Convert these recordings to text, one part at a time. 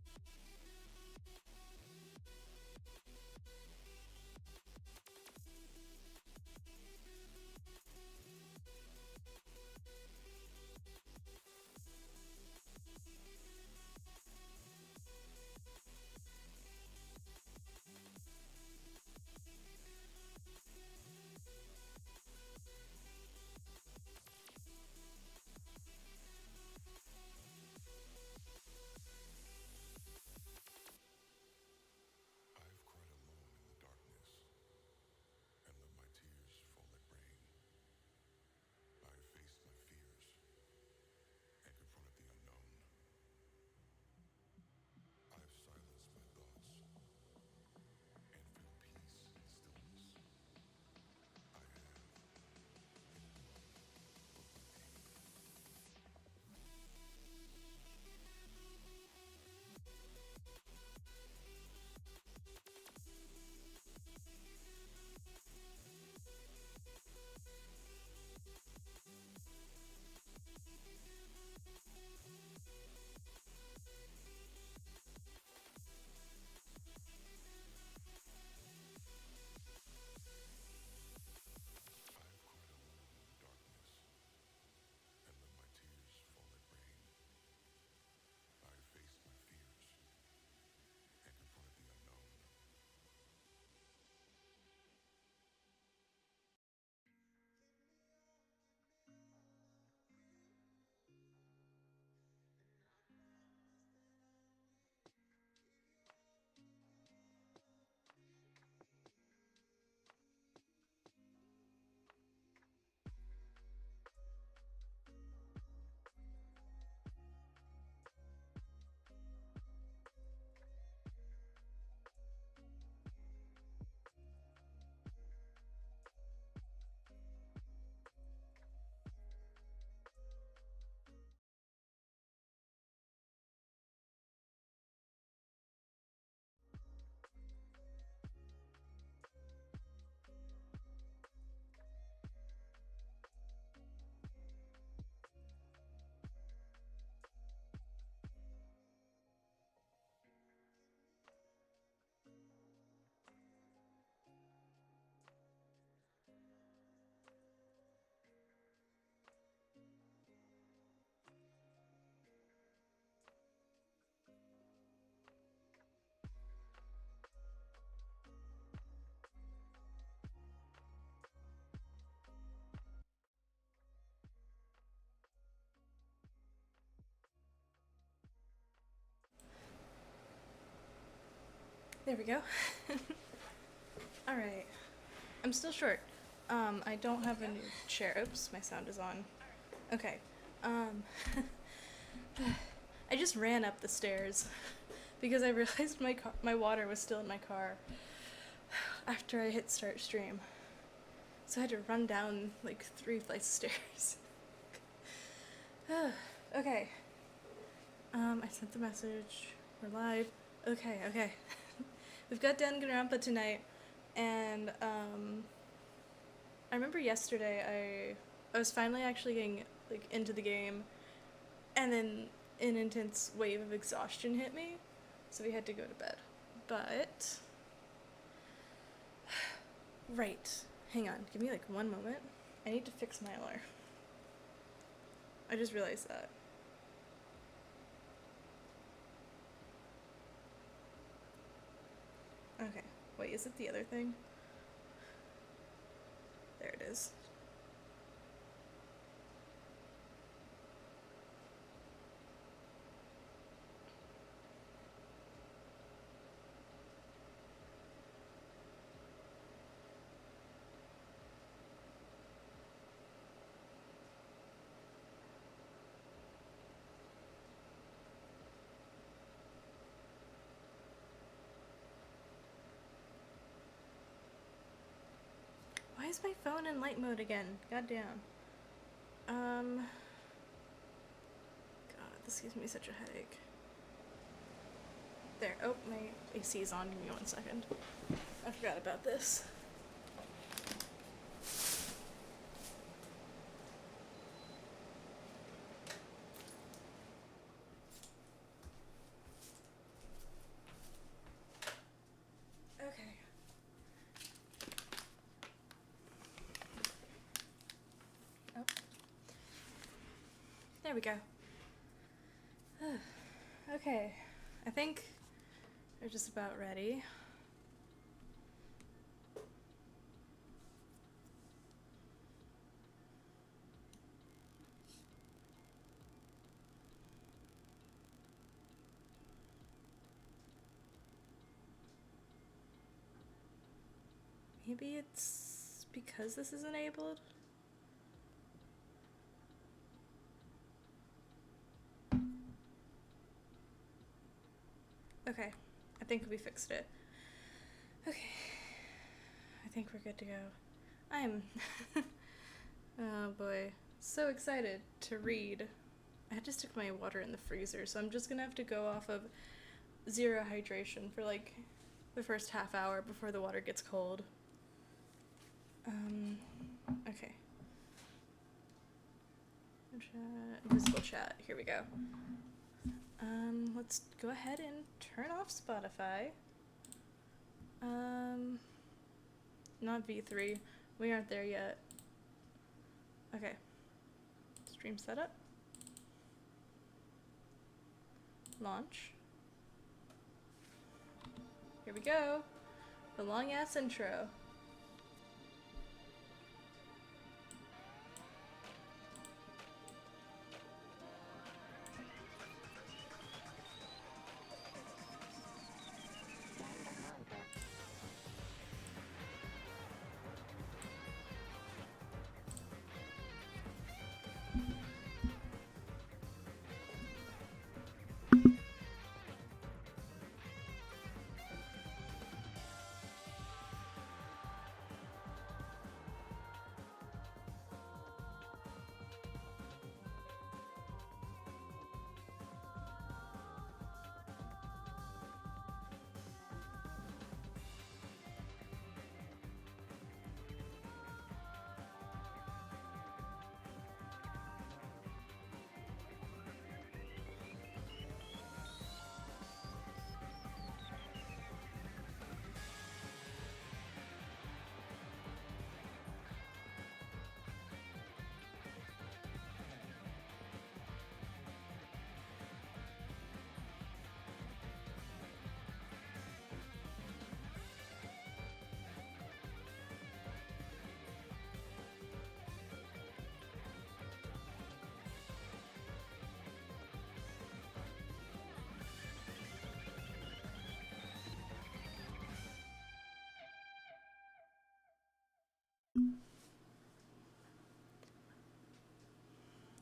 I've cried alone in the darkness and let my tears fall like rain. I've faced my fears and confronted the unknown. I've silenced my thoughts and feel peace in stillness. I have I've cried alone in the darkness and let my tears fall like rain. I've faced my fears and confronted the unknown. There we go. Alright. I'm still short. I don't have a new chair. Oops, my sound is on. Okay. Um, I just ran up the stairs because I realized my water was still in my car after I hit start stream. So I had to run down like 3 flights of stairs. Okay. I sent the message. We're live. Okay. We've got Danganronpa tonight, and I remember yesterday I was finally actually getting like into the game, and then an intense wave of exhaustion hit me, so we had to go to bed. But right, hang on, give me like one moment. I need to fix my alarm. I just realized that. Okay, wait, is it the other thing? There it is. Why is my phone in light mode again? Goddamn. God, this gives me such a headache. There. Oh, my AC is on. Give me 1 second. I forgot about this. There we go. Okay, I think we're just about ready. Maybe it's because this is enabled? Okay, I think we fixed it. Okay, I think we're good to go. I'm, oh boy, so excited to read. I had to stick my water in the freezer, so I'm just gonna have to go off of 0 hydration for like the first half hour before the water gets cold. Okay. Invisible chat, here we go. Let's go ahead and turn off Spotify. Not V3. We aren't there yet. Okay. Stream setup. Launch. Here we go. The long ass intro.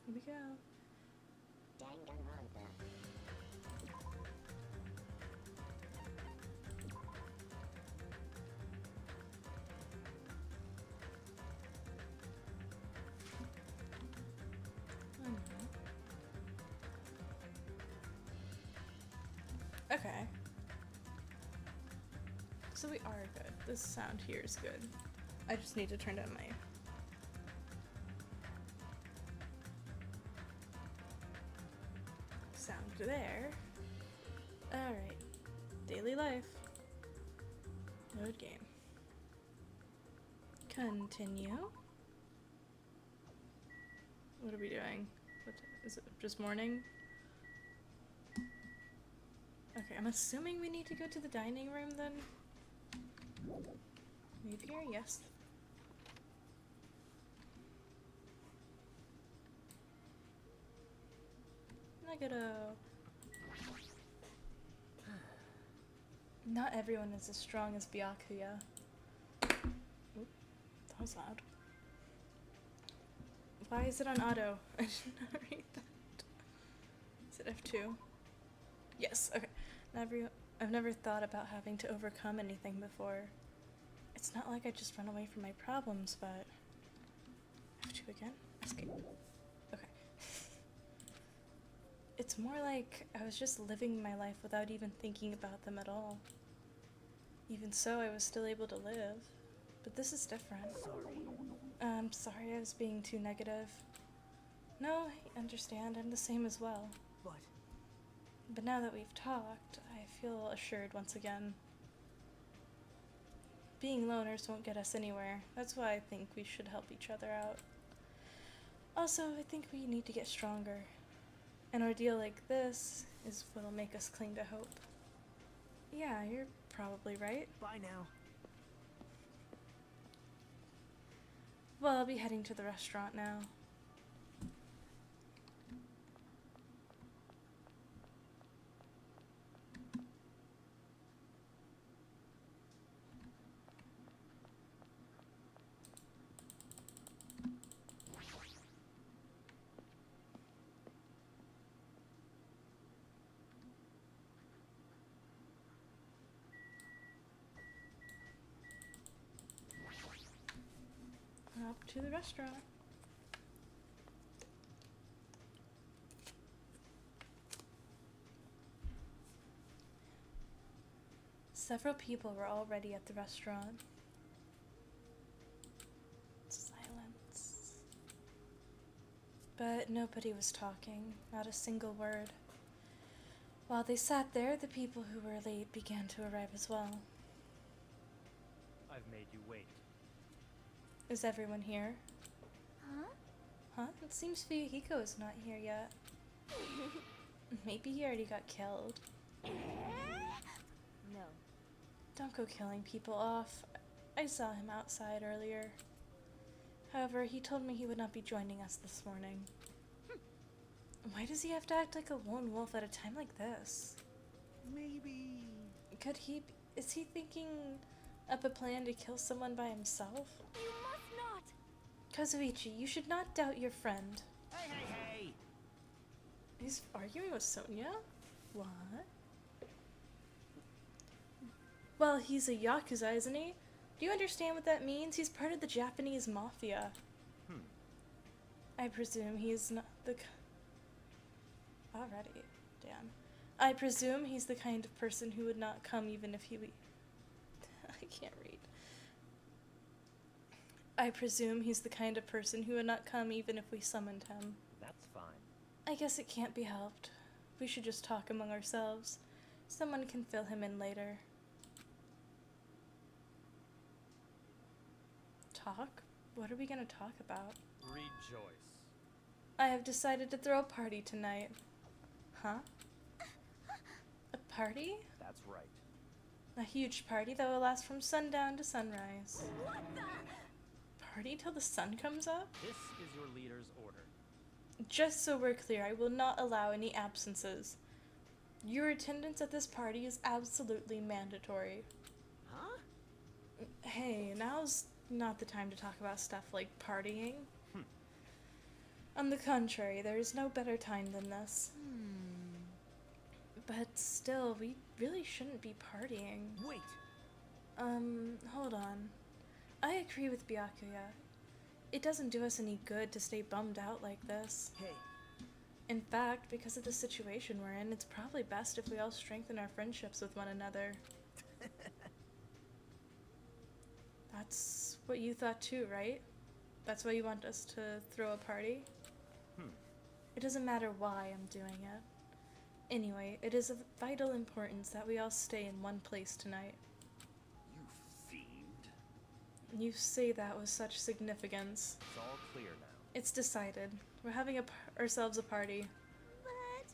Here we go. Danganronpa. Okay. So we are good. This sound here is good. I just need to turn down my... sound there. Alright. Daily life. Load game. Continue. What are we doing? Is it just morning? Okay, I'm assuming we need to go to the dining room then? Maybe here? Yes. Nagado. Not everyone is as strong as Byakuya. Oop, that was loud. Why is it on auto? I did not read that. Is it F2? Yes, okay. I've never thought about having to overcome anything before. It's not like I just run away from my problems, but... F2 again? Escape. Okay. It's more like I was just living my life without even thinking about them at all. Even so, I was still able to live. But this is different. Sorry I was being too negative. No, I understand. I'm the same as well. What? But now that we've talked, I feel assured once again. Being loners won't get us anywhere. That's why I think we should help each other out. Also, I think we need to get stronger. An ordeal like this is what'll make us cling to hope. Yeah, you're probably right. Bye now. Well, I'll be heading to the restaurant now. Up to the restaurant. Several people were already at the restaurant. Silence. But nobody was talking, not a single word. While they sat there, the people who were late began to arrive as well. I've made you wait. Is everyone here? Huh? Huh? It seems Fuyuhiko is not here yet. Maybe he already got killed. No. Don't go killing people off. I saw him outside earlier. However, he told me he would not be joining us this morning. Why does he have to act like a lone wolf at a time like this? Maybe. Is he thinking up a plan to kill someone by himself? You must not! Kazuichi, you should not doubt your friend. Hey, hey, hey! He's arguing with Sonia? What? Well, he's a Yakuza, isn't he? Do you understand what that means? He's part of the Japanese mafia. I presume he's not Already, damn. I presume he's the kind of person who would not come even if he... I can't read. I presume he's the kind of person who would not come even if we summoned him. That's fine. I guess it can't be helped. We should just talk among ourselves. Someone can fill him in later. Talk? What are we gonna talk about? Rejoice. I have decided to throw a party tonight. Huh? A party? That's right. A huge party that will last from sundown to sunrise. What the? Party till the sun comes up? This is your leader's order. Just so we're clear, I will not allow any absences. Your attendance at this party is absolutely mandatory. Huh? Hey, now's not the time to talk about stuff like partying. On the contrary, there is no better time than this. But still, we really shouldn't be partying. Wait! Hold on. I agree with Byakuya. It doesn't do us any good to stay bummed out like this. Hey. In fact, because of the situation we're in, it's probably best if we all strengthen our friendships with one another. That's what you thought too, right? That's why you want us to throw a party? It doesn't matter why I'm doing it. Anyway, it is of vital importance that we all stay in one place tonight. You fiend. You say that with such significance. It's all clear now. It's decided. We're having ourselves a party. But...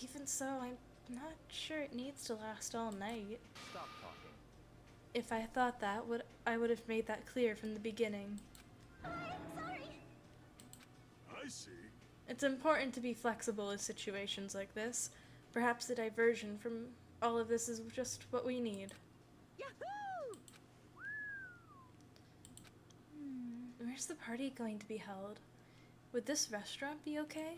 Even so, I'm not sure it needs to last all night. Stop talking. If I thought that, I would have made that clear from the beginning. I'm sorry! I see. It's important to be flexible in situations like this. Perhaps the diversion from all of this is just what we need. Yahoo! Where's the party going to be held? Would this restaurant be okay?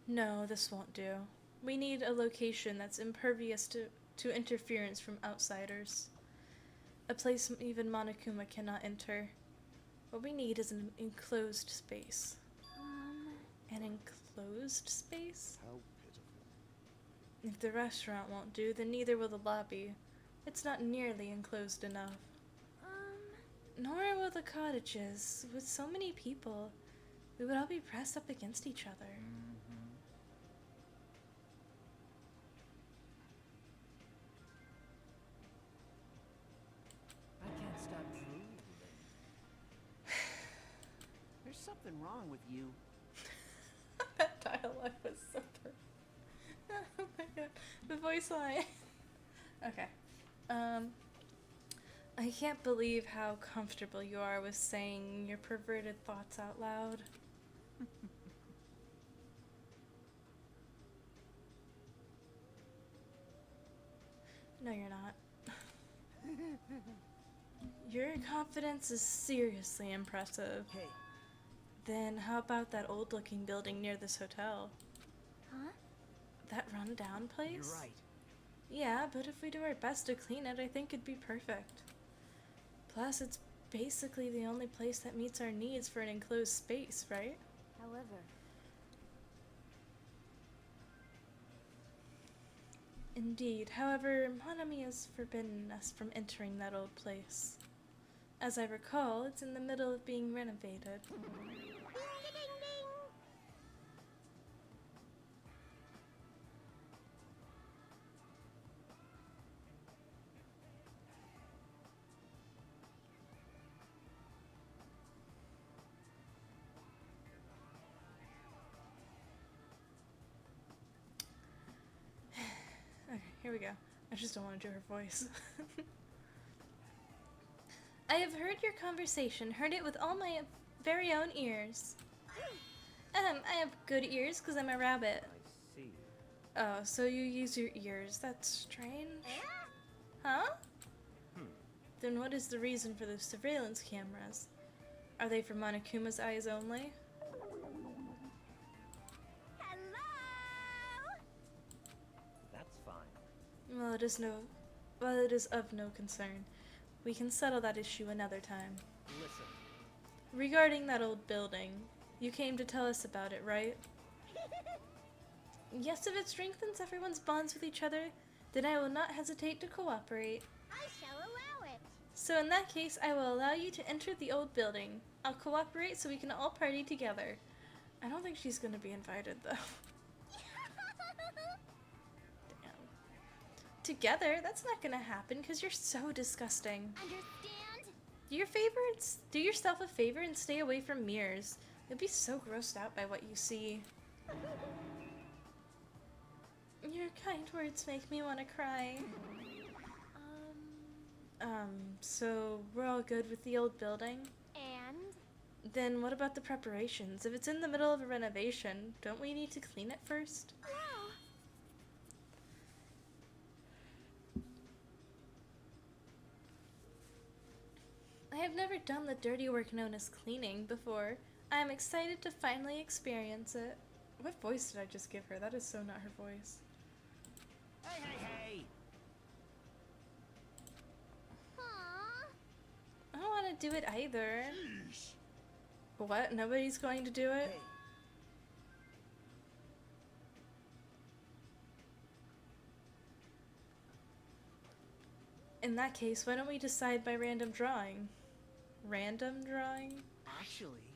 No, this won't do. We need a location that's impervious to interference from outsiders. A place even Monokuma cannot enter. What we need is an enclosed space. An enclosed space? How pitiful. If the restaurant won't do, then neither will the lobby. It's not nearly enclosed enough. Nor will the cottages. With so many people, we would all be pressed up against each other. I can't stop drooling. There's something wrong with you. That dialogue was so perfect. Oh my god. The voice line. Okay. I can't believe how comfortable you are with saying your perverted thoughts out loud. No, you're not. Your confidence is seriously impressive. Hey, Then how about that old-looking building near this hotel? Huh? That run-down place? you're right. Yeah, but if we do our best to clean it, I think it'd be perfect. Plus, it's basically the only place that meets our needs for an enclosed space, right? However, Indeed. However, Monami has forbidden us from entering that old place. As I recall, it's in the middle of being renovated. ding ding ding. Okay, here we go. I just don't want to do her voice. I have heard your conversation, heard it with all my very own ears. I have good ears because I'm a rabbit. I see. Oh, so you use your ears. That's strange. Huh? Then what is the reason for the surveillance cameras? Are they for Monokuma's eyes only? Hello. That's fine. Well, it is of no concern. We can settle that issue another time. Listen, Regarding that old building, you came to tell us about it, right? Yes, if it strengthens everyone's bonds with each other, then I will not hesitate to cooperate. I shall allow it. So in that case, I will allow you to enter the old building. I'll cooperate so we can all party together. I don't think she's gonna be invited, though. Damn. Together? That's not gonna happen, because you're so disgusting. Understand? Do yourself a favor and stay away from mirrors. You'll be so grossed out by what you see. Your kind words make me want to cry. So we're all good with the old building? And Then what about the preparations? If it's in the middle of a renovation, don't we need to clean it first? no. I have never done the dirty work known as cleaning before. I am excited to finally experience it. What voice did I just give her? That is so not her voice. hey, hey, hey! Huh? I don't want to do it either. What? Nobody's going to do it? Hey, In that case, why don't we decide by random drawing? Random drawing? actually,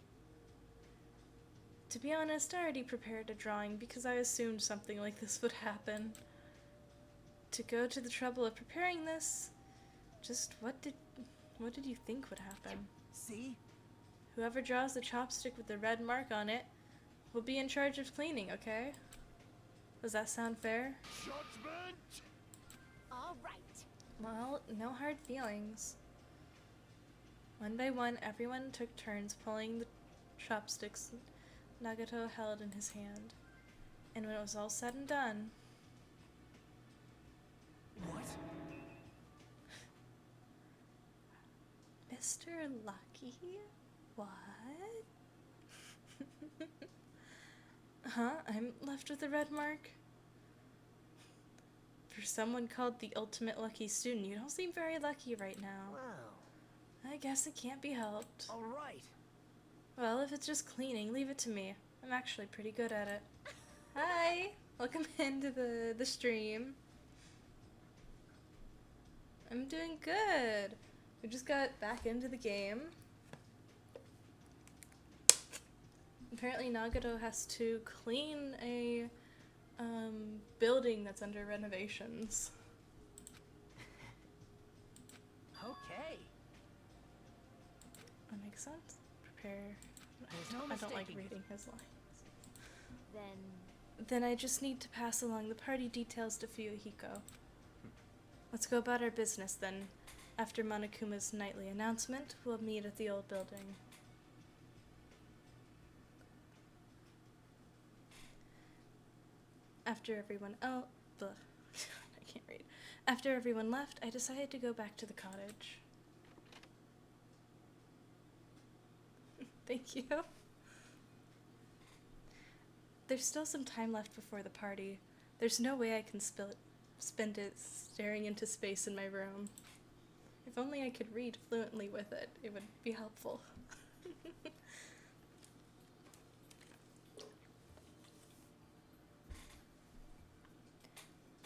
To be honest, I already prepared a drawing because I assumed something like this would happen. To go to the trouble of preparing this, just what did you think would happen? see? Whoever draws the chopstick with the red mark on it will be in charge of cleaning, okay? Does that sound fair? Judgment! All right. Well, no hard feelings. One by one, everyone took turns pulling the chopsticks Nagato held in his hand. And when it was all said and done, What? Mr. Lucky? What? Huh? I'm left with a red mark? For someone called the ultimate lucky student, you don't seem very lucky right now. Well, I guess it can't be helped. alright. Well, if it's just cleaning, leave it to me. I'm actually pretty good at it. Hi! Welcome into the stream. I'm doing good. We just got back into the game. Apparently Nagato has to clean a building that's under renovations. Okay. That makes sense. Prepare There's no I don't like mistaking it. reading his lines. Then Then I just need to pass along the party details to Fuyuhiko. Let's go about our business then. After Monokuma's nightly announcement, we'll meet at the old building. After everyone I can't read. After everyone left, I decided to go back to the cottage. Thank you. There's still some time left before the party. There's no way I can spend it staring into space in my room. If only I could read fluently with it, it would be helpful.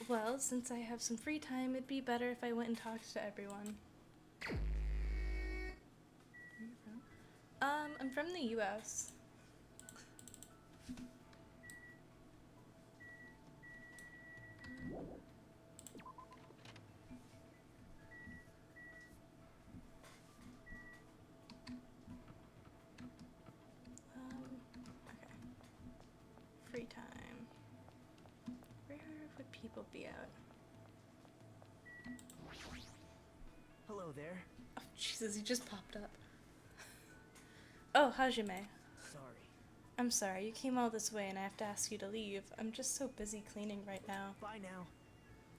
Well, since I have some free time, it'd be better if I went and talked to everyone. Where are you from? I'm from the US. Okay. Free time. Where would people be at? Hello there. Oh, Jesus, he just popped up. Oh, Hajime. Sorry. I'm sorry, you came all this way and I have to ask you to leave. I'm just so busy cleaning right now. Bye now.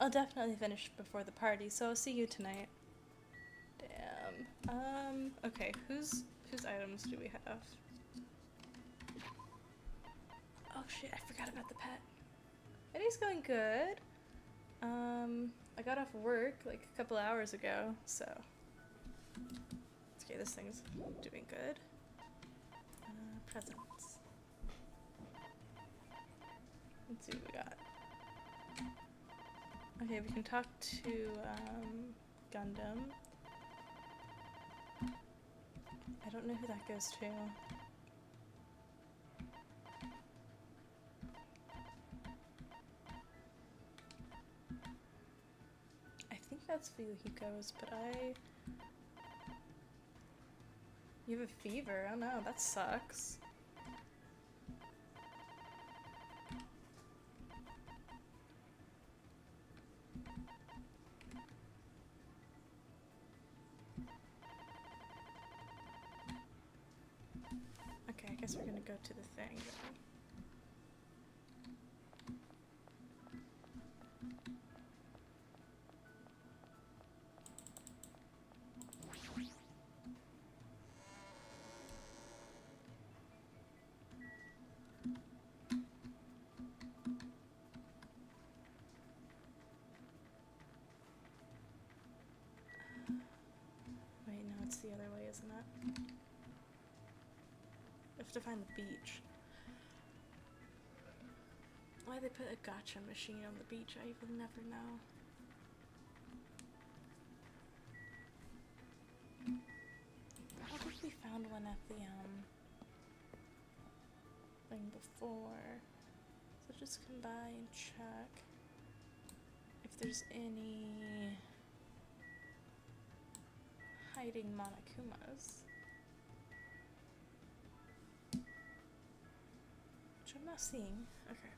I'll definitely finish before the party, so I'll see you tonight. Damn. Okay, whose items do we have? Oh shit, I forgot about the pet. It is going good. I got off work like a couple hours ago, so. Okay, this thing's doing good. Presents. Let's see what we got. Okay, we can talk to, Gundam. I don't know who that goes to. I think that's Fuyuhiko's, but You have a fever? Oh no, that sucks. Okay, I guess we're gonna go to the thing then. Wait, no, it's the other way, isn't it? We have to find the beach. Why they put a gacha machine on the beach, I will never know. I don't think we found one at the thing before. So just come by and check if there's any hiding Monokumas. Which I'm not seeing. Okay.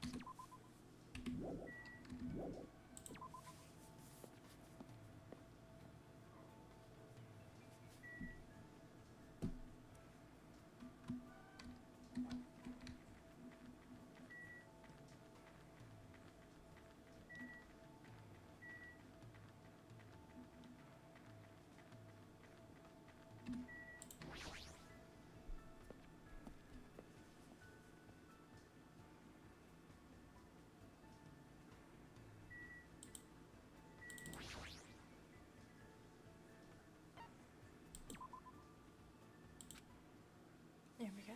There we go.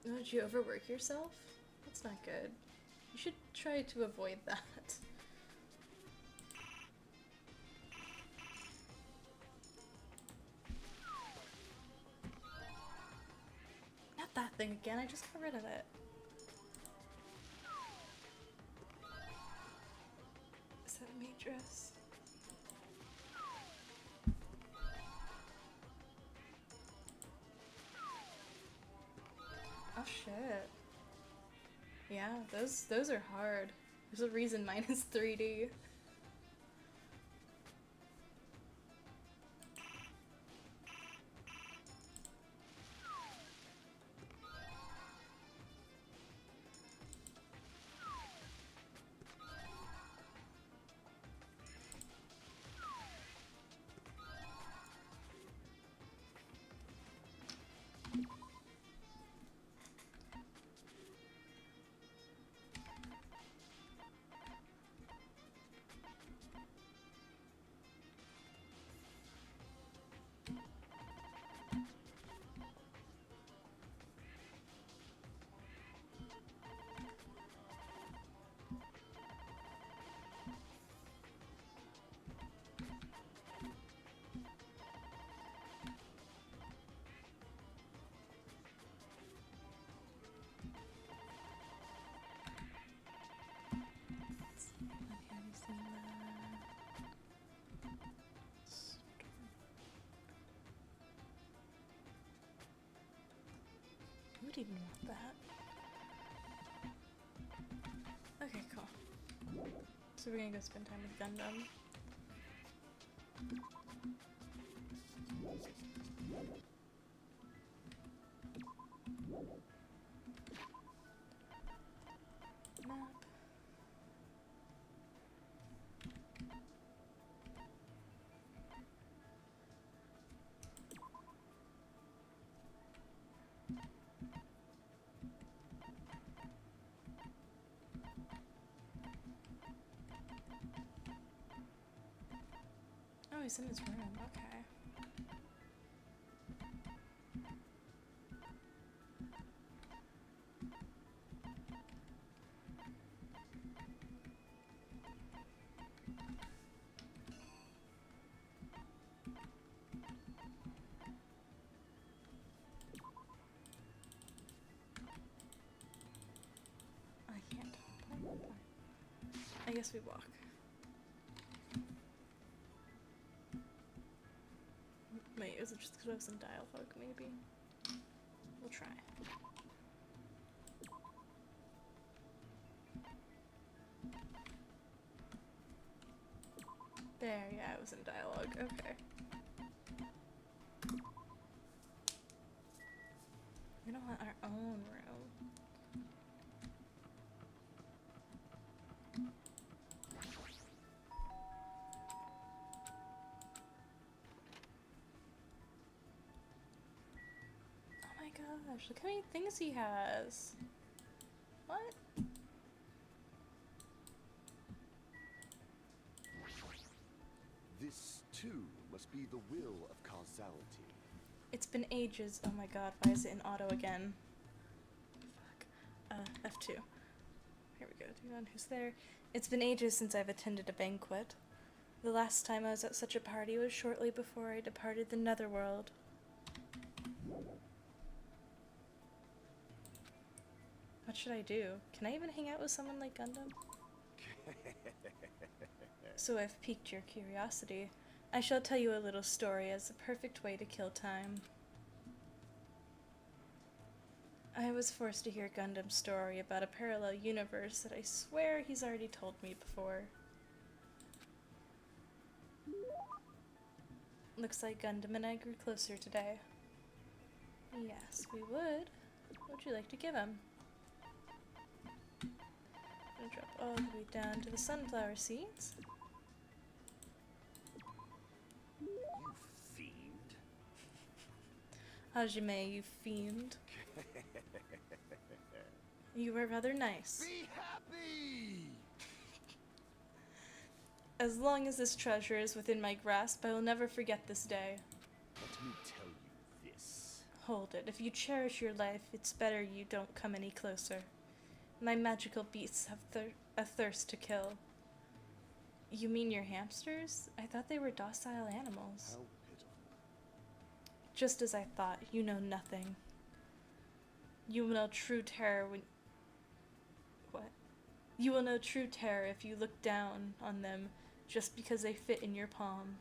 Oh, did you overwork yourself? That's not good. You should try to avoid that. Not that thing again, I just got rid of it. Is that a matress? those are hard. There's a reason mine is 3D. Have you seen that? Who would even want that? Okay, cool. So we're gonna go spend time with Gundam. Map. Oh, he's in his room. Okay. I can't. I guess we walk. Wait, is it just because I was in dialogue, maybe? We'll try. There, yeah, I was in dialogue. Okay. We don't want our own room. Oh my gosh, look how many things he has. What? This, too, must be the will of causality. It's been ages. Oh my god, why is it in auto again? Fuck. F2. Here we go. Do on who's there. It's been ages since I've attended a banquet. The last time I was at such a party was shortly before I departed the netherworld. What should I do? Can I even hang out with someone like Gundam? So I've piqued your curiosity. I shall tell you a little story as the perfect way to kill time. I was forced to hear Gundam's story about a parallel universe that I swear he's already told me before. Looks like Gundam and I grew closer today. Yes, we would. What would you like to give him? I'm gonna drop all the way down to the sunflower seeds. You fiend. Hajime, you fiend. You were rather nice. Be happy! As long as this treasure is within my grasp, I will never forget this day. Let me tell you this. Hold it. If you cherish your life, it's better you don't come any closer. My magical beasts have a thirst to kill. You mean your hamsters? I thought they were docile animals. How pitiful. Just as I thought, you know nothing. You will know true terror when... What? You will know true terror if you look down on them just because they fit in your palm.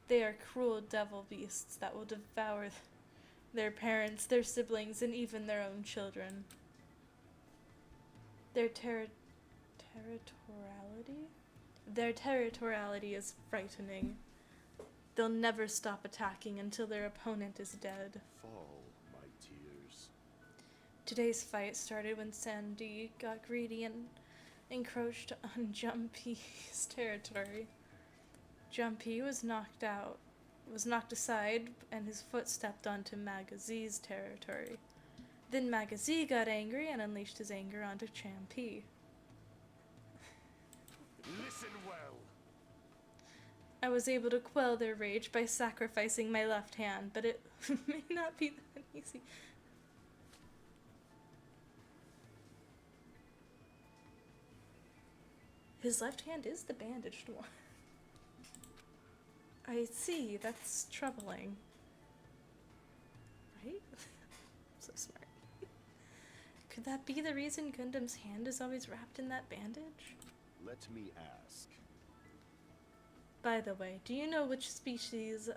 They are cruel devil beasts that will devour their parents, their siblings, and even their own children. Their territoriality? Their territoriality is frightening. They'll never stop attacking until their opponent is dead. Fall, my tears. Today's fight started when Sandy got greedy and encroached on Jumpy's territory. Jumpy was knocked aside, and his foot stepped onto Magazee's territory. Then Magazee got angry and unleashed his anger onto Champy. Listen well. I was able to quell their rage by sacrificing my left hand, but it may not be that easy. His left hand is the bandaged one. I see, that's troubling. Right? So smart. Could that be the reason Gundam's hand is always wrapped in that bandage? Let me ask. By the way, do you know which species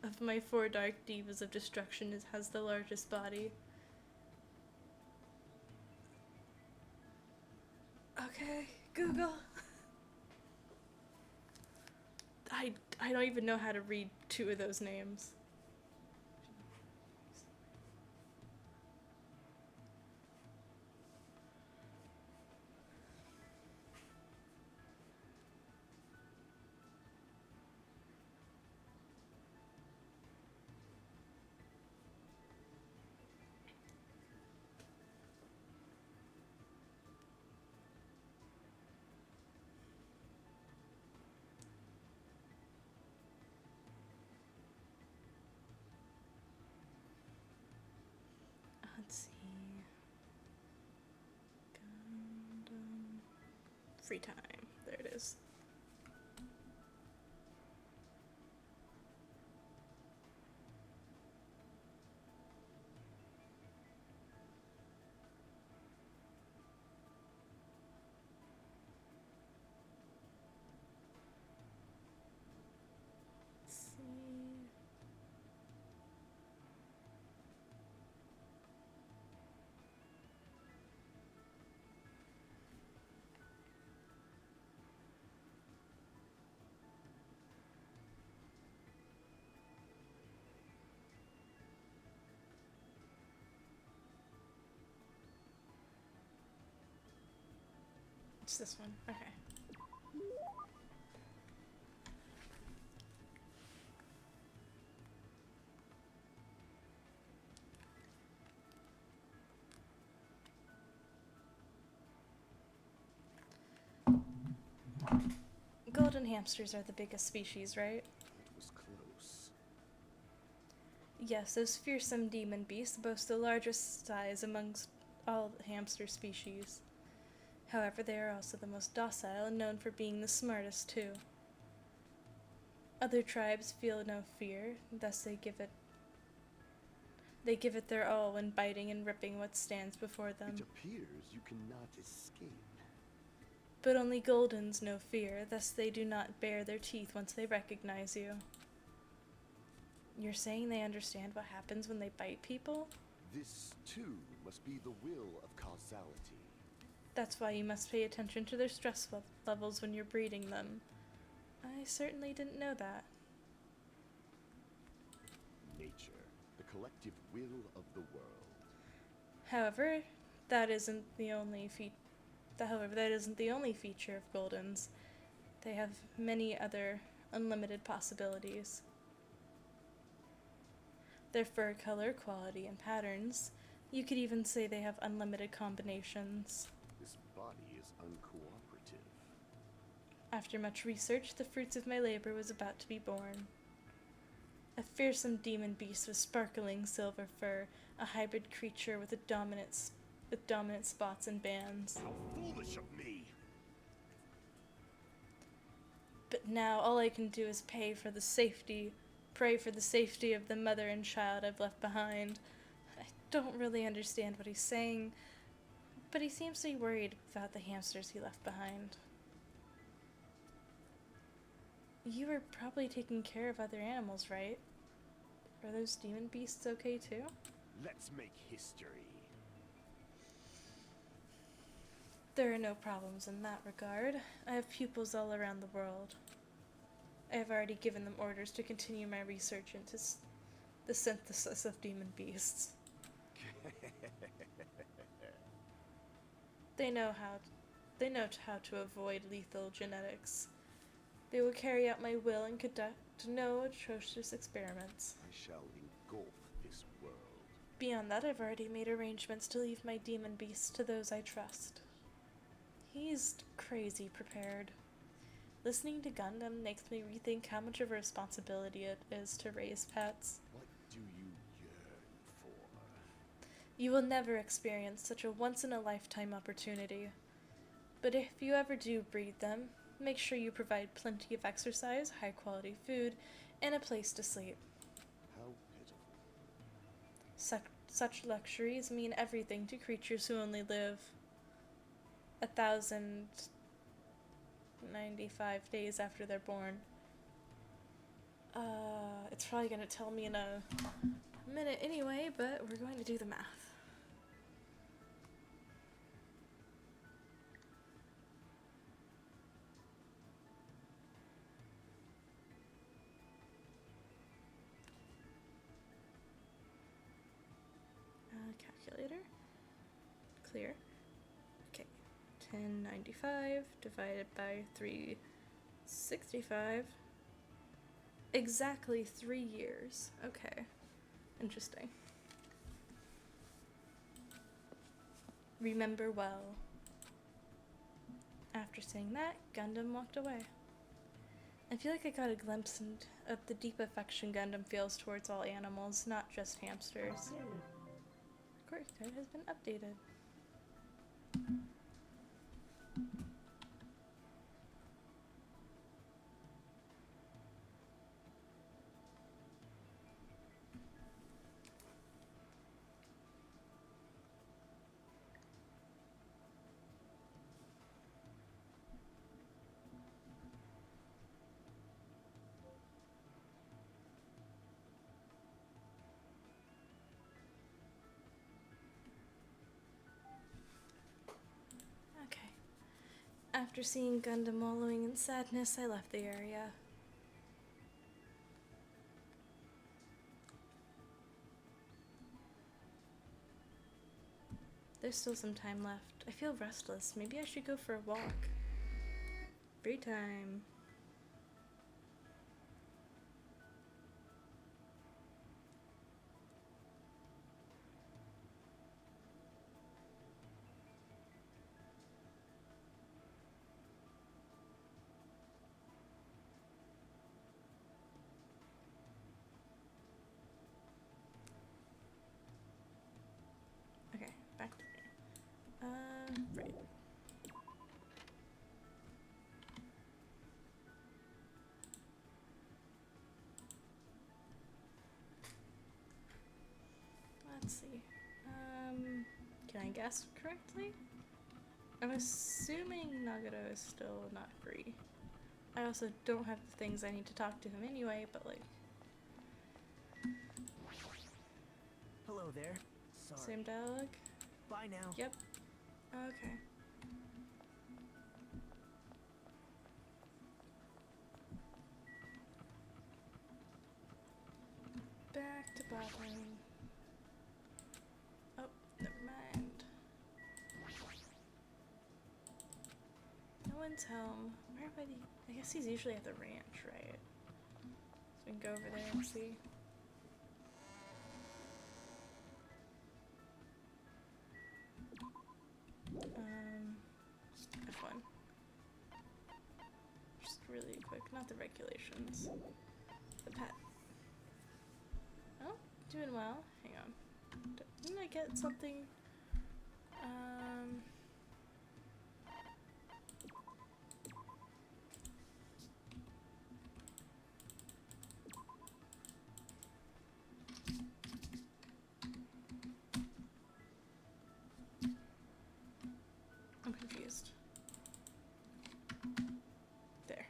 of my 4 Dark Divas of Destruction has the largest body? Okay, Google. I don't even know how to read 2 of those names. Let's see. Gundam. Free time. There it is. Let's see. It's this one. Okay. Golden hamsters are the biggest species, right? That was close. Yes, those fearsome demon beasts boast the largest size amongst all hamster species. However, they are also the most docile and known for being the smartest too. Other tribes feel no fear, thus they give it their all when biting and ripping what stands before them. It appears you cannot escape. But only Goldens know fear, thus they do not bare their teeth once they recognize you. You're saying they understand what happens when they bite people? This, too, must be the will of causality. That's why you must pay attention to their stress levels when you're breeding them. I certainly didn't know that. Nature, the collective will of the world. However, that isn't the only feature of Goldens. They have many other unlimited possibilities. Their fur color, quality, and patterns. You could even say they have unlimited combinations. This body is uncooperative. After much research, the fruits of my labor was about to be born. A fearsome demon beast with sparkling silver fur, a hybrid creature with dominant spots and bands. How foolish of me! But now all I can do is pray for the safety of the mother and child I've left behind. I don't really understand what he's saying, but he seems to be worried about the hamsters he left behind. You were probably taking care of other animals, right? Are those demon beasts okay too? Let's make history. There are no problems in that regard. I have pupils all around the world. I have already given them orders to continue my research into the synthesis of demon beasts. They know how to avoid lethal genetics. They will carry out my will and conduct no atrocious experiments. I shall engulf this world. Beyond that, I've already made arrangements to leave my demon beasts to those I trust. He's crazy prepared. Listening to Gundam makes me rethink how much of a responsibility it is to raise pets. What do you yearn for? You will never experience such a once-in-a-lifetime opportunity. But if you ever do breed them, make sure you provide plenty of exercise, high-quality food, and a place to sleep. How pitiful. Such luxuries mean everything to creatures who only live 1,095 days after they're born. It's probably gonna tell me in a minute anyway, but we're going to do the math. Calculator. Clear. Okay. 1095 divided by 365. Exactly 3 years. Okay. Interesting. Remember well. After saying that, Gundam walked away. I feel like I got a glimpse of the deep affection Gundam feels towards all animals, not just hamsters. Course code has been updated. After seeing Gundam wallowing in sadness, I left the area. There's still some time left. I feel restless. Maybe I should go for a walk. Free time. Okay, back to me. Right. Let's see. Can I guess correctly? I'm assuming Nagato is still not free. I also don't have the things I need to talk to him anyway, but like... Hello there. Sorry. Same dialogue? Bye now. Yep. Okay. Back to bothering. Oh, never mind. No one's home. Where would he? I guess he's usually at the ranch, right? So we can go over there and see. F1. Just really quick, not the regulations. The pet. Oh, doing well. Hang on. Didn't I get something? I'm confused. There.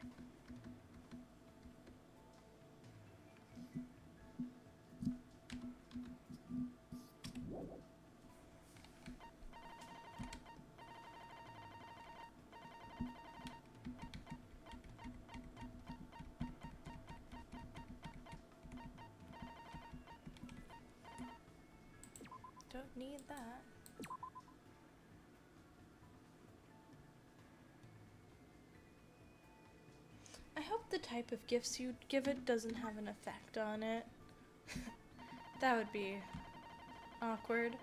Don't need that. I hope the type of gifts you give it doesn't have an effect on it. That would be awkward.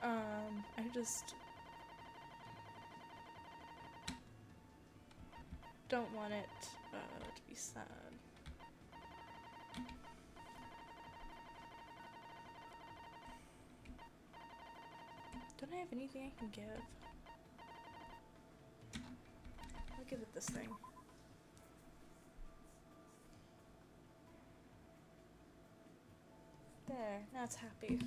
I just don't want it to be sad. Don't I have anything I can give? I'll give it this thing. There, now it's happy.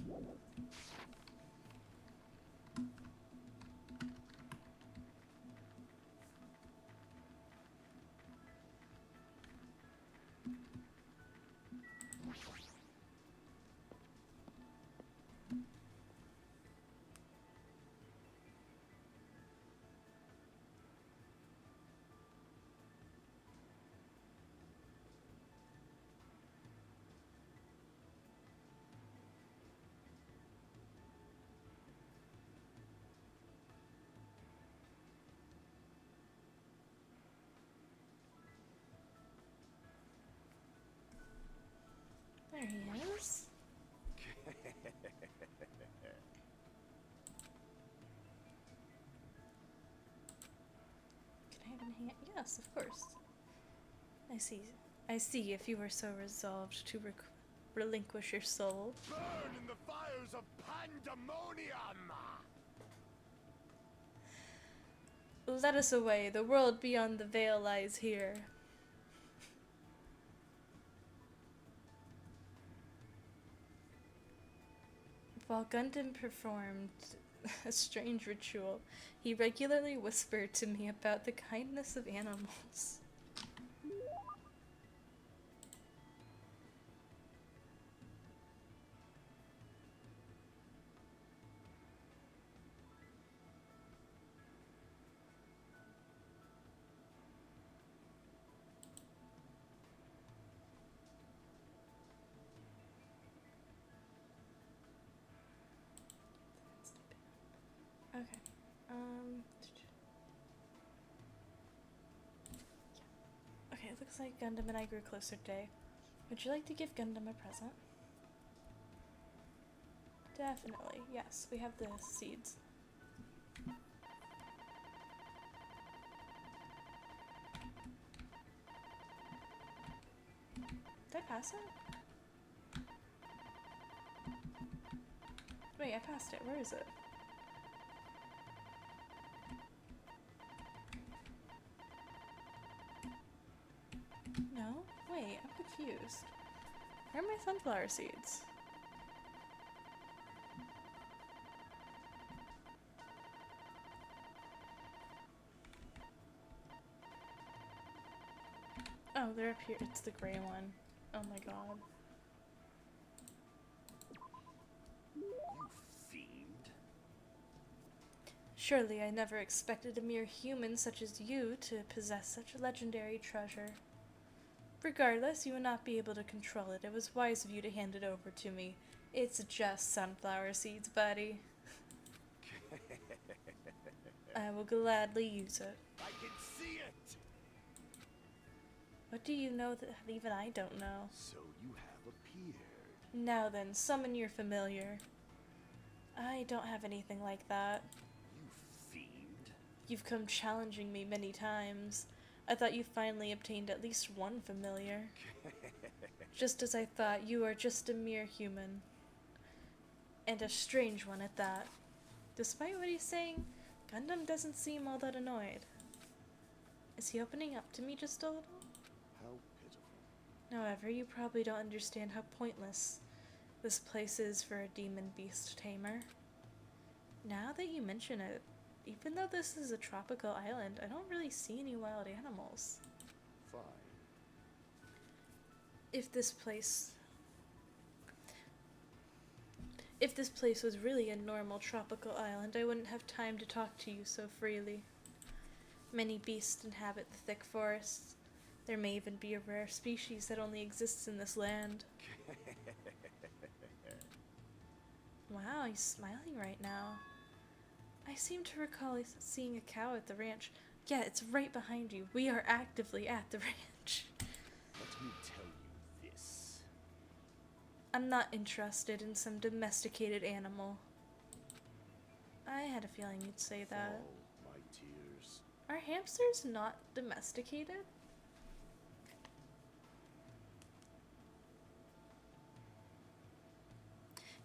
There he is. Can I have an hand? Yes, of course. I see. I see if you were so resolved to relinquish your soul. Burn in the fires of pandemonium! Let us away. The world beyond the veil lies here. While Gundam performed a strange ritual, he regularly whispered to me about the kindness of animals. Okay. Okay, it looks like Gundam and I grew closer today. Would you like to give Gundam a present? Definitely, yes. We have the seeds. Did I pass it? Wait, I passed it. Where is it? No? Wait, I'm confused. Where are my sunflower seeds? Oh, they're up here. It's the gray one. Oh my god. You fiend. Surely I never expected a mere human such as you to possess such a legendary treasure. Regardless, you will not be able to control it. It was wise of you to hand it over to me. It's just sunflower seeds, buddy. I will gladly use it. I can see it! What do you know that even I don't know? So you have appeared. Now then, summon your familiar. I don't have anything like that. You fiend. You've come challenging me many times. I thought you finally obtained at least one familiar. Just as I thought, you are just a mere human. And a strange one at that. Despite what he's saying, Gundam doesn't seem all that annoyed. Is he opening up to me just a little? How pitiful. However, you probably don't understand how pointless this place is for a demon beast tamer. Now that you mention it, even though this is a tropical island, I don't really see any wild animals. Fine. If this place was really a normal tropical island, I wouldn't have time to talk to you so freely. Many beasts inhabit the thick forests. There may even be a rare species that only exists in this land. Wow, he's smiling right now. I seem to recall seeing a cow at the ranch. Yeah, it's right behind you. We are actively at the ranch. Let me tell you this. I'm not interested in some domesticated animal. I had a feeling you'd say that. All my tears. Are hamsters not domesticated?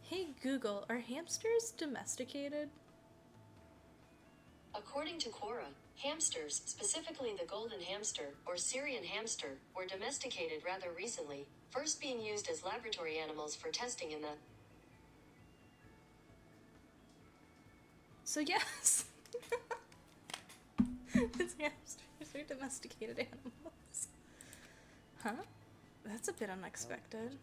Hey Google, are hamsters domesticated? According to Quora, hamsters, specifically the golden hamster or Syrian hamster, were domesticated rather recently, first being used as laboratory animals for testing in the So yes. It's hamsters are domesticated animals. Huh? That's a bit unexpected.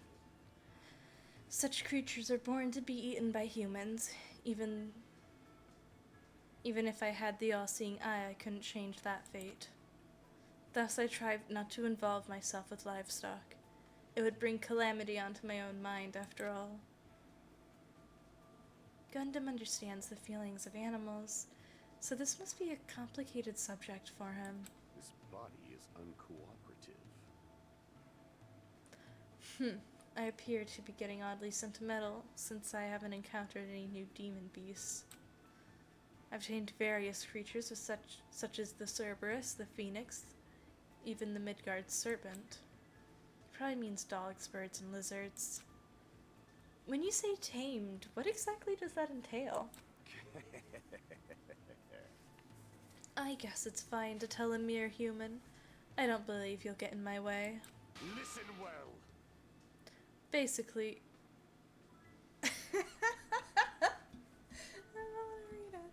Such creatures are born to be eaten by humans. Even if I had the all-seeing eye, I couldn't change that fate. Thus I tried not to involve myself with livestock. It would bring calamity onto my own mind, after all. Gundam understands the feelings of animals, so this must be a complicated subject for him. This body is uncooperative. I appear to be getting oddly sentimental, since I haven't encountered any new demon beasts. I've tamed various creatures with such as the Cerberus, the Phoenix, even the Midgard serpent. It probably means dogs, birds, and lizards. When you say tamed, what exactly does that entail? I guess it's fine to tell a mere human. I don't believe you'll get in my way. Listen well. Basically... I don't want to read it.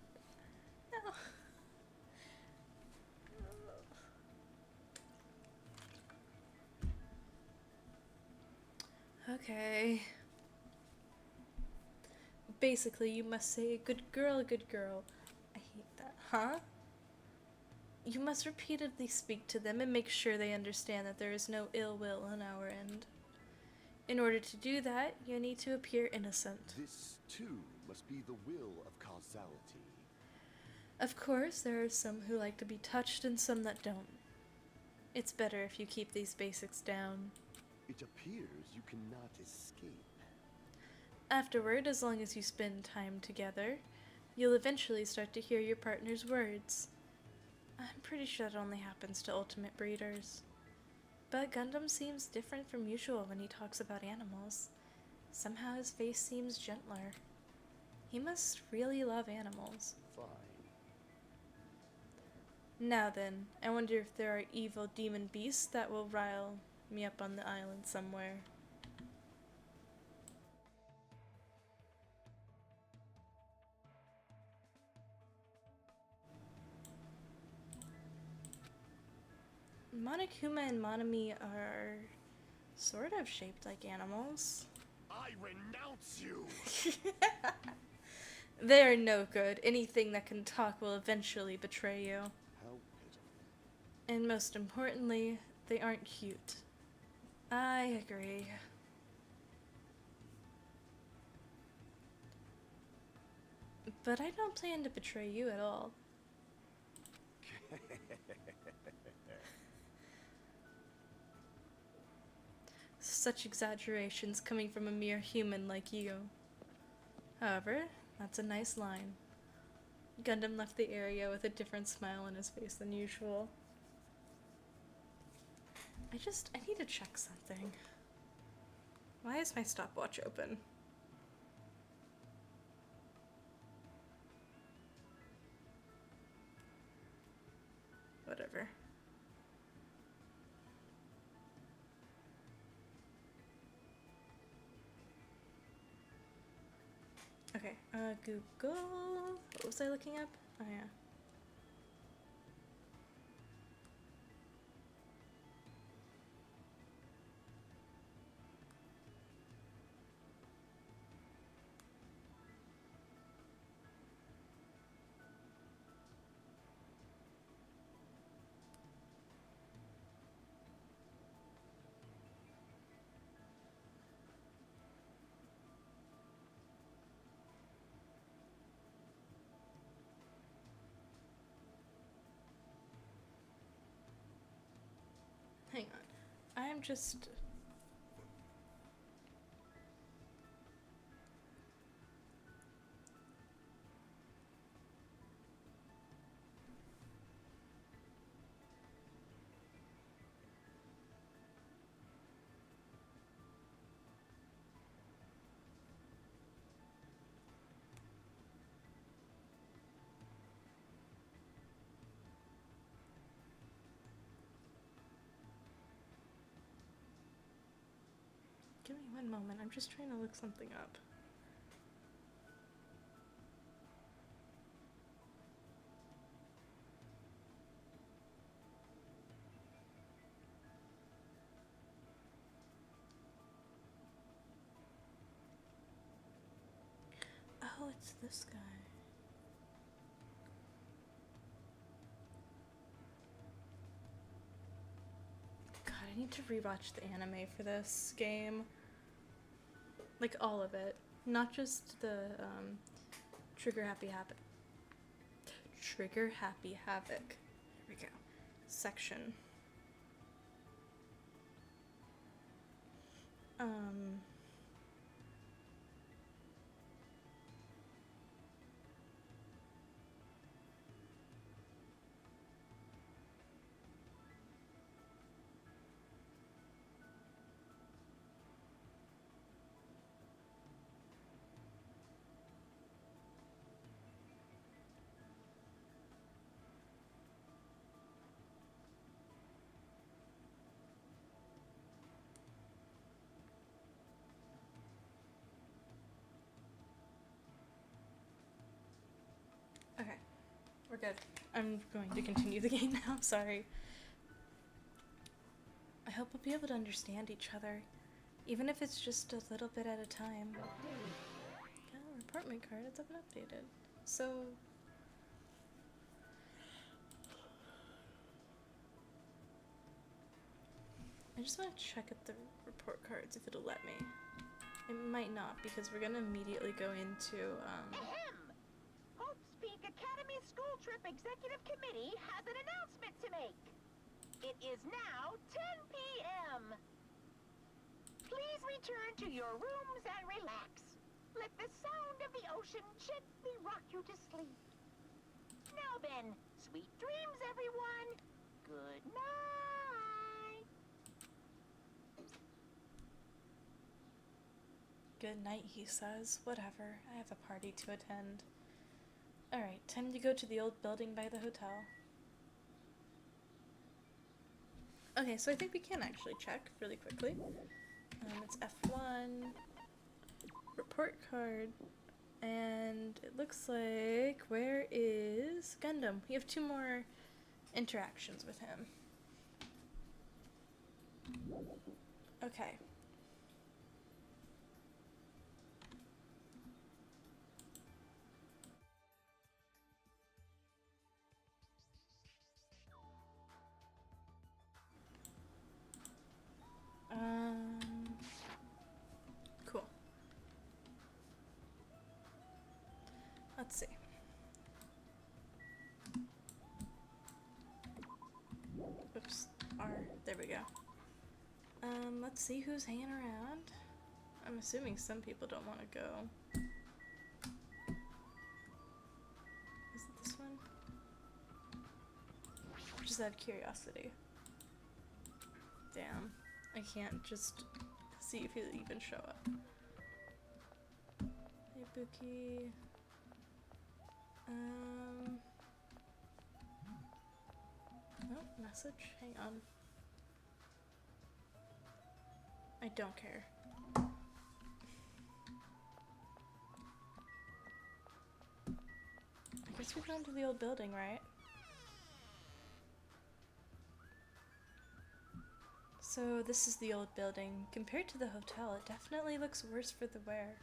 No. Okay. Basically, you must say, good girl, good girl. I hate that. Huh? You must repeatedly speak to them and make sure they understand that there is no ill will on our end. In order to do that, you need to appear innocent. This, too, must be the will of causality. Of course, there are some who like to be touched and some that don't. It's better if you keep these basics down. It appears you cannot escape. Afterward, as long as you spend time together, you'll eventually start to hear your partner's words. I'm pretty sure that only happens to ultimate breeders. But Gundam seems different from usual when he talks about animals. Somehow his face seems gentler. He must really love animals. Fine. Now then, I wonder if there are evil demon beasts that will rile me up on the island somewhere. Monokuma and Monami are sort of shaped like animals. I renounce you! They are no good. Anything that can talk will eventually betray you. How pitiful. And most importantly, they aren't cute. I agree. But I don't plan to betray you at all. Such exaggerations coming from a mere human like you. However, that's a nice line. Gundam left the area with a different smile on his face than usual. I need to check something. Why is my stopwatch open? Whatever. Okay, Google. What was I looking up? Oh, yeah. I'm just... Give me one moment. I'm just trying to look something up. Oh, it's this guy. God, I need to rewatch the anime for this game. Like, all of it. Not just the, Trigger Happy Havoc. Trigger Happy Havoc. Here we go. Section. Okay, we're good. I'm going to continue the game now, sorry. I hope we'll be able to understand each other, even if it's just a little bit at a time. Yeah, apartment card, it's up and updated. So... I just want to check at the report cards if it'll let me. It might not, because we're gonna immediately go into, Ahem! Hope's Peak Academy School Trip Executive Committee has an announcement to make. It is now 10 p.m. Please return to your rooms and relax. Let the sound of the ocean gently rock you to sleep. Now then, sweet dreams, everyone. Good night. good night, he says. Whatever, I have a party to attend. Alright, time to go to the old building by the hotel. Okay, so I think we can actually check really quickly. It's F1, report card, and it looks like, where is Gundam? We have 2 more interactions with him. Okay. Cool. Let's see. Oops. There we go. Let's see who's hanging around. I'm assuming some people don't want to go. Is it this one? Just out of curiosity. Damn. I can't just see if he'll even show up. Hey, Buki. Oh, message? Hang on. I don't care. I guess we're going to the old building, right? So this is the old building. Compared to the hotel, it definitely looks worse for the wear.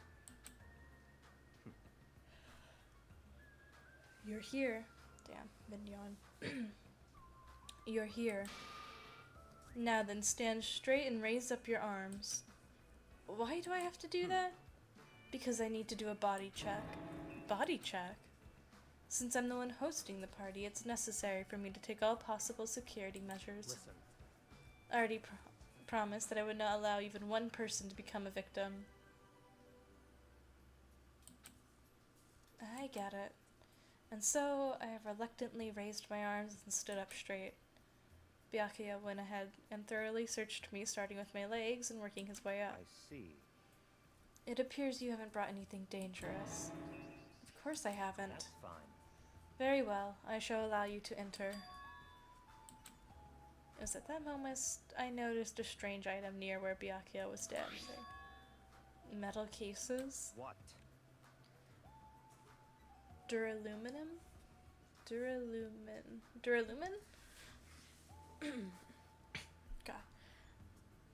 You're here. Damn, been yawn. You're here. Now then, stand straight and raise up your arms. Why do I have to do that? Because I need to do a body check. Body check? Since I'm the one hosting the party, it's necessary for me to take all possible security measures. Listen. Already promise that I would not allow even one person to become a victim. I get it. And so, I reluctantly raised my arms and stood up straight. Byakuya went ahead and thoroughly searched me, starting with my legs and working his way up. I see. It appears you haven't brought anything dangerous. Of course I haven't. That's fine. Very well, I shall allow you to enter. It was at that moment I noticed a strange item near where Byakuya was standing. Metal cases? What? Duraluminum? Duralumin? God.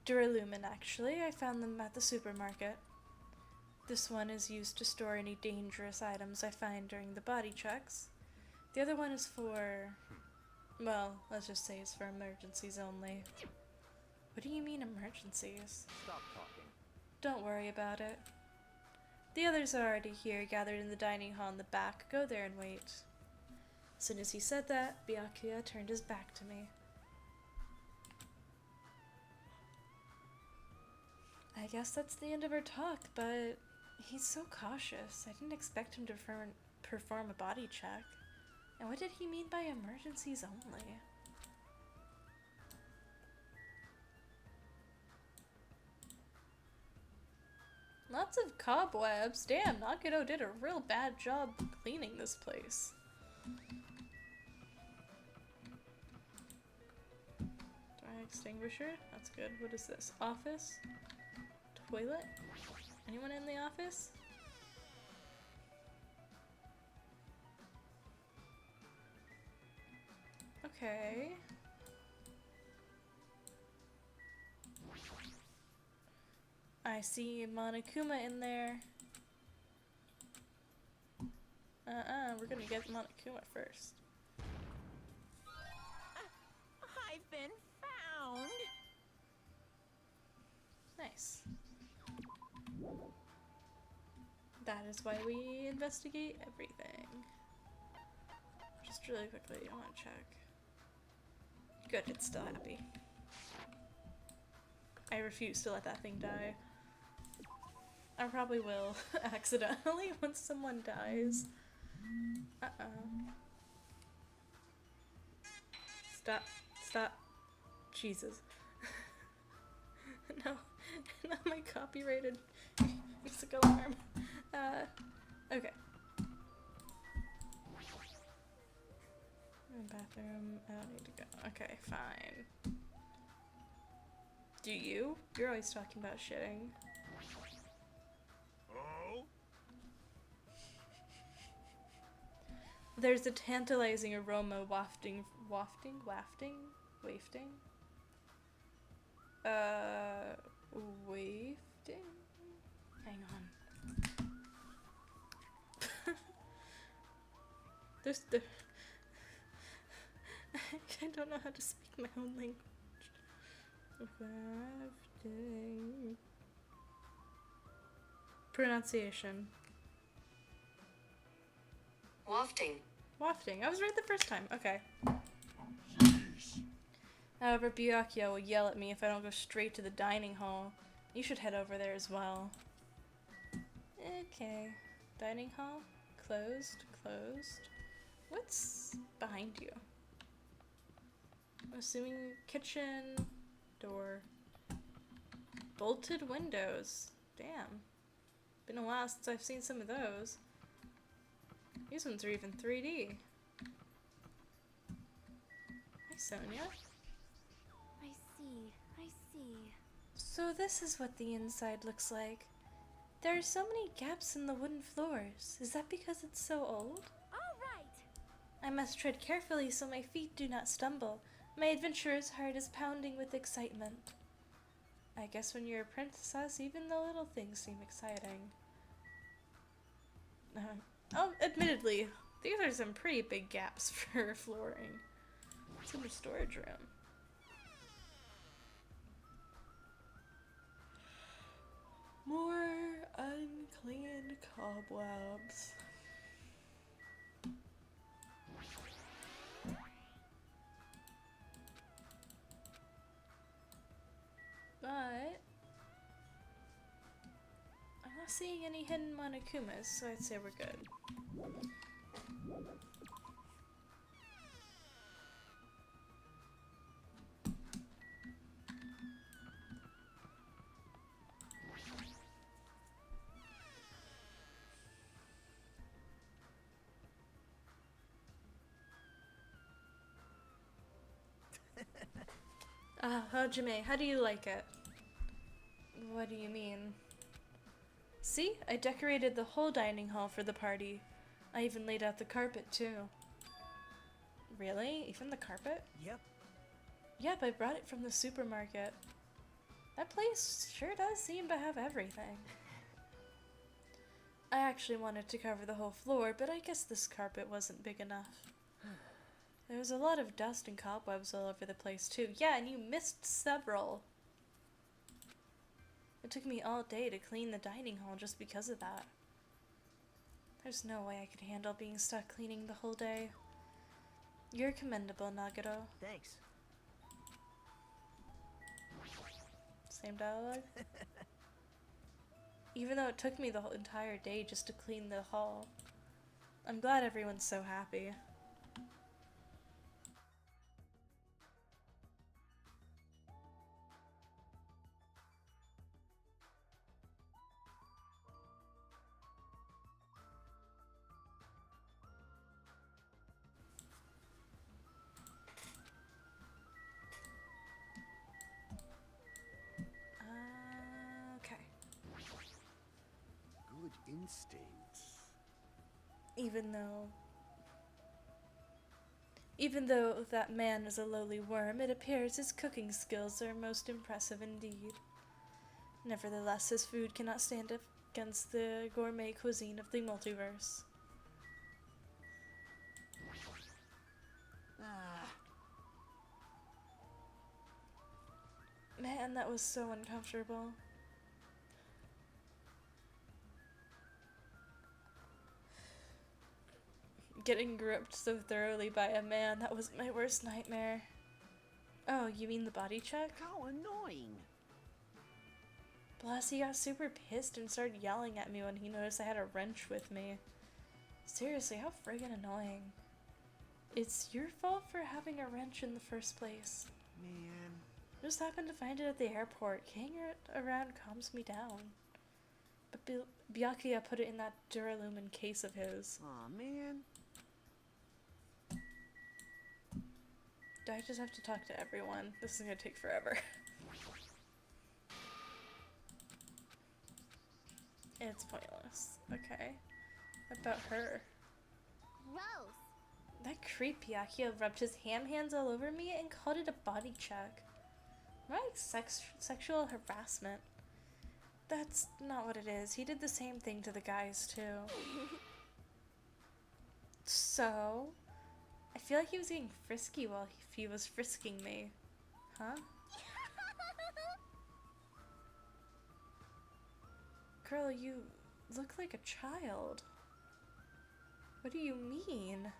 Duralumin, actually. I found them at the supermarket. This one is used to store any dangerous items I find during the body checks. The other one is for... well, let's just say it's for emergencies only. What do you mean emergencies? Stop talking. Don't worry about it. The others are already here, gathered in the dining hall in the back. Go there and wait. As soon as he said that, Byakuya turned his back to me. I guess that's the end of our talk, but he's so cautious. I didn't expect him to perform a body check. And what did he mean by emergencies only? Lots of cobwebs. Damn, Nagito did a real bad job cleaning this place. Fire extinguisher? That's good. What is this? Office? Toilet? Anyone in the office? Okay. I see Monokuma in there. We're gonna get Monokuma first. I've been found. Nice. That is why we investigate everything. Just really quickly, I want to check. Good, it's still happy. I refuse to let that thing die. I probably will accidentally once someone dies. Stop. Stop. Jesus. No. Not my copyrighted music alarm. Okay. Bathroom. I don't need to go. Okay, fine. Do you? You're always talking about shitting. Oh? There's a tantalizing aroma wafting? Wafting? Hang on. the I don't know how to speak my own language. Wafting. Pronunciation. Wafting. Wafting. I was right the first time. Okay. However, Byakuya will yell at me if I don't go straight to the dining hall. You should head over there as well. Okay. Dining hall? Closed. Closed. What's behind you? I'm assuming kitchen door. Bolted windows. Damn. Been a while since I've seen some of those. These ones are even 3D. Hi, Sonia. I see. So this is what the inside looks like. There are so many gaps in the wooden floors. Is that because it's so old? All right. I must tread carefully so my feet do not stumble. My adventurer's heart is pounding with excitement. I guess when you're a princess, even the little things seem exciting. Oh, admittedly, these are some pretty big gaps for flooring. It's in the storage room. More unclean cobwebs. not seeing any hidden Monokumas, so I'd say we're good. Hajime, how do you like it? What do you mean? See? I decorated the whole dining hall for the party. I even laid out the carpet, too. Really? Even the carpet? Yep. Yep, I brought it from the supermarket. That place sure does seem to have everything. I actually wanted to cover the whole floor, but I guess this carpet wasn't big enough. There was a lot of dust and cobwebs all over the place, too. Yeah, and you missed several. It took me all day to clean the dining hall just because of that. There's no way I could handle being stuck cleaning the whole day. You're commendable, Nagito. Thanks. Same dialogue? Even though it took me the whole entire day just to clean the hall. I'm glad everyone's so happy. Okay. Good instincts. Even though that man is a lowly worm, it appears his cooking skills are most impressive indeed. Nevertheless, his food cannot stand up against the gourmet cuisine of the multiverse. Man, that was so uncomfortable. Getting groped so thoroughly by a man, that was my worst nightmare. Oh, you mean the body check? How annoying. Plus, he got super pissed and started yelling at me when he noticed I had a wrench with me. Seriously, how friggin' annoying. It's your fault for having a wrench in the first place. Man. Just happened to find it at the airport. Carrying it around calms me down. But Byakuya put it in that Duralumin case of his. Aw, man. Do I just have to talk to everyone? This is gonna take forever. It's pointless. Okay. About her. Gross. That creep Byakuya rubbed his hands all over me and called it a body check. More like sexual harassment. That's not what it is. He did the same thing to the guys, too. So, I feel like he was getting frisky while he was frisking me. Huh? Girl, you look like a child. What do you mean?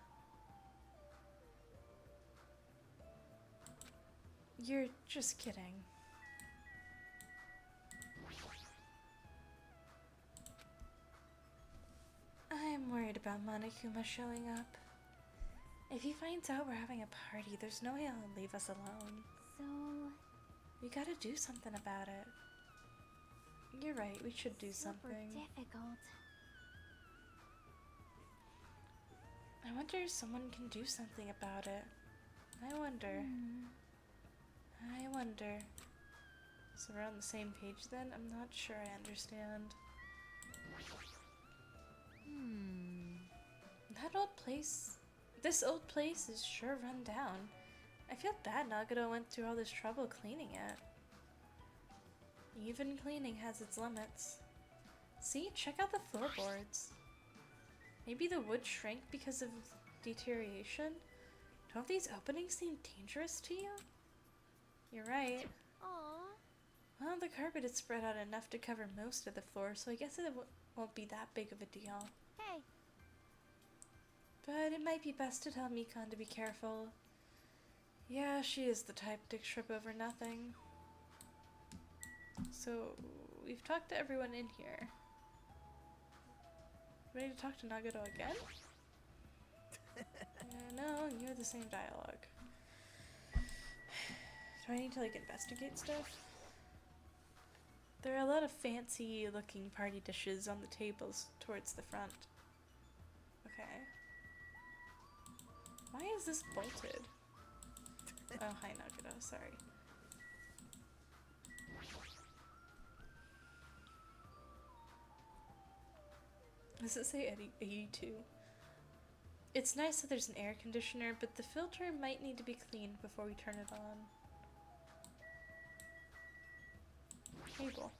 You're just kidding. I'm worried about Monokuma showing up. If he finds out we're having a party, there's no way he'll leave us alone. So, We gotta do something about it. You're right, we should do super something. difficult. I wonder if someone can do something about it. I wonder. So we're on the same page then? I'm not sure I understand. That old place, this old place is sure run down. I feel bad Nagito went through all this trouble cleaning it. Even cleaning has its limits. See, check out the floorboards. Maybe the wood shrank because of deterioration? Don't these openings seem dangerous to you? You're right. Aww. Well, the carpet is spread out enough to cover most of the floor, so I guess it won't be that big of a deal. Hey. But it might be best to tell Mikan to be careful. Yeah, she is the type to trip over nothing. So, we've talked to everyone in here. Ready to talk to Nagito again? No, you have the same dialogue. Do I need to, like, investigate stuff? There are a lot of fancy looking party dishes on the tables towards the front. Okay. Why is this bolted? Oh, hi Nagito, sorry. Does it say 82? It's nice that there's an air conditioner, but the filter might need to be cleaned before we turn it on. Table.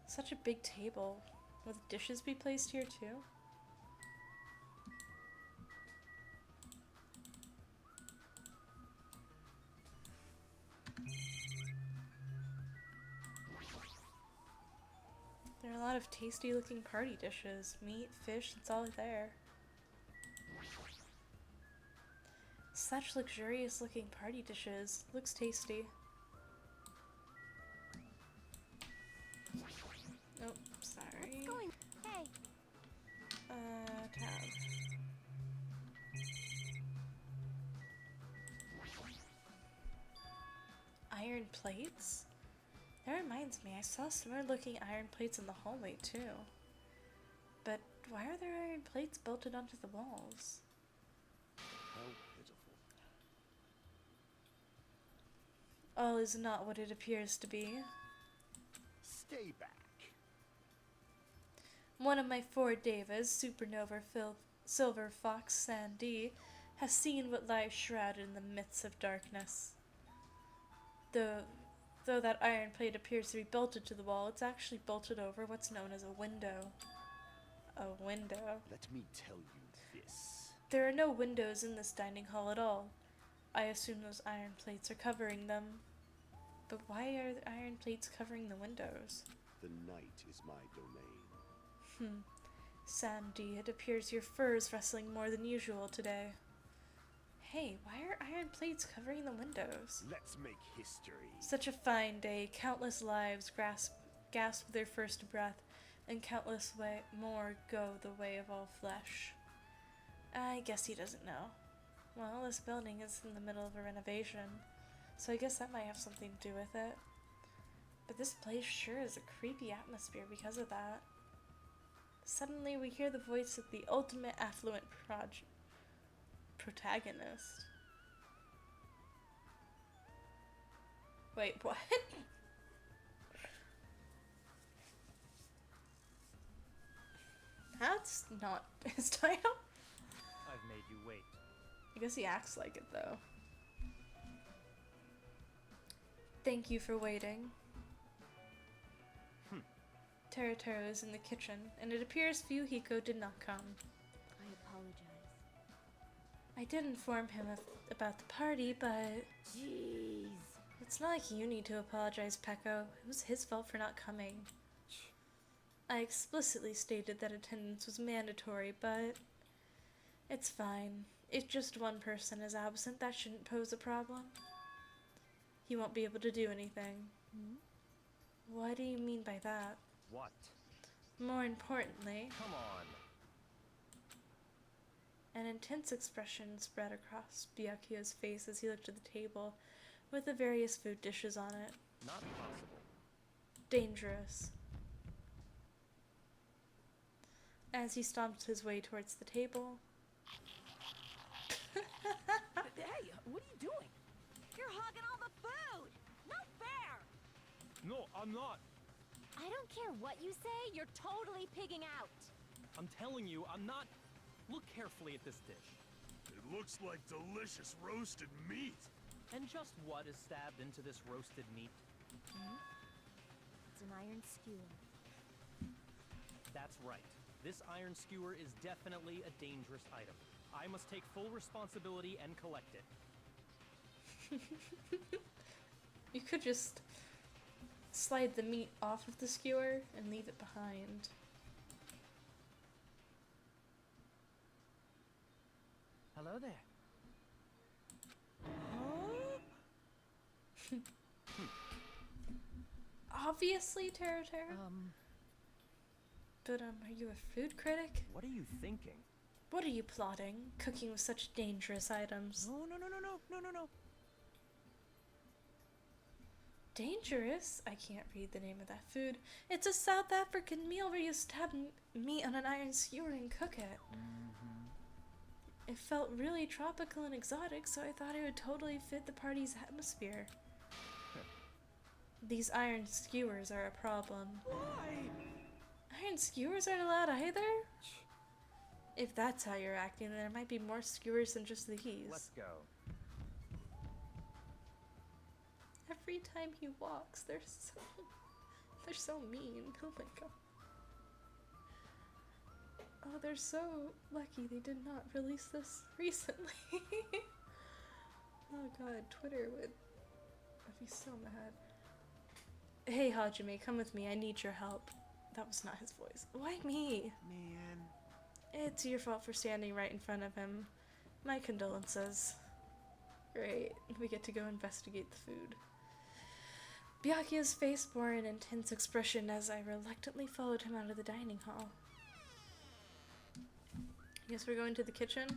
Such a big table. Will the dishes be placed here too? There are a lot of tasty looking party dishes. Meat, fish, it's all there. Such luxurious looking party dishes. Looks tasty. Oh, sorry. Going. Hey. Tab. Iron plates? That reminds me, I saw similar looking iron plates in the hallway too. But why are there iron plates bolted onto the walls? How pitiful. All is not what it appears to be. Stay back. One of my four devas, Supernova Silver Fox Sandy, has seen what lies shrouded in the midst of darkness. Though that iron plate appears to be bolted to the wall, it's actually bolted over what's known as a window. A window. Let me tell you this. There are no windows in this dining hall at all. I assume those iron plates are covering them. But why are the iron plates covering the windows? The night is my domain. Sandy, it appears your fur is rustling more than usual today. Hey, why are iron plates covering the windows? Let's make history. Such a fine day. Countless lives gasp their first breath, and countless more go the way of all flesh. I guess he doesn't know. Well, this building is in the middle of a renovation, so I guess that might have something to do with it. But this place sure is a creepy atmosphere because of that. Suddenly we hear the voice of the ultimate affluent protagonist. Wait, what? That's not his title? I've made you wait. I guess he acts like it though. Thank you for waiting. Teruteru is in the kitchen, and it appears Fuyuhiko did not come. I apologize. I did inform him about the party, but Jeez. it's not like you need to apologize, Peko. It was his fault for not coming. I explicitly stated that attendance was mandatory, but it's fine. If just one person is absent, that shouldn't pose a problem. He won't be able to do anything. What do you mean by that? What? More importantly, Come on. an intense expression spread across Byakuyo's face as he looked at the table with the various food dishes on it. Not possible. Dangerous. As he stomped his way towards the table, Hey, what are you doing? You're hogging all the food! No fair! No, I'm not. I don't care what you say, you're totally pigging out. I'm telling you, I'm not. Look carefully at this dish. It looks like delicious roasted meat. And just what is stabbed into this roasted meat? It's an iron skewer. That's right. This iron skewer is definitely a dangerous item. I must take full responsibility and collect it. you could just slide the meat off of the skewer and leave it behind. Hello there. Obviously, Teruteru. But, are you a food critic? What are you thinking? What are you plotting, cooking with such dangerous items? No. Dangerous? I can't read the name of that food. It's a South African meal where you stab meat on an iron skewer and cook it. It felt really tropical and exotic, so I thought it would totally fit the party's atmosphere. These iron skewers are a problem. Why? Iron skewers aren't allowed either? If that's how you're acting, then there might be more skewers than just these. Let's go. Every time he walks, they're so mean. Oh my god. Oh, they're so lucky they did not release this recently. Oh god, Twitter I'd be so mad. Hey Hajime, come with me, I need your help. That was not his voice. Why me? Man. It's your fault for standing right in front of him. My condolences. Great, we get to go investigate the food. Byakuya's face bore an intense expression as I reluctantly followed him out of the dining hall. Guess we're going to the kitchen?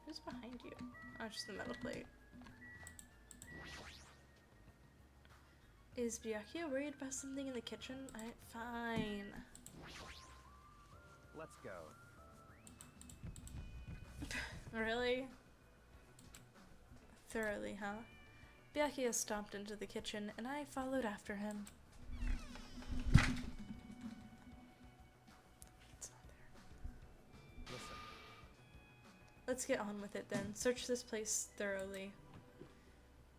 Who's behind you? Oh, just the metal plate. Is Byakuya worried about something in the kitchen? Fine. Let's go. Really? Thoroughly, huh? Byakuya stomped into the kitchen, and I followed after him. It's not there. Listen. Let's get on with it then. Search this place thoroughly.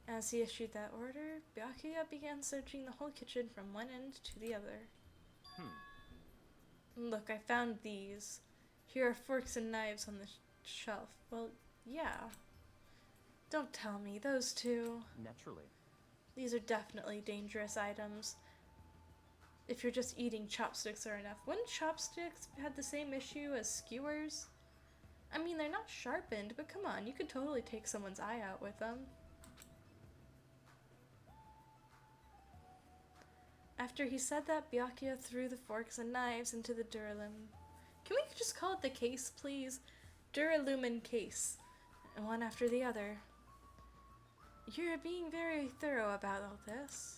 As he issued that order, Byakuya began searching the whole kitchen from one end to the other. Look, I found these. Here are forks and knives on the shelf. Well, yeah. Don't tell me, those two. Naturally. These are definitely dangerous items. If you're just eating chopsticks are enough. Wouldn't chopsticks had the same issue as skewers? I mean, they're not sharpened, but come on, you could totally take someone's eye out with them. After he said that, Byakuya threw the forks and knives into the Duralumin. Can we just call it the case, please? Duralumin case. One after the other. You're being very thorough about all this.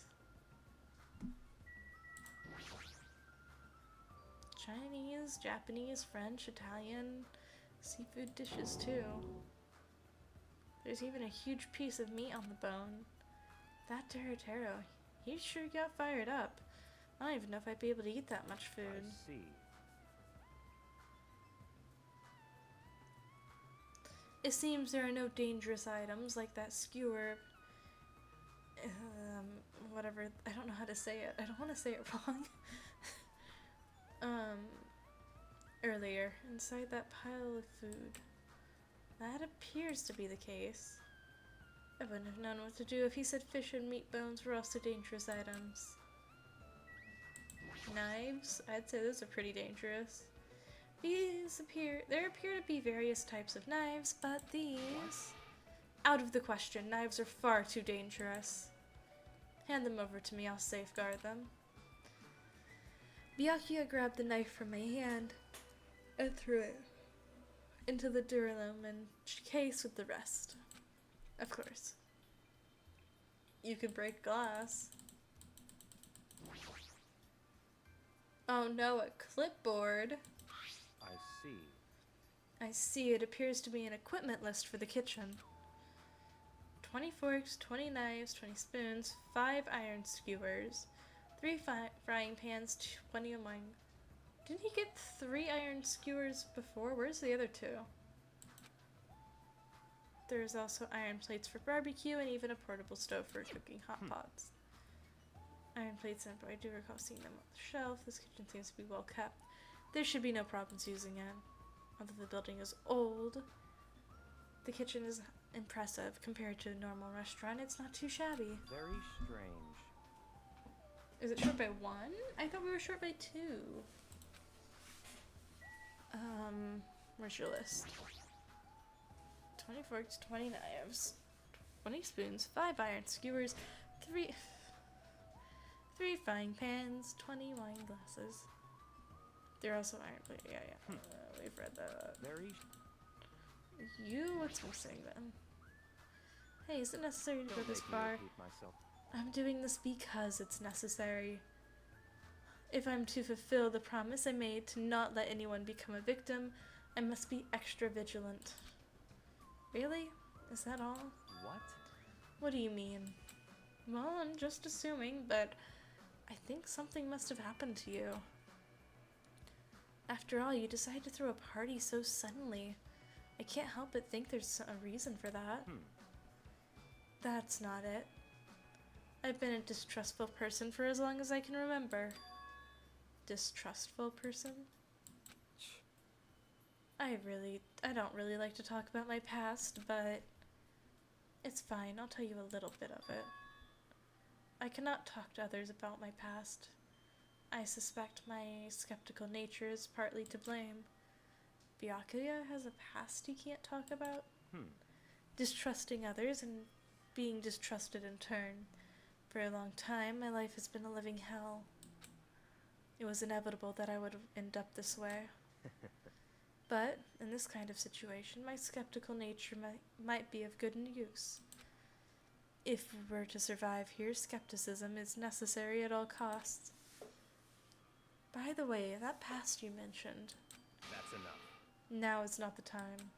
Chinese, Japanese, French, Italian, seafood dishes too. There's even a huge piece of meat on the bone. That Terratero, he sure got fired up. I don't even know if I'd be able to eat that much food. I see. It seems there are no dangerous items like that skewer. Whatever. I don't know how to say it. I don't want to say it wrong. Earlier, inside that pile of food. That appears to be the case. I wouldn't have known what to do if he said fish and meat bones were also dangerous items. Knives? I'd say those are pretty dangerous. There appear to be various types of knives, but these... Out of the question. Knives are far too dangerous. Hand them over to me, I'll safeguard them. Byakuya grabbed the knife from my hand and threw it into the Duralumin case with the rest. Of course. You can break glass. Oh no, a clipboard. I see. I see, it appears to be an equipment list for the kitchen. 20 forks, 20 knives, 20 spoons, 5 iron skewers, 3 frying pans, 20 among... Didn't he get 3 iron skewers before? Where's the other 2? There's also iron plates for barbecue and even a portable stove for cooking hot pots. Iron plates, and I do recall seeing them on the shelf. This kitchen seems to be well kept. There should be no problems using it. Although the building is old, the kitchen is impressive compared to a normal restaurant. It's not too shabby. Very strange. Is it short by 1? I thought we were short by 2. Where's your list? 20 forks, 20 knives, 20 spoons, 5 iron skewers, 3 frying pans, 20 wine glasses. They're also iron plate. Yeah, yeah. We've read that. Very. What's missing then? Hey, is it necessary to go Don't this make me far? repeat myself. I'm doing this because it's necessary. If I'm to fulfill the promise I made to not let anyone become a victim, I must be extra vigilant. Really? Is that all? What? What do you mean? Well, I'm just assuming, but I think something must have happened to you. After all, you decided to throw a party so suddenly. I can't help but think there's a reason for that. That's not it. I've been a distrustful person for as long as I can remember. Distrustful person? I don't really like to talk about my past, but it's fine. I'll tell you a little bit of it. I cannot talk to others about my past. I suspect my skeptical nature is partly to blame. Byakuya has a past he can't talk about? Distrusting others and being distrusted in turn. For a long time, my life has been a living hell. It was inevitable that I would end up this way. But, in this kind of situation, my skeptical nature might be of good use. If we're to survive here, skepticism is necessary at all costs. By the way, that past you mentioned. That's enough. Now is not the time.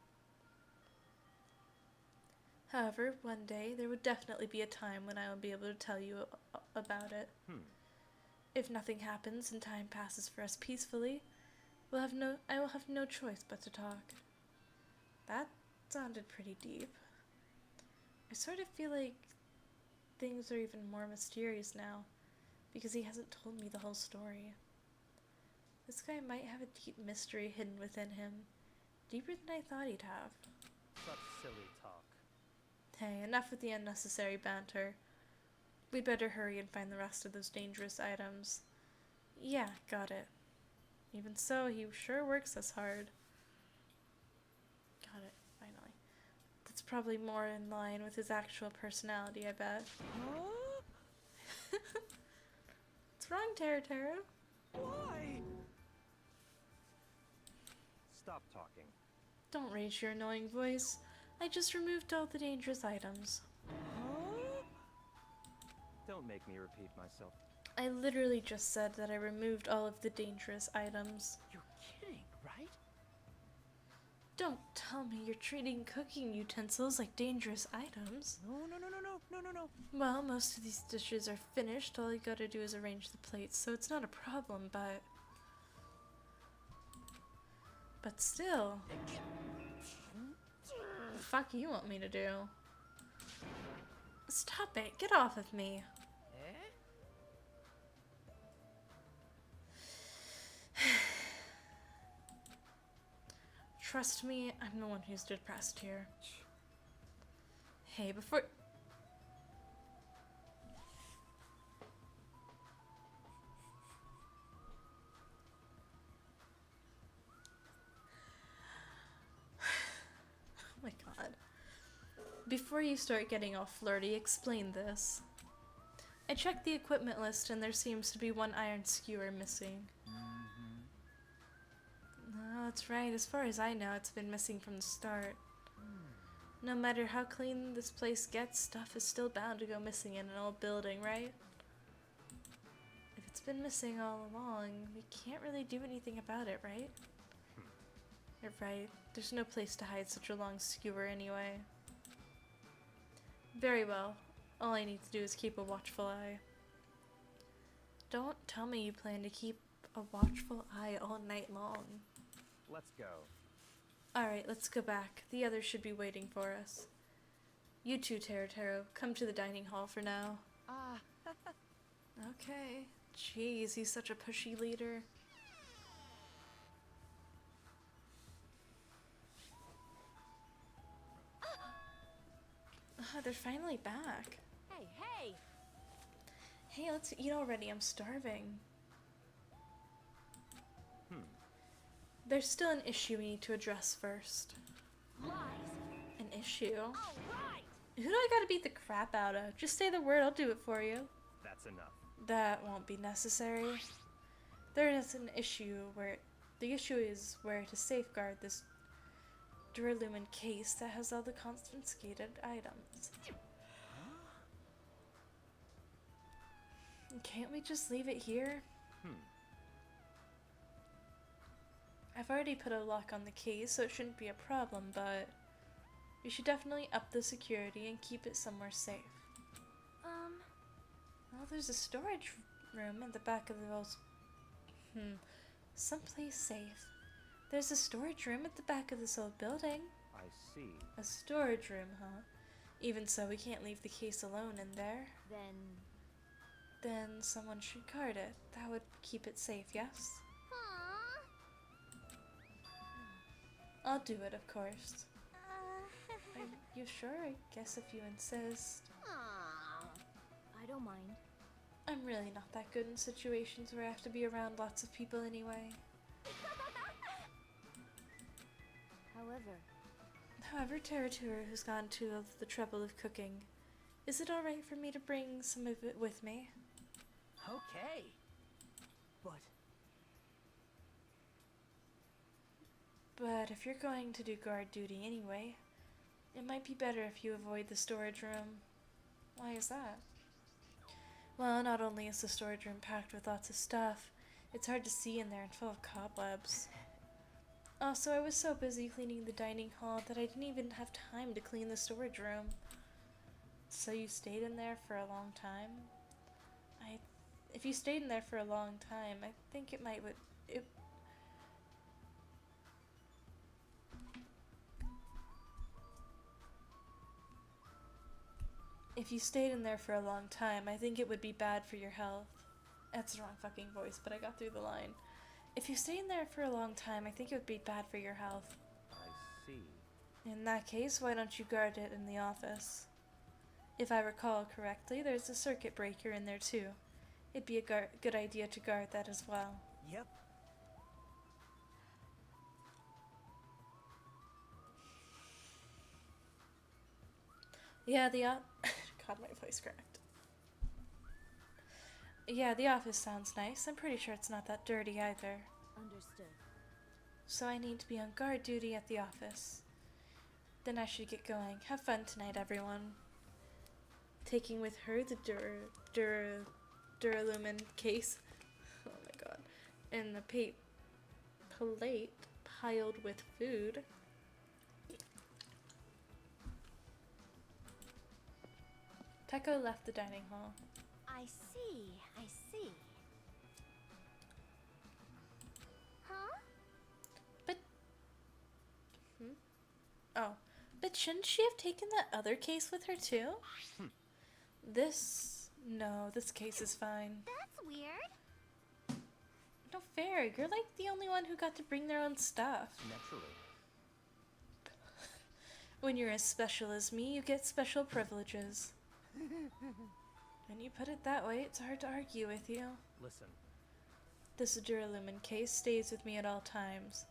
However, one day there would definitely be a time when I will be able to tell you about it. If nothing happens and time passes for us peacefully, I will have no choice but to talk. That sounded pretty deep. I sort of feel like things are even more mysterious now, because he hasn't told me the whole story. This guy might have a deep mystery hidden within him, deeper than I thought he'd have. Such silly talk. Hey, enough with the unnecessary banter. We'd better hurry and find the rest of those dangerous items. Yeah, got it. Even so, he sure works us hard. Got it, finally. That's probably more in line with his actual personality, I bet. What's wrong, Taro? Why? Stop talking. Don't raise your annoying voice. I just removed all the dangerous items. Don't make me repeat myself. I literally just said that I removed all of the dangerous items. You're kidding, right? Don't tell me you're treating cooking utensils like dangerous items. No. Well, most of these dishes are finished. All you gotta do is arrange the plates, so it's not a problem, but... But still... The fuck you want me to do? Stop it! Get off of me! Trust me, I'm the one who's depressed here. Hey, before... Oh my god. Before you start getting all flirty, explain this. I checked the equipment list and there seems to be one iron skewer missing. No, that's right. As far as I know, it's been missing from the start. No matter how clean this place gets, stuff is still bound to go missing in an old building, right? If it's been missing all along, we can't really do anything about it, right? You're right. There's no place to hide such a long skewer anyway. Very well. All I need to do is keep a watchful eye. Don't tell me you plan to keep a watchful eye all night long. Let's go. Alright, let's go back. The others should be waiting for us. You too, Taro. Come to the dining hall for now. Okay. Jeez, he's such a pushy leader. They're finally back. Hey! Hey, let's eat already. I'm starving. There's still an issue we need to address first. Lies! An issue? Alright! Who do I gotta beat the crap out of? Just say the word, I'll do it for you. That's enough. That won't be necessary. There is an issue where the issue is where to safeguard this Duralumin case that has all the confiscated items. Can't we just leave it here? I've already put a lock on the case, so it shouldn't be a problem, but we should definitely up the security and keep it somewhere safe. Well, there's a storage room in the back of the most... someplace safe. There's a storage room at the back of this old building. I see. A storage room, huh? Even so, we can't leave the case alone in there. Then someone should guard it. That would keep it safe, yes? I'll do it, of course. Are you sure? I guess if you insist. I don't mind. I'm really not that good in situations where I have to be around lots of people anyway. However, Teratura has gone to the trouble of cooking. Is it alright for me to bring some of it with me? Okay. But if you're going to do guard duty anyway, it might be better if you avoid the storage room. Why is that? Well, not only is the storage room packed with lots of stuff, it's hard to see in there and full of cobwebs. Also, I was so busy cleaning the dining hall that I didn't even have time to clean the storage room. So you stayed in there for a long time? If you stayed in there for a long time, I think it might If you stayed in there for a long time, I think it would be bad for your health. That's the wrong fucking voice, but I got through the line. If you stay in there for a long time, I think it would be bad for your health. I see. In that case, why don't you guard it in the office? If I recall correctly, there's a circuit breaker in there too. It'd be a good idea to guard that as well. Yep. Yeah, God, my voice cracked. Yeah, the office sounds nice. I'm pretty sure it's not that dirty either. Understood. So I need to be on guard duty at the office. Then I should get going. Have fun tonight, everyone. Taking with her the Duralumin case. Oh my god. And the plate piled with food. Teko left the dining hall. I see. Huh? Oh, but shouldn't she have taken that other case with her too? This case is fine. That's weird. No fair, you're like the only one who got to bring their own stuff. Naturally. When you're as special as me, you get special privileges. When you put it that way, it's hard to argue with you. Listen. This Duralumin case stays with me at all times.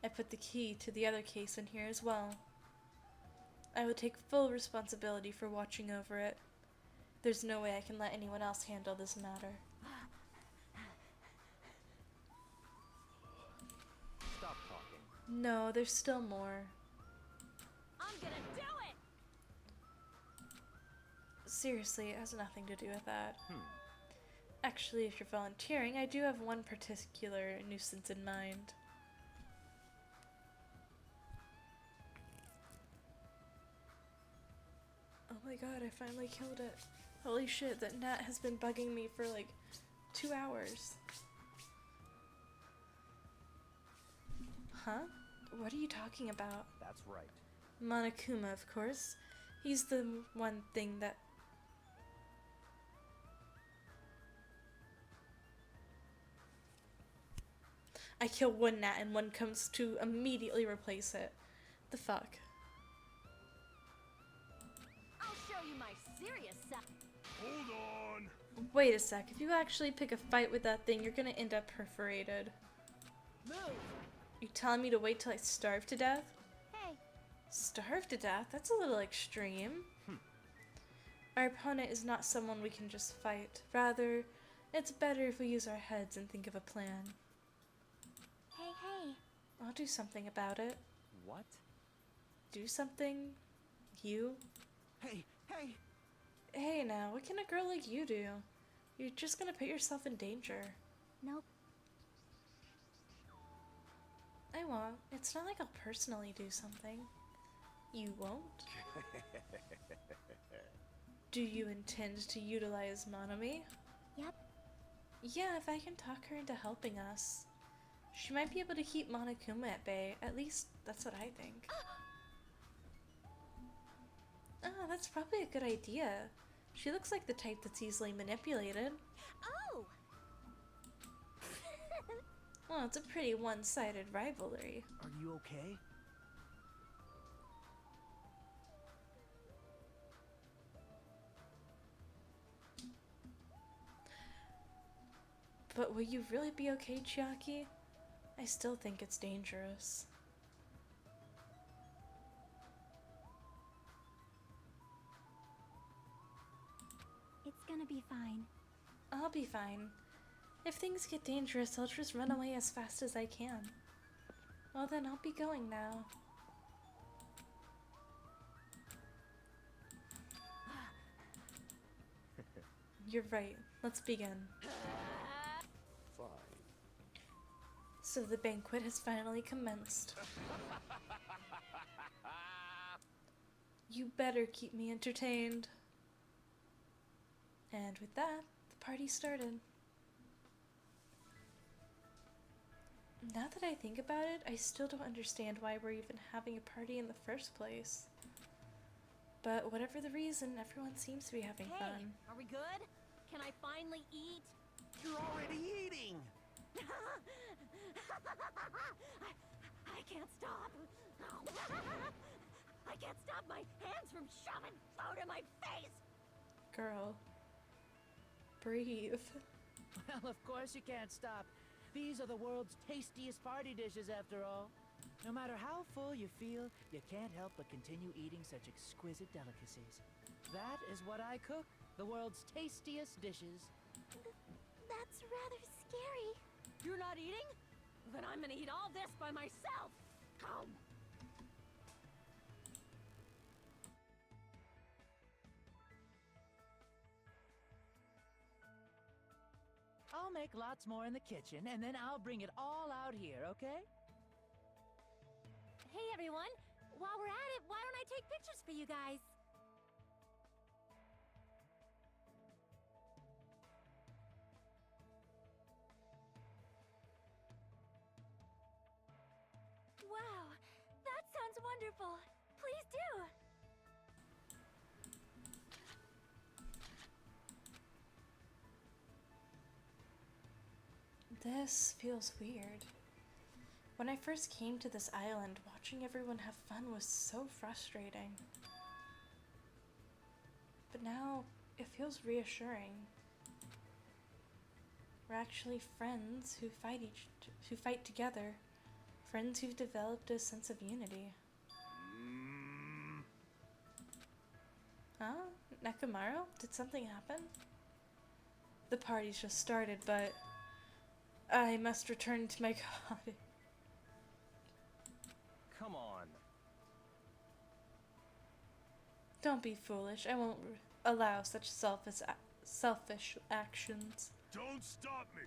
I put the key to the other case in here as well. I would take full responsibility for watching over it. There's no way I can let anyone else handle this matter. Stop talking. No, there's still more. I'm gonna do it! Seriously, it has nothing to do with that. Actually, if you're volunteering, I do have one particular nuisance in mind. Oh my god, I finally killed it. Holy shit, that gnat has been bugging me for like 2 hours. Huh? What are you talking about? That's right. Monokuma, of course. He's the one thing that... I kill one gnat and one comes to immediately replace it. The fuck? I'll show you my serious side. Hold on. Wait a sec, if you actually pick a fight with that thing, you're gonna end up perforated. Move! You telling me to wait till I starve to death? Hey, Starve to death? That's a little extreme. Our opponent is not someone we can just fight. Rather, It's better if we use our heads and think of a plan. Hey, hey. I'll do something about it. What? Do something? You? Hey, hey! Hey now, what can a girl like you do? You're just gonna put yourself in danger. Nope. I won't. It's not like I'll personally do something. You won't? Do you intend to utilize Monami? Yep. Yeah, if I can talk her into helping us. She might be able to keep Monokuma at bay. At least, that's what I think. Oh, that's probably a good idea. She looks like the type that's easily manipulated. Oh! Well, it's a pretty one-sided rivalry. Are you okay? But will you really be okay, Chiaki? I still think it's dangerous. It's gonna be fine. I'll be fine. If things get dangerous, I'll just run away as fast as I can. Well then, I'll be going now. You're right. Let's begin. Fine. So the banquet has finally commenced. You better keep me entertained. And with that, the party started. Now that I think about it, I still don't understand why we're even having a party in the first place. But whatever the reason, everyone seems to be having Hey, fun. are we good? Can I finally eat? You're already eating! I can't stop. I can't stop my hands from shoving food in my face. Girl, breathe. Well, of course you can't stop. These are the world's tastiest party dishes, after all. No matter how full you feel, you can't help but continue eating such exquisite delicacies. That is what I cook, the world's tastiest dishes. That's rather scary. You're not eating? Then I'm gonna eat all this by myself. Come. I'll make lots more in the kitchen, and then I'll bring it all out here, okay? Hey everyone, while we're at it, why don't I take pictures for you guys? Wow, that sounds wonderful. Please do. This feels weird. When I first came to this island, watching everyone have fun was so frustrating. But now, it feels reassuring. We're actually friends who fight together. Friends who've developed a sense of unity. Huh? Nekomaru? Did something happen? The party's just started, but I must return to my cottage. Come on. Don't be foolish. I won't allow such selfish actions. Don't stop me!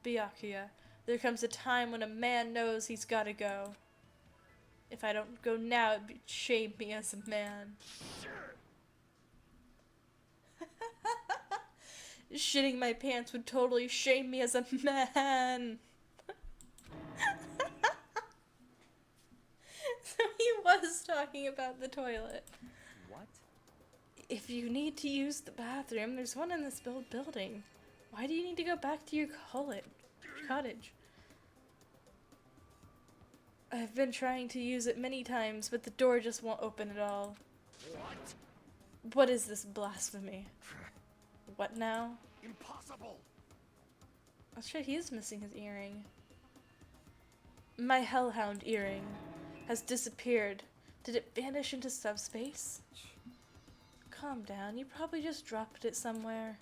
Byakuya, there comes a time when a man knows he's gotta go. If I don't go now, it'd shame me as a man. Shitting my pants would totally shame me as a man. So he was talking about the toilet. What? If you need to use the bathroom, there's one in this building. Why do you need to go back to your cottage? I've been trying to use it many times, but the door just won't open at all. What? What is this blasphemy? What now? Impossible! Oh shit, he is missing his earring. My hellhound earring has disappeared. Did it vanish into subspace? Calm down, you probably just dropped it somewhere.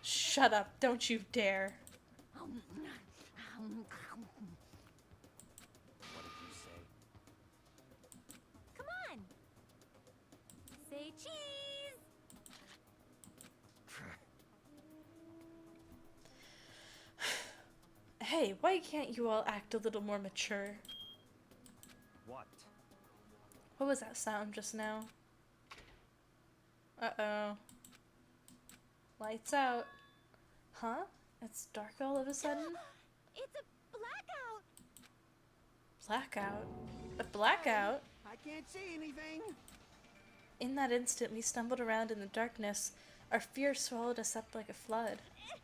Shut up, don't you dare. What did you say? Come on. Say cheese. Hey, why can't you all act a little more mature? What? What was that sound just now? Uh-oh. Lights out. Huh? It's dark all of a sudden? It's a blackout. Blackout? A blackout? I can't see anything. In that instant, we stumbled around in the darkness. Our fear swallowed us up like a flood.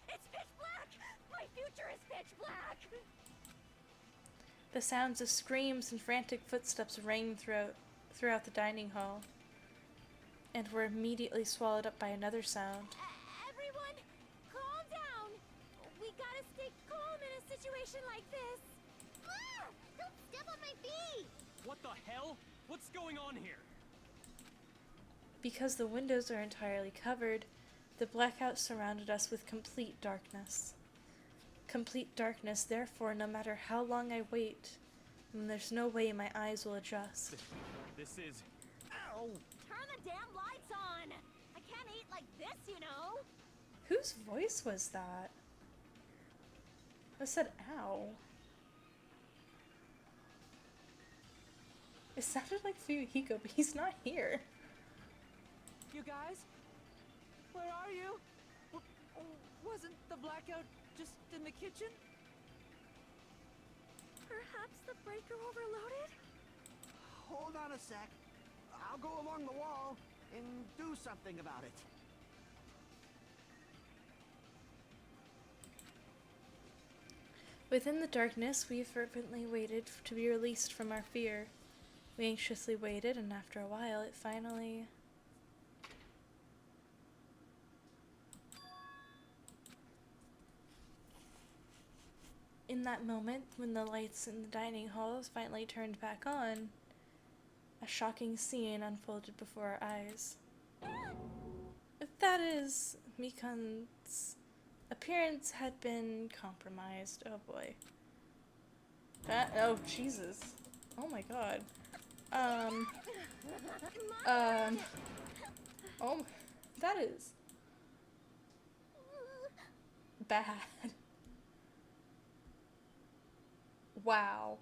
It's pitch black. My future is pitch black. The sounds of screams and frantic footsteps rang throughout the dining hall, and were immediately swallowed up by another sound. Everyone, calm down. We gotta stay calm in a situation like this. Ah! Don't step on my feet. What the hell? What's going on here? Because the windows are entirely covered, the blackout surrounded us with complete darkness. Complete darkness, therefore, no matter how long I wait, there's no way my eyes will adjust. This is... Ow! Turn the damn lights on. I can't eat like this, you know. Whose voice was that? I said, ow. It sounded like Fuyuhiko, but he's not here. You guys? Where are you? Wasn't the blackout just in the kitchen? Perhaps the breaker overloaded? Hold on a sec. I'll go along the wall and do something about it. Within the darkness, we fervently waited to be released from our fear. We anxiously waited, and after a while, it finally... In that moment, when the lights in the dining halls finally turned back on, a shocking scene unfolded before our eyes. That is, Mikan's appearance had been compromised. Oh boy. Oh Jesus. Oh my god. Oh, that is bad. Wow.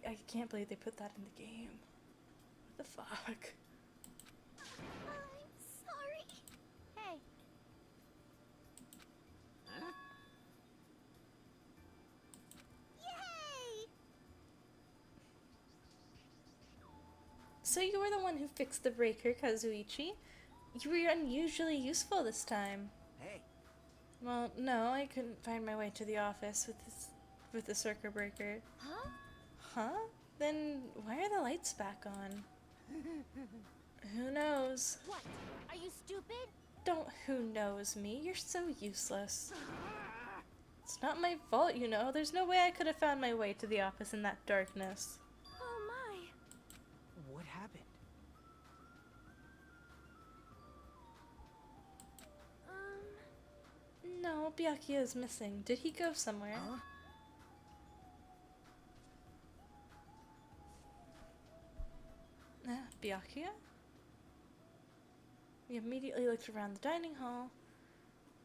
I can't believe they put that in the game. What the fuck? I'm sorry. Hey. Huh? Yay! So you were the one who fixed the breaker, Kazuichi. You were unusually useful this time. Hey, Well, no, I couldn't find my way to the office with the circuit breaker. Huh? Huh? Then why are the lights back on? Who knows? What? Are you stupid? Don't who knows me. You're so useless. It's not my fault, you know. There's no way I could have found my way to the office in that darkness. Oh my. what happened? No, Byakuya is missing. Did he go somewhere? Huh? Byakuya? We immediately looked around the dining hall.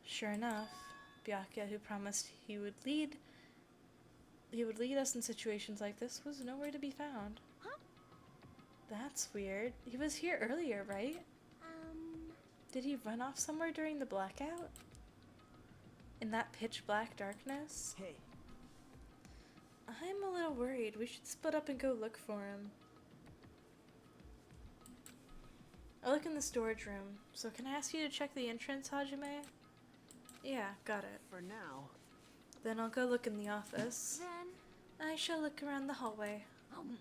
Sure enough, Byakuya, who promised he would lead us in situations like this, was nowhere to be found. Huh? That's weird. He was here earlier, right? Did he run off somewhere during the blackout? In that pitch black darkness? Hey, I'm a little worried. We should split up and go look for him. I'll look in the storage room. So can I ask you to check the entrance, Hajime? Yeah, got it. for now. Then I'll go look in the office. Then. I shall look around the hallway. Um,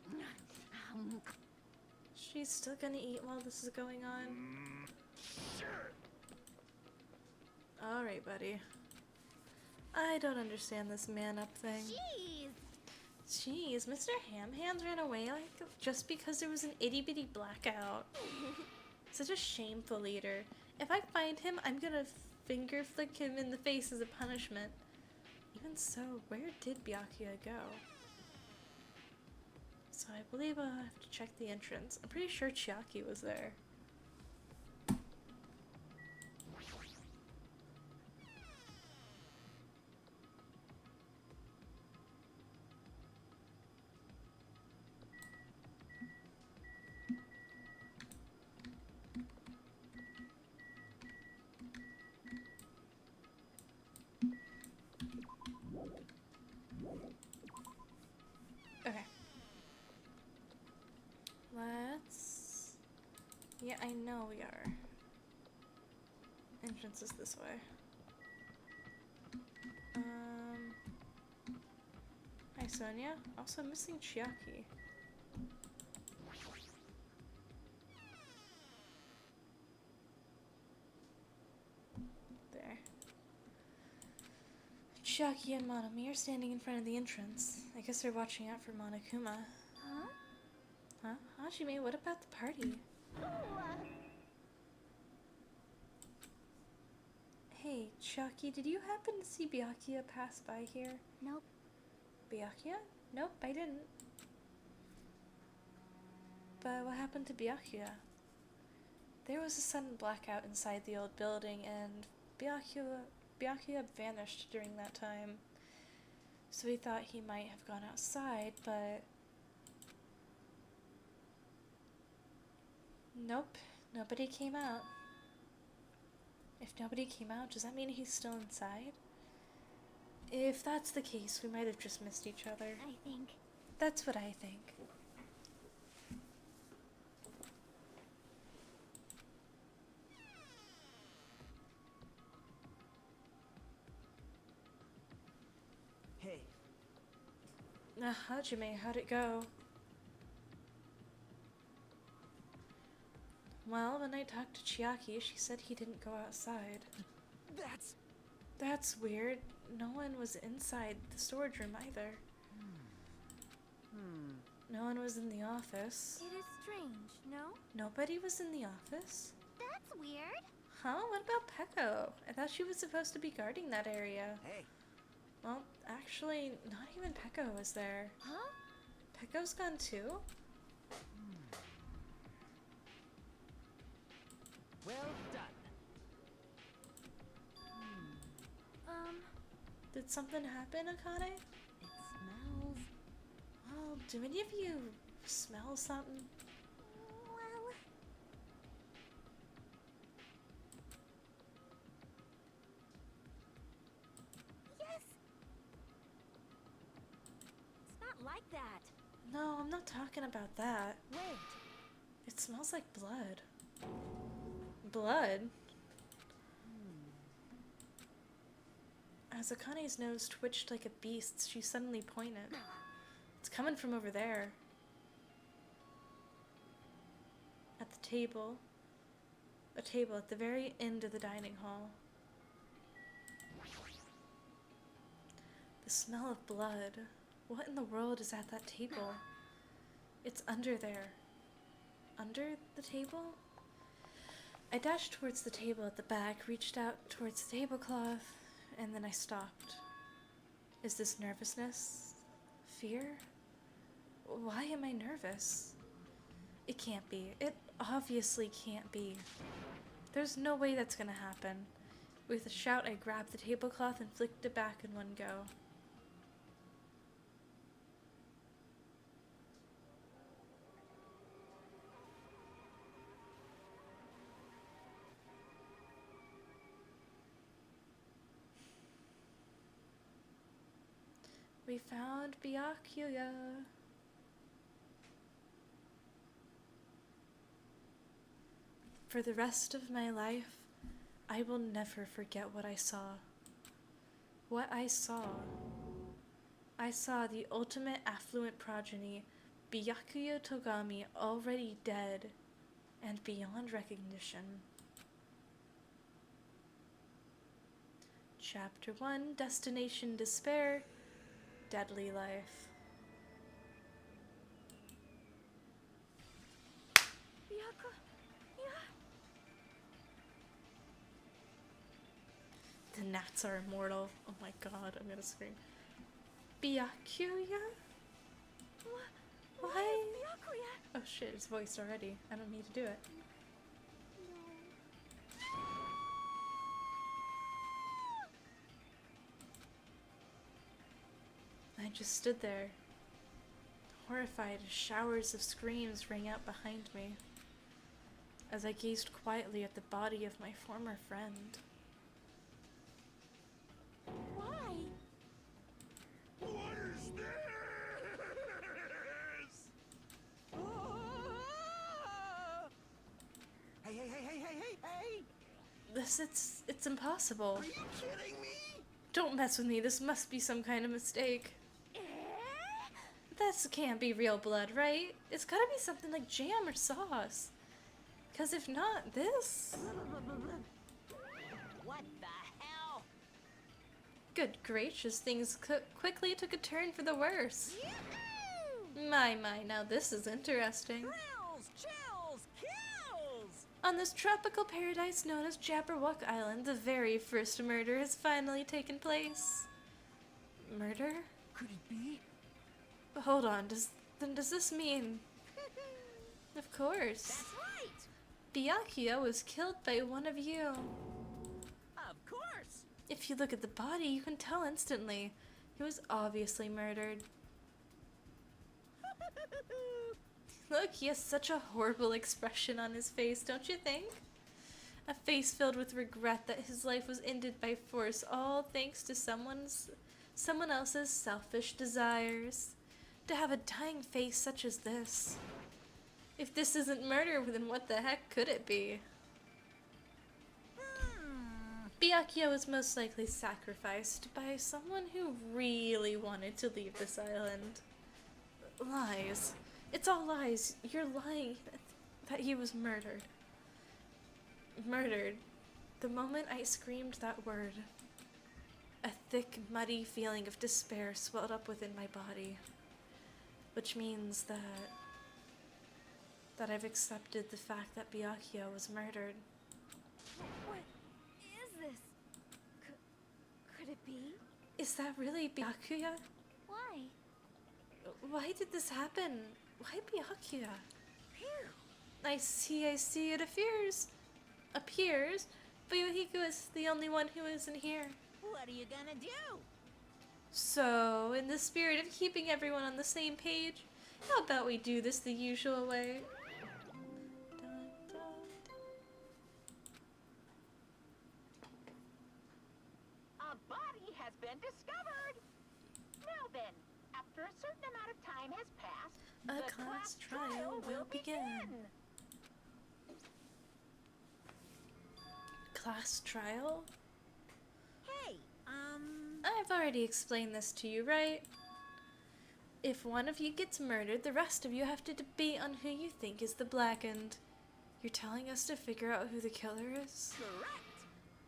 She's still gonna eat while this is going on? Alright, buddy. I don't understand this man-up thing. Jeez. Jeez, Mr. Ham Hands ran away like just because there was an itty bitty blackout. Such a shameful leader. If I find him, I'm gonna finger flick him in the face as a punishment. Even so, where did Byakuya go? So I believe I'll have to check the entrance. I'm pretty sure Chiaki was there. Okay. Let's... Yeah, I know we are. Entrance is this way. Hi, Sonia. Also missing Chiaki. There. Chiaki and Monami are standing in front of the entrance. I guess they're watching out for Monokuma. Huh? Huh? Hajime, what about the party? Hey, Chiaki, did you happen to see Byakuya pass by here? Nope. Byakuya? Nope, I didn't. But what happened to Byakuya? There was a sudden blackout inside the old building, and Byakuya vanished during that time. So we thought he might have gone outside, but... Nope, nobody came out. If nobody came out, does that mean he's still inside? If that's the case, we might have just missed each other. I think. That's what I think. Hey, Hajime, how'd it go? Well, when I talked to Chiaki, she said he didn't go outside. That's weird. No one was inside the storage room either. No one was in the office. It is strange, no? Nobody was in the office? That's weird. Huh? What about Peko? I thought she was supposed to be guarding that area. Hey. Well, actually, not even Peko was there. Huh? Peko's gone too? Well done. Did something happen, Akane? It smells... Oh, do any of you smell something? well... yes! It's not like that. No, I'm not talking about that. Wait. It smells like blood. Blood? As Akane's nose twitched like a beast's, she suddenly pointed. It's coming from over there. At the table. A table at the very end of the dining hall. The smell of blood. What in the world is at that table? It's under there. Under the table? I dashed towards the table at the back, reached out towards the tablecloth, and then I stopped. Is this nervousness? Fear? Why am I nervous? It can't be. It obviously can't be. There's no way that's gonna happen. With a shout, I grabbed the tablecloth and flicked it back in one go. We found Byakuya. For the rest of my life, I will never forget what I saw. What I saw. I saw the ultimate affluent progeny, Byakuya Togami, already dead and beyond recognition. Chapter 1, Destination Despair, Deadly Life. gnats are immortal. Oh my god, I'm gonna scream. Byakuya? Why? Byakuya? Oh shit, it's voiced already. I don't need to do it. I just stood there, horrified as showers of screams rang out behind me, as I gazed quietly at the body of my former friend. Why? What is this? Hey, hey, hey, hey, hey, hey, hey! It's impossible. Are you kidding me? Don't mess with me, this must be some kind of mistake. This can't be real blood, right? It's gotta be something like jam or sauce. Cause if not, this... What the hell? Good gracious, things quickly took a turn for the worse. Yoo-hoo! My, now this is interesting. Thrills, chills, kills! On this tropical paradise known as Jabberwock Island, the very first murder has finally taken place. Murder? Could it be? Hold on, does this mean... Of course. That's right! Byakuya was killed by one of you. Of course! If you look at the body, you can tell instantly. He was obviously murdered. Look, he has such a horrible expression on his face, don't you think? A face filled with regret that his life was ended by force, all thanks to someone else's selfish desires. To have a dying face such as this. If this isn't murder, then what the heck could it be? Byakuya was most likely sacrificed by someone who really wanted to leave this island. Lies. It's all lies. You're lying that he was murdered. Murdered. The moment I screamed that word, a thick, muddy feeling of despair swelled up within my body. Which means that I've accepted the fact that Byakuya was murdered. What is this? Could it be? Is that really Byakuya? Why? Why did this happen? Why Byakuya? Phew. I see, it appears, but Yohiko is the only one who isn't here. What are you gonna do? So, in the spirit of keeping everyone on the same page, how about we do this the usual way? Dun, dun, dun. A body has been discovered! Now then, after a certain amount of time has passed, A the class trial will begin. Class trial? Hey, I've already explained this to you, right? If one of you gets murdered, the rest of you have to debate on who you think is the blackened. You're telling us to figure out who the killer is? correct!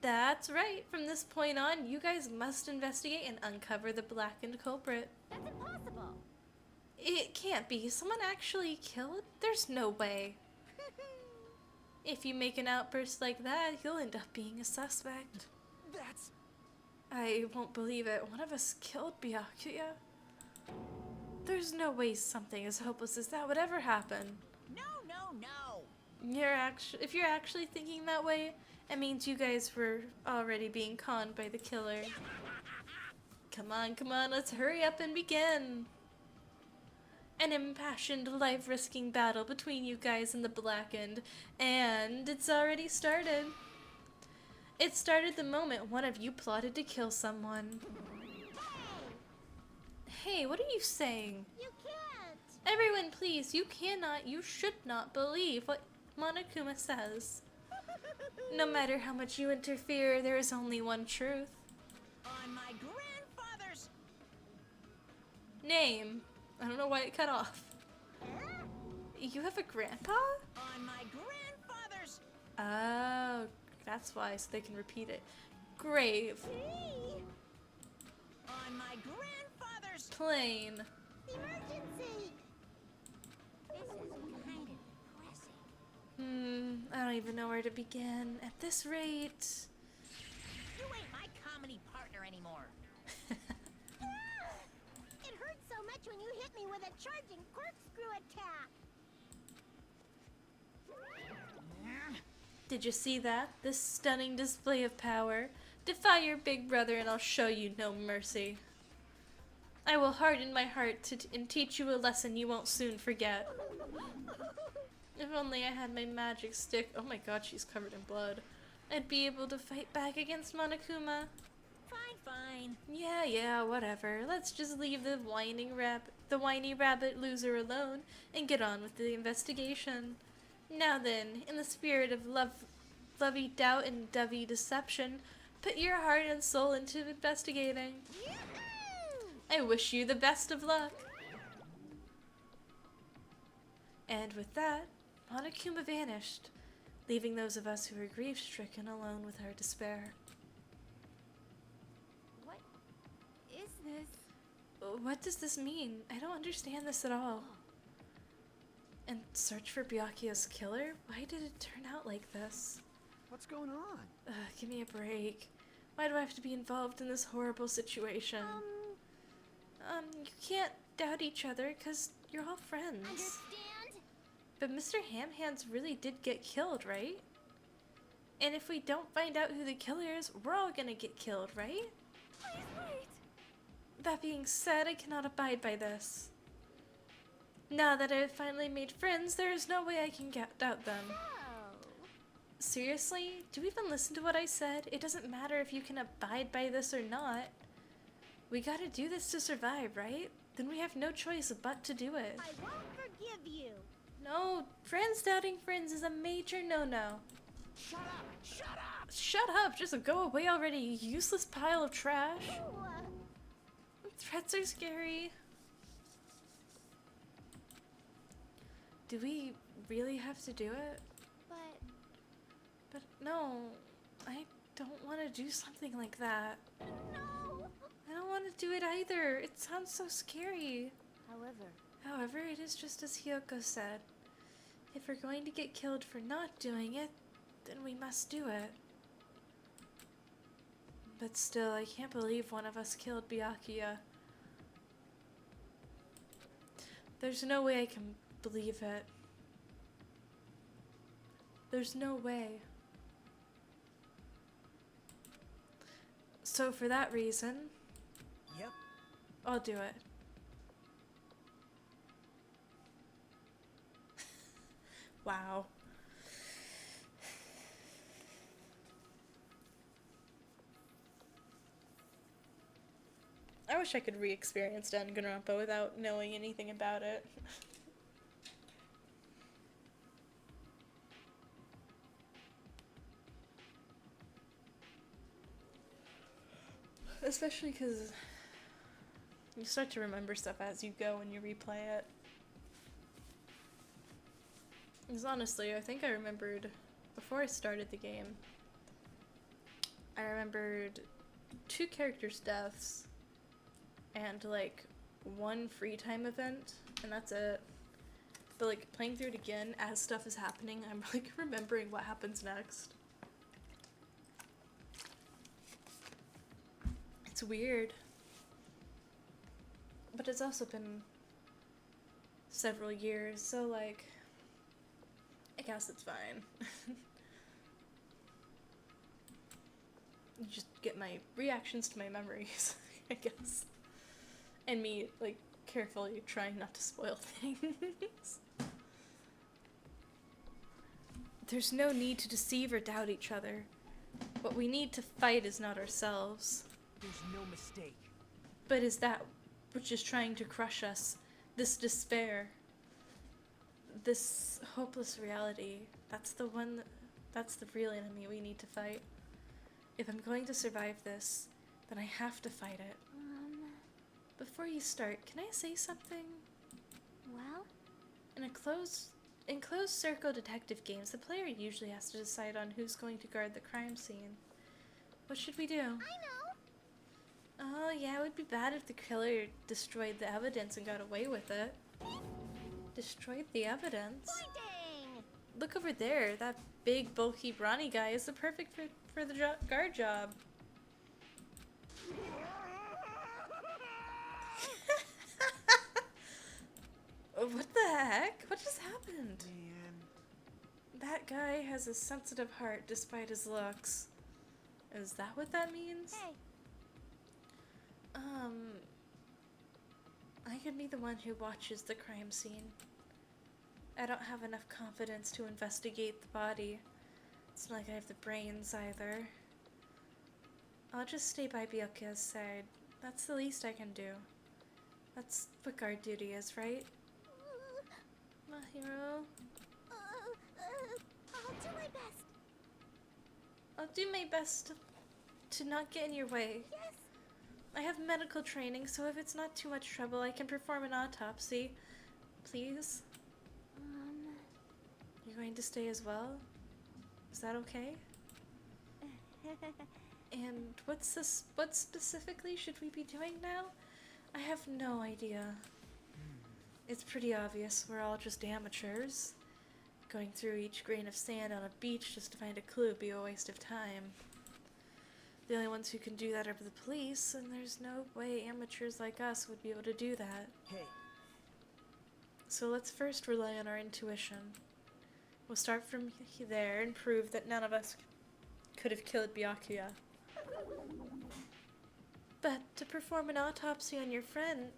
That's right. From this point on, you guys must investigate and uncover the blackened culprit. That's impossible. It can't be. Someone actually killed? There's no way. If you make an outburst like that, you'll end up being a suspect. That's... I won't believe it. One of us killed Byakuya. There's no way something as hopeless as that would ever happen. No, no, no! If you're actually thinking that way, it means you guys were already being conned by the killer. Come on, let's hurry up and begin. An impassioned, life-risking battle between you guys and the blackened, and it's already started. It started the moment one of you plotted to kill someone. Hey, what are you saying? You can't. Everyone, please, you should not believe what Monokuma says. No matter how much you interfere, there is only one truth. On my grandfather's... Name. I don't know why it cut off. You have a grandpa? On my grandfather's... Oh, that's why, so they can repeat it. Grave. On my grandfather's... Plane. Emergency. This is kind of impressive. I don't even know where to begin. At this rate... You ain't my there anymore. It hurt so much when you hit me with a charging corkscrew attack. Did you see that? This stunning display of power? Defy your big brother and I'll show you no mercy. I will harden my heart and teach you a lesson you won't soon forget. If only I had my magic stick. Oh my god, she's covered in blood. I'd be able to fight back against Monokuma. Fine. Yeah, whatever. Let's just leave the whiny rabbit loser alone and get on with the investigation. Now then, in the spirit of lovey doubt and dovey deception, put your heart and soul into investigating. I wish you the best of luck. And with that, Monokuma vanished, leaving those of us who were grief-stricken alone with our despair. What is this? What does this mean? I don't understand this at all. And search for Byakuya's killer? Why did it turn out like this? What's going on? Give me a break. Why do I have to be involved in this horrible situation? You can't doubt each other because you're all friends. Understand? But Mr. Hamhands really did get killed, right? And if we don't find out who the killer is, we're all gonna get killed, right? Please wait. That being said, I cannot abide by this. Now that I've finally made friends, there is no way I can doubt them. Oh. Seriously? Do you even listen to what I said? It doesn't matter if you can abide by this or not. We gotta do this to survive, right? Then we have no choice but to do it. I won't forgive you. No, friends doubting friends is a major no-no. Shut up! Shut up! Shut up! Just go away already, you useless pile of trash. Ooh, Threats are scary. Do we really have to do it? But no, I don't want to do something like that. no. I don't want to do it either. It sounds so scary. However, It is just as Hyoko said. If we're going to get killed for not doing it, then we must do it. But still, I can't believe one of us killed Byakuya. There's no way I can believe it. There's no way. So for that reason, Yep. I'll do it. Wow. I wish I could re-experience Danganronpa without knowing anything about it. Especially because you start to remember stuff as you go and you replay it. Because honestly, I think I remembered, before I started the game, I remembered 2 characters' deaths and like 1 free time event, and that's it. But like playing through it again as stuff is happening, I'm like remembering what happens next. It's weird. But it's also been several years, so like, I guess it's fine. You just get my reactions to my memories, I guess. And me, like, carefully trying not to spoil things. There's no need to deceive or doubt each other. What we need to fight is not ourselves, There's no mistake. but is that which is trying to crush us. This despair. This hopeless reality. That's the real enemy we need to fight. If I'm going to survive this, then I have to fight it. Before you start, can I say something? well, In closed circle detective games, the player usually has to decide on who's going to guard the crime scene. What should we do? I know. Oh yeah, it would be bad if the killer destroyed the evidence and got away with it. Destroyed the evidence? Pointing. Look over there, that big bulky brawny guy is the perfect fit for the guard job. That guy has a sensitive heart despite his looks. Is that what that means? Hey, I could be the one who watches the crime scene. I don't have enough confidence to investigate the body. It's not like I have the brains either. I'll just stay by Byakuya's side. That's the least I can do. That's what guard duty is, right? Mahiro? I'll do my best. I'll do my best to not get in your way. Yes. I have medical training, so if it's not too much trouble, I can perform an autopsy. Please? You're going to stay as well? Is that okay? And what specifically should we be doing now? I have no idea. It's pretty obvious we're all just amateurs. Going through each grain of sand on a beach just to find a clue would be a waste of time. The only ones who can do that are the police, and there's no way amateurs like us would be able to do that. Hey, So let's first rely on our intuition. We'll start from there and prove that none of us could have killed Byakuya. But to perform an autopsy on your friend,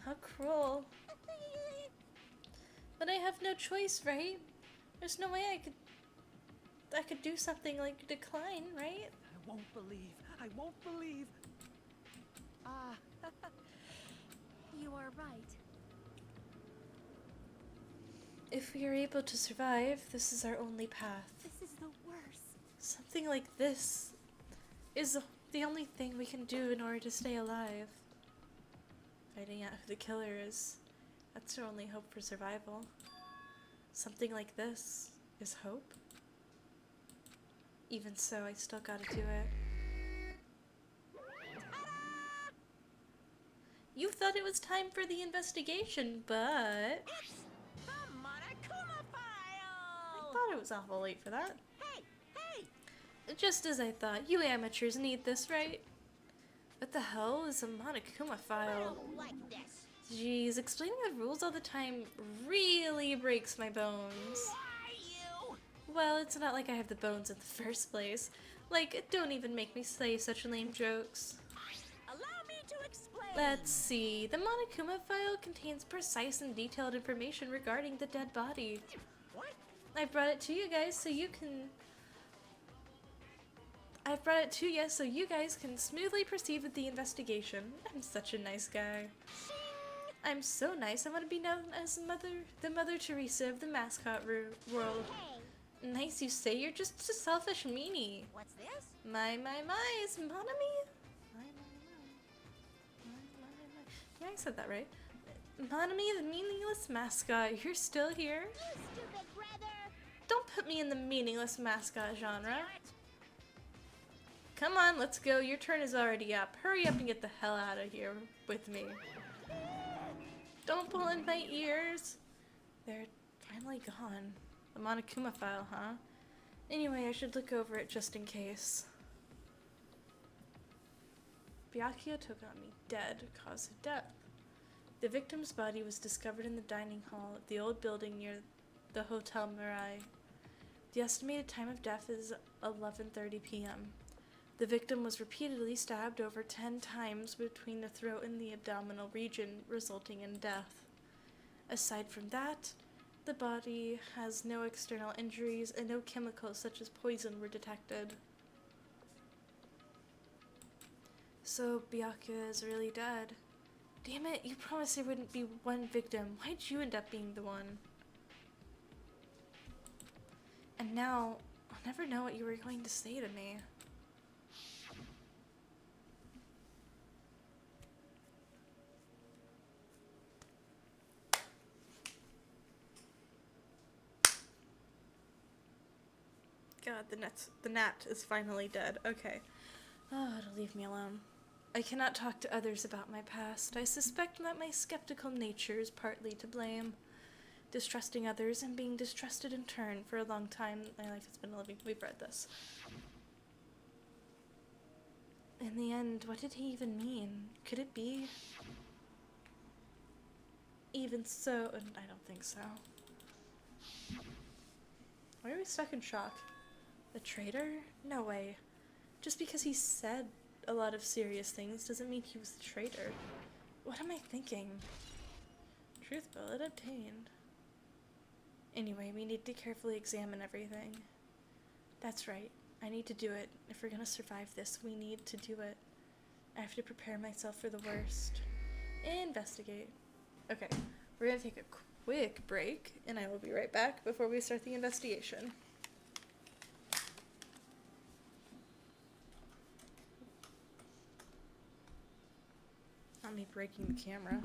how cruel. But I have no choice, right? There's no way I could do something like decline, right? I won't believe. I won't believe. Ah, You are right. If we are able to survive, this is our only path. This is the worst. Something like this is the only thing we can do in order to stay alive. Finding out who the killer is, that's our only hope for survival. Something like this is hope. Even so, I still gotta do it. You thought it was time for the investigation, but The Monokuma I file! thought it was awful late for that. Hey, hey! Just as I thought, you amateurs need this, right? What the hell is a Monokuma I file? don't like this. Jeez, explaining the rules all the time really breaks my bones. Why you? Well, it's not like I have the bones in the first place. Like, don't even make me say such lame jokes. Allow me to explain. Let's see. The Monokuma file contains precise and detailed information regarding the dead body. What? I've brought it to you guys so you guys can smoothly proceed with the investigation. I'm such a nice guy. I'm so nice. I want to be known as the Mother Teresa of the mascot world. Hey, Nice you say. You're just a selfish meanie. what's this? My, is Monami? Yeah, I said that right. Monami, the meaningless mascot. You're still here? you stupid brother. Don't put me in the meaningless mascot genre. Damn it. Come on, let's go. Your turn is already up. Hurry up and get the hell out of here with me. Don't pull in my ears. They're finally gone. The Monokuma file, huh? Anyway, I should look over it just in case. Byakuya took on me. Dead. Cause of death. The victim's body was discovered in the dining hall of the old building near the Hotel Mirai. The estimated time of death is 11:30 p.m. The victim was repeatedly stabbed over 10 times between the throat and the abdominal region, resulting in death. Aside from that, the body has no external injuries and no chemicals such as poison were detected. So Byakuya is really dead. Damn it, you promised there wouldn't be one victim. Why'd you end up being the one? And now, I'll never know what you were going to say to me. God, the gnat is finally dead. Okay. Oh, it'll leave me alone. I cannot talk to others about my past. I suspect that my skeptical nature is partly to blame. Distrusting others and being distrusted in turn for a long time. My life has been a living. We've read this. In the end, what did he even mean? Could it be? Even so, I don't think so. Why are we stuck in shock? The traitor? No way. Just because he said a lot of serious things doesn't mean he was the traitor. What am I thinking? Truth bullet obtained. Anyway, we need to carefully examine everything. That's right. I need to do it. If we're gonna survive this, we need to do it. I have to prepare myself for the worst. Investigate. Okay, we're gonna take a quick break, and I will be right back before we start the investigation. Not me breaking the camera.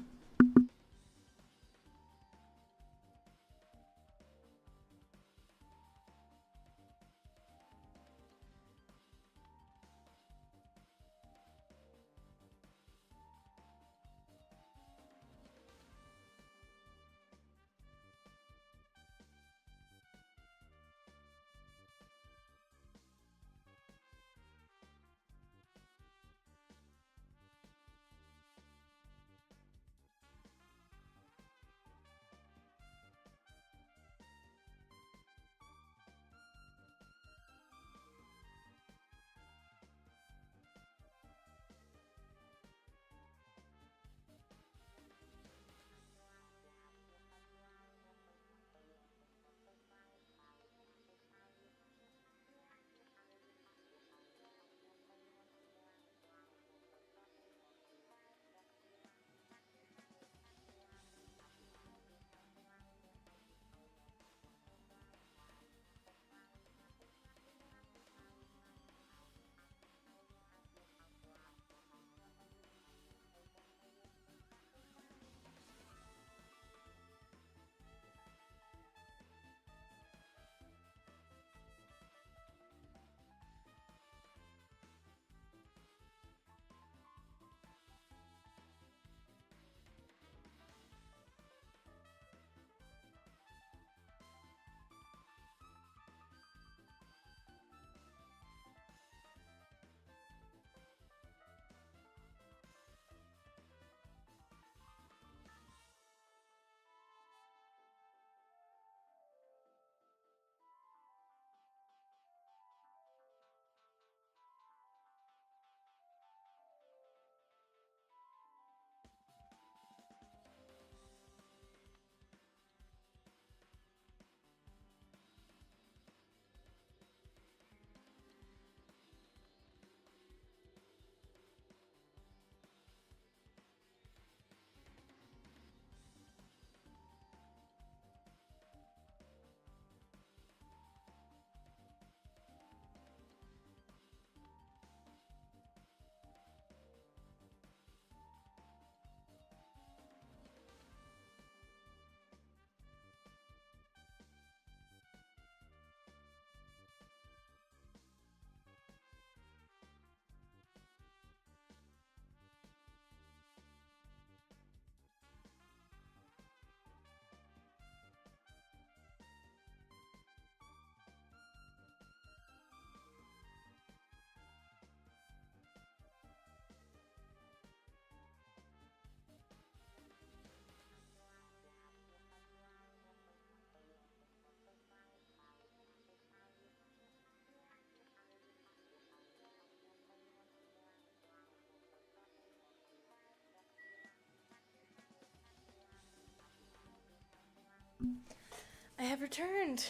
I have returned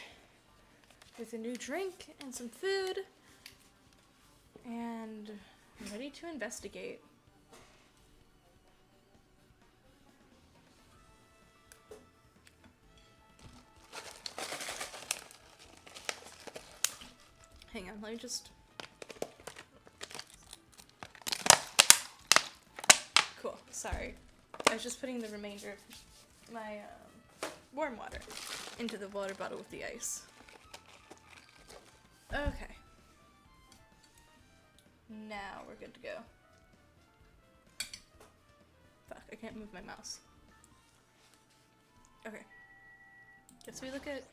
with a new drink and some food, and I'm ready to investigate. Hang on, let me just... Cool, sorry. I was just putting the remainder of my warm water into the water bottle with the ice. Okay. Now we're good to go. Fuck, I can't move my mouse. Okay. Guess we look at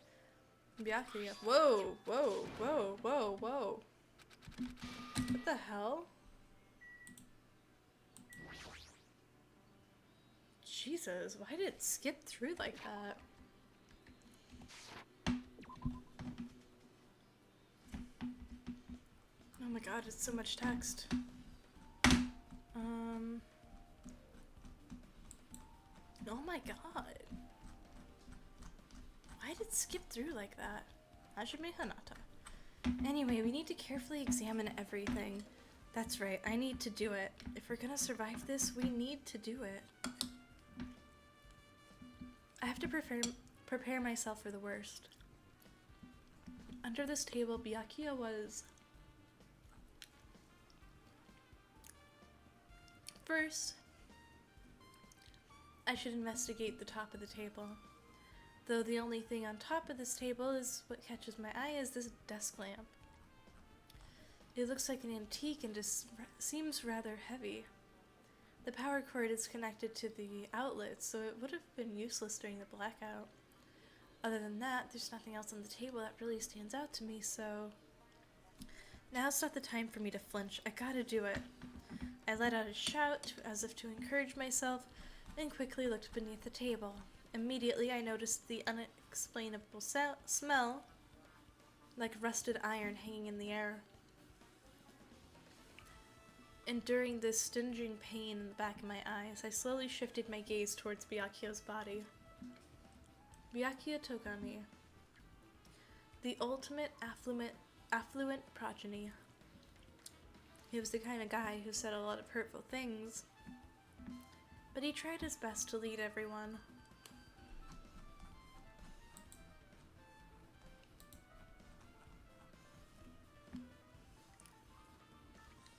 Byakuya. Whoa, whoa, whoa, whoa, whoa. What the hell? Jesus, why did it skip through like that? Oh my god, it's so much text. Oh my god. Why did it skip through like that? Hajime Hanata. Anyway, we need to carefully examine everything. That's right, I need to do it. If we're gonna survive this, we need to do it. I have to prepare myself for the worst. Under this table, Byakuya was... First, I should investigate the top of the table. Though the only thing on top of this table is what catches my eye is this desk lamp. It looks like an antique and just seems rather heavy. The power cord is connected to the outlet, so it would have been useless during the blackout. Other than that, there's nothing else on the table that really stands out to me, so... Now's not the time for me to flinch. I gotta do it. I let out a shout, as if to encourage myself, and quickly looked beneath the table. Immediately, I noticed the unexplainable smell, like rusted iron hanging in the air. Enduring this stinging pain in the back of my eyes, I slowly shifted my gaze towards Byakuya's body. Byakuya Togami, the ultimate affluent progeny. He was the kind of guy who said a lot of hurtful things, but he tried his best to lead everyone.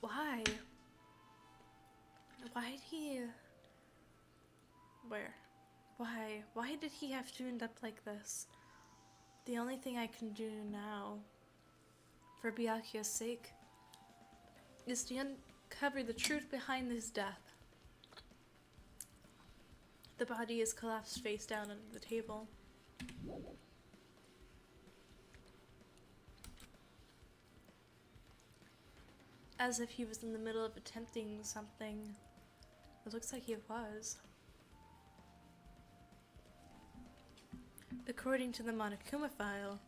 Why? Why did he... Where? Why? Why did he have to end up like this? The only thing I can do now, for Byakuya's sake, is to uncover the truth behind his death. The body is collapsed face down under the table. As if he was in the middle of attempting something. It looks like he was. According to the Monokuma file,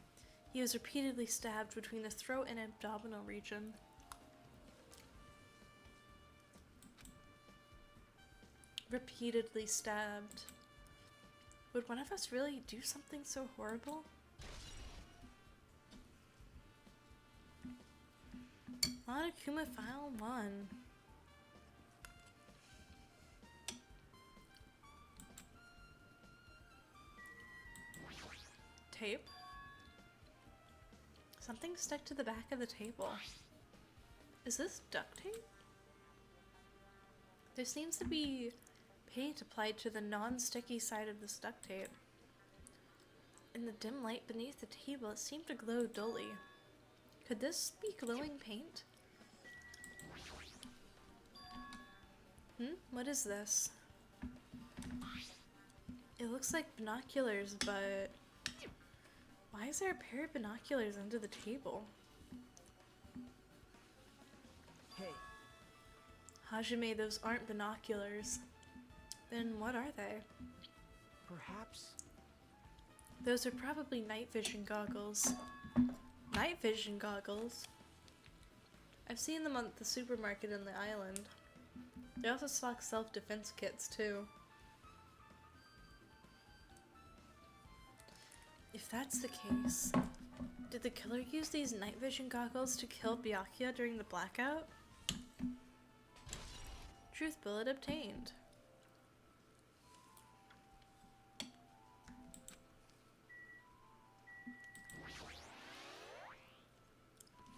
he was repeatedly stabbed between the throat and abdominal region. Repeatedly stabbed. Would one of us really do something so horrible? Monokuma File 1. Tape? Something stuck to the back of the table. Is this duct tape? There seems to be paint applied to the non-sticky side of this duct tape. In the dim light beneath the table, it seemed to glow dully. Could this be glowing paint? What is this? It looks like binoculars, but why is there a pair of binoculars under the table? Hey, Hajime, those aren't binoculars. Then what are they? perhaps... Those are probably night vision goggles. Night vision goggles? I've seen them at the supermarket in the island. They also stock self-defense kits too. If that's the case, did the killer use these night vision goggles to kill Byakuya during the blackout? Truth bullet obtained.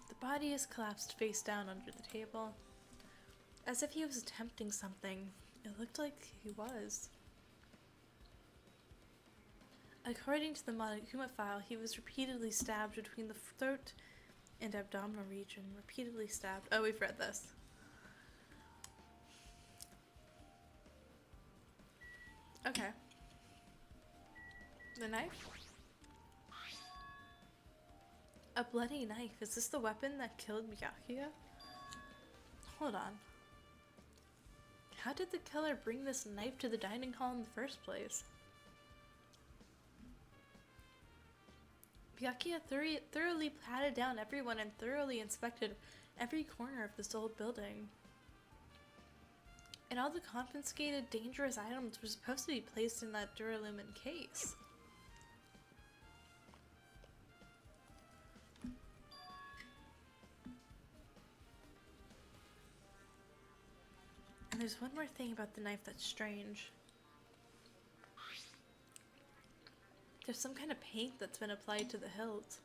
The body is collapsed face down under the table. As if he was attempting something. It looked like he was. According to the Monokuma file, he was repeatedly stabbed between the throat and abdominal region. Repeatedly stabbed. Oh, we've read this. Okay. The knife? A bloody knife. Is this the weapon that killed Byakuya? Hold on. How did the killer bring this knife to the dining hall in the first place? Byakuya thoroughly patted down everyone and thoroughly inspected every corner of this old building. And all the confiscated dangerous items were supposed to be placed in that duralumin case. And there's one more thing about the knife that's strange. There's some kind of paint that's been applied to the hilt.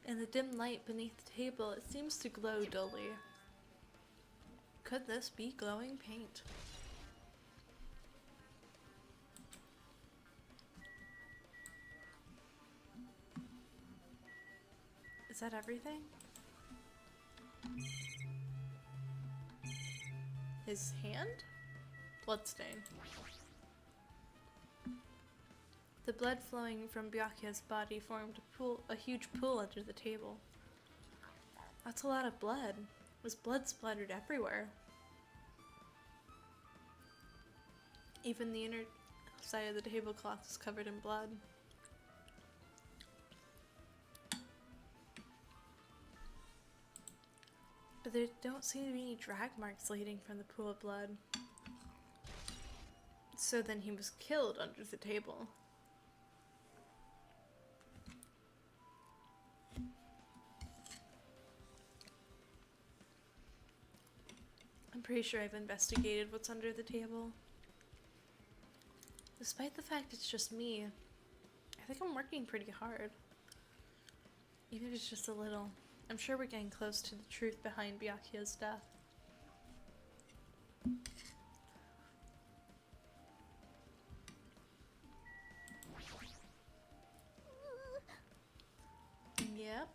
In the dim light beneath the table, it seems to glow dully. Could this be glowing paint? Is that everything? His hand? Bloodstain. The blood flowing from Byakuya's body formed a huge pool under the table. That's a lot of blood. There's blood splattered everywhere. Even the inner side of the tablecloth is covered in blood. But there don't seem to be any drag marks leading from the pool of blood. So then he was killed under the table. I'm pretty sure I've investigated what's under the table. Despite the fact it's just me, I think I'm working pretty hard. Even if it's just a little. I'm sure we're getting close to the truth behind Byakuya's death. Yep.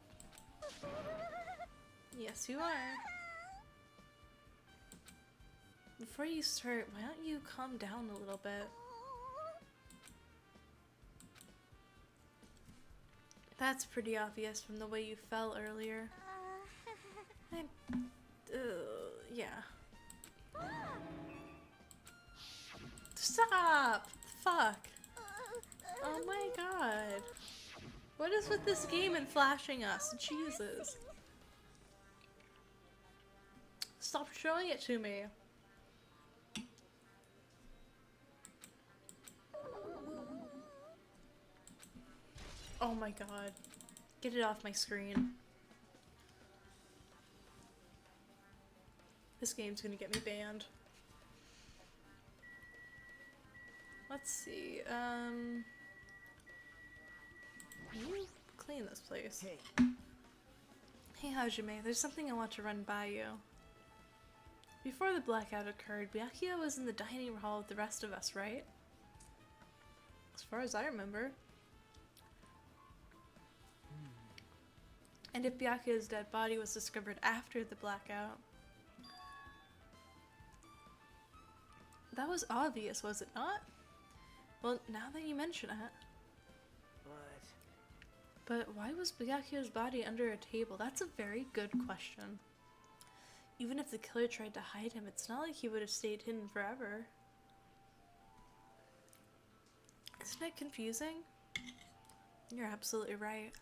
Yes, you are. Before you start, why don't you calm down a little bit? That's pretty obvious from the way you fell earlier. Yeah. Stop! Fuck! Oh my god. What is with this game and flashing us? Jesus. Stop showing it to me. Oh my god. Get it off my screen. This game's gonna get me banned. Let's see, can you clean this place? Hey Hajime, there's something I want to run by you. Before the blackout occurred, Byakuya was in the dining hall with the rest of us, right? As far as I remember. And if Byakuya's dead body was discovered after the blackout, that was obvious, was it not? Well, now that you mention it. But why was Byakuya's body under a table? That's a very good question. Even if the killer tried to hide him, it's not like he would have stayed hidden forever. Isn't it confusing? You're absolutely right.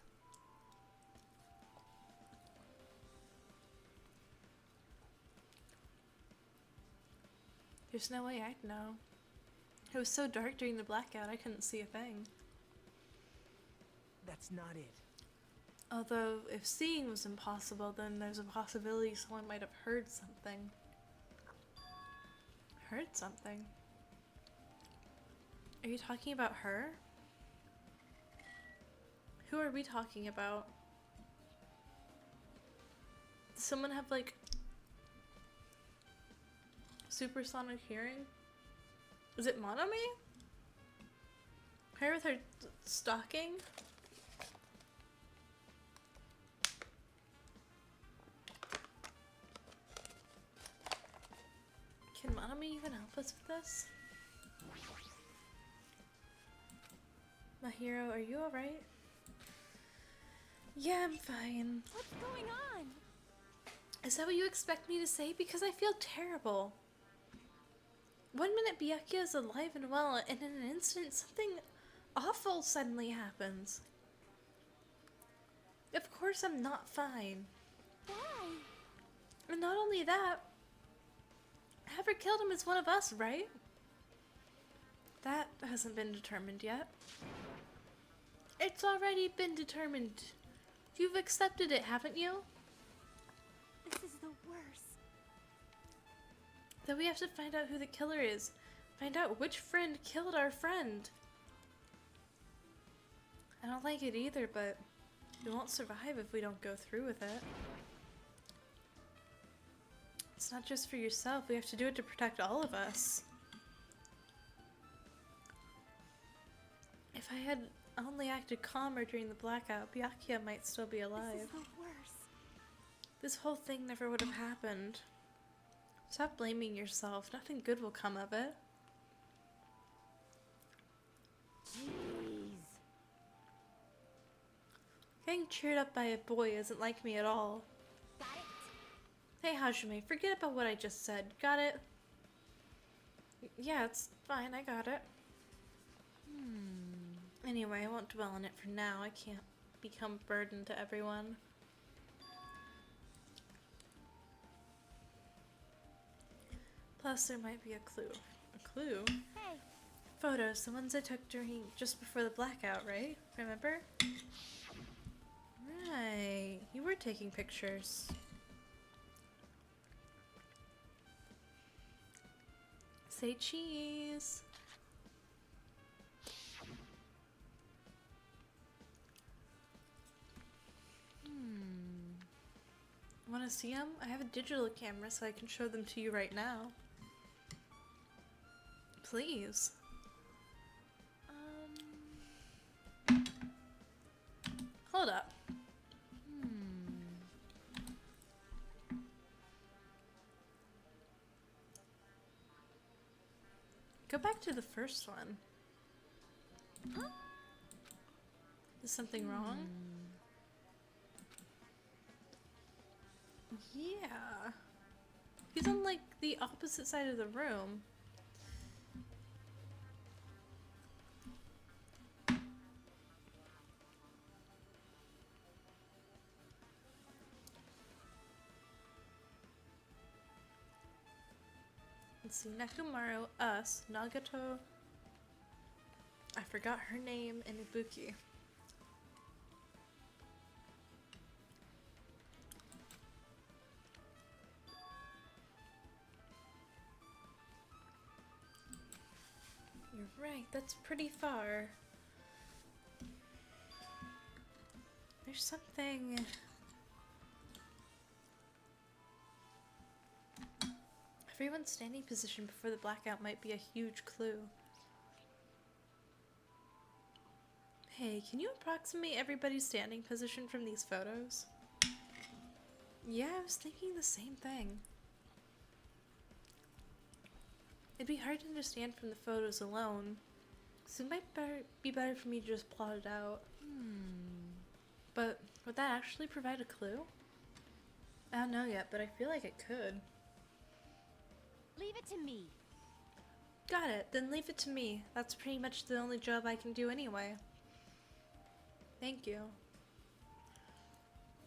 There's no way I'd know. It was so dark during the blackout, I couldn't see a thing. That's not it. Although, if seeing was impossible, then there's a possibility someone might have heard something. Heard something? Are you talking about her? Who are we talking about? Does someone have, like, supersonic hearing? Is it Monami? Her with her stocking? Can Monami even help us with this? My hero, are you alright? Yeah, I'm fine. What's going on? Is that what you expect me to say? Because I feel terrible. One minute Byakuya is alive and well, and in an instant something awful suddenly happens. Of course I'm not fine. Why? And not only that, whoever killed him is one of us, right? That hasn't been determined yet. It's already been determined. You've accepted it, haven't you? This is the worst. Then we have to find out who the killer is. Find out which friend killed our friend. I don't like it either, but we won't survive if we don't go through with it. It's not just for yourself, we have to do it to protect all of us. If I had only acted calmer during the blackout, Byakuya might still be alive. This is the worst. This whole thing never would have happened. Stop blaming yourself, nothing good will come of it. Jeez. Getting cheered up by a boy isn't like me at all. Got it? Hey Hajime, forget about what I just said. Got it? Yeah, it's fine, I got it. Anyway, I won't dwell on it for now. I can't become a burden to everyone. Plus, there might be a clue. A clue? Hey. Photos, the ones I took during just before the blackout, right? Remember? Right. You were taking pictures. Say cheese. Want to see them? I have a digital camera so I can show them to you right now. Please. Hold up. Go back to the first one. Huh? Is something wrong? Yeah. He's on like the opposite side of the room. Let's see, Nekomaru, us, Nagato, I forgot her name, and Ibuki. You're right, that's pretty far. There's something... Everyone's standing position before the blackout might be a huge clue. Hey, can you approximate everybody's standing position from these photos? Yeah, I was thinking the same thing. It'd be hard to understand from the photos alone, so it might be better for me to just plot it out. But would that actually provide a clue? I don't know yet, but I feel like it could. Leave it to me. Got it, then leave it to me. That's pretty much the only job I can do anyway. Thank you.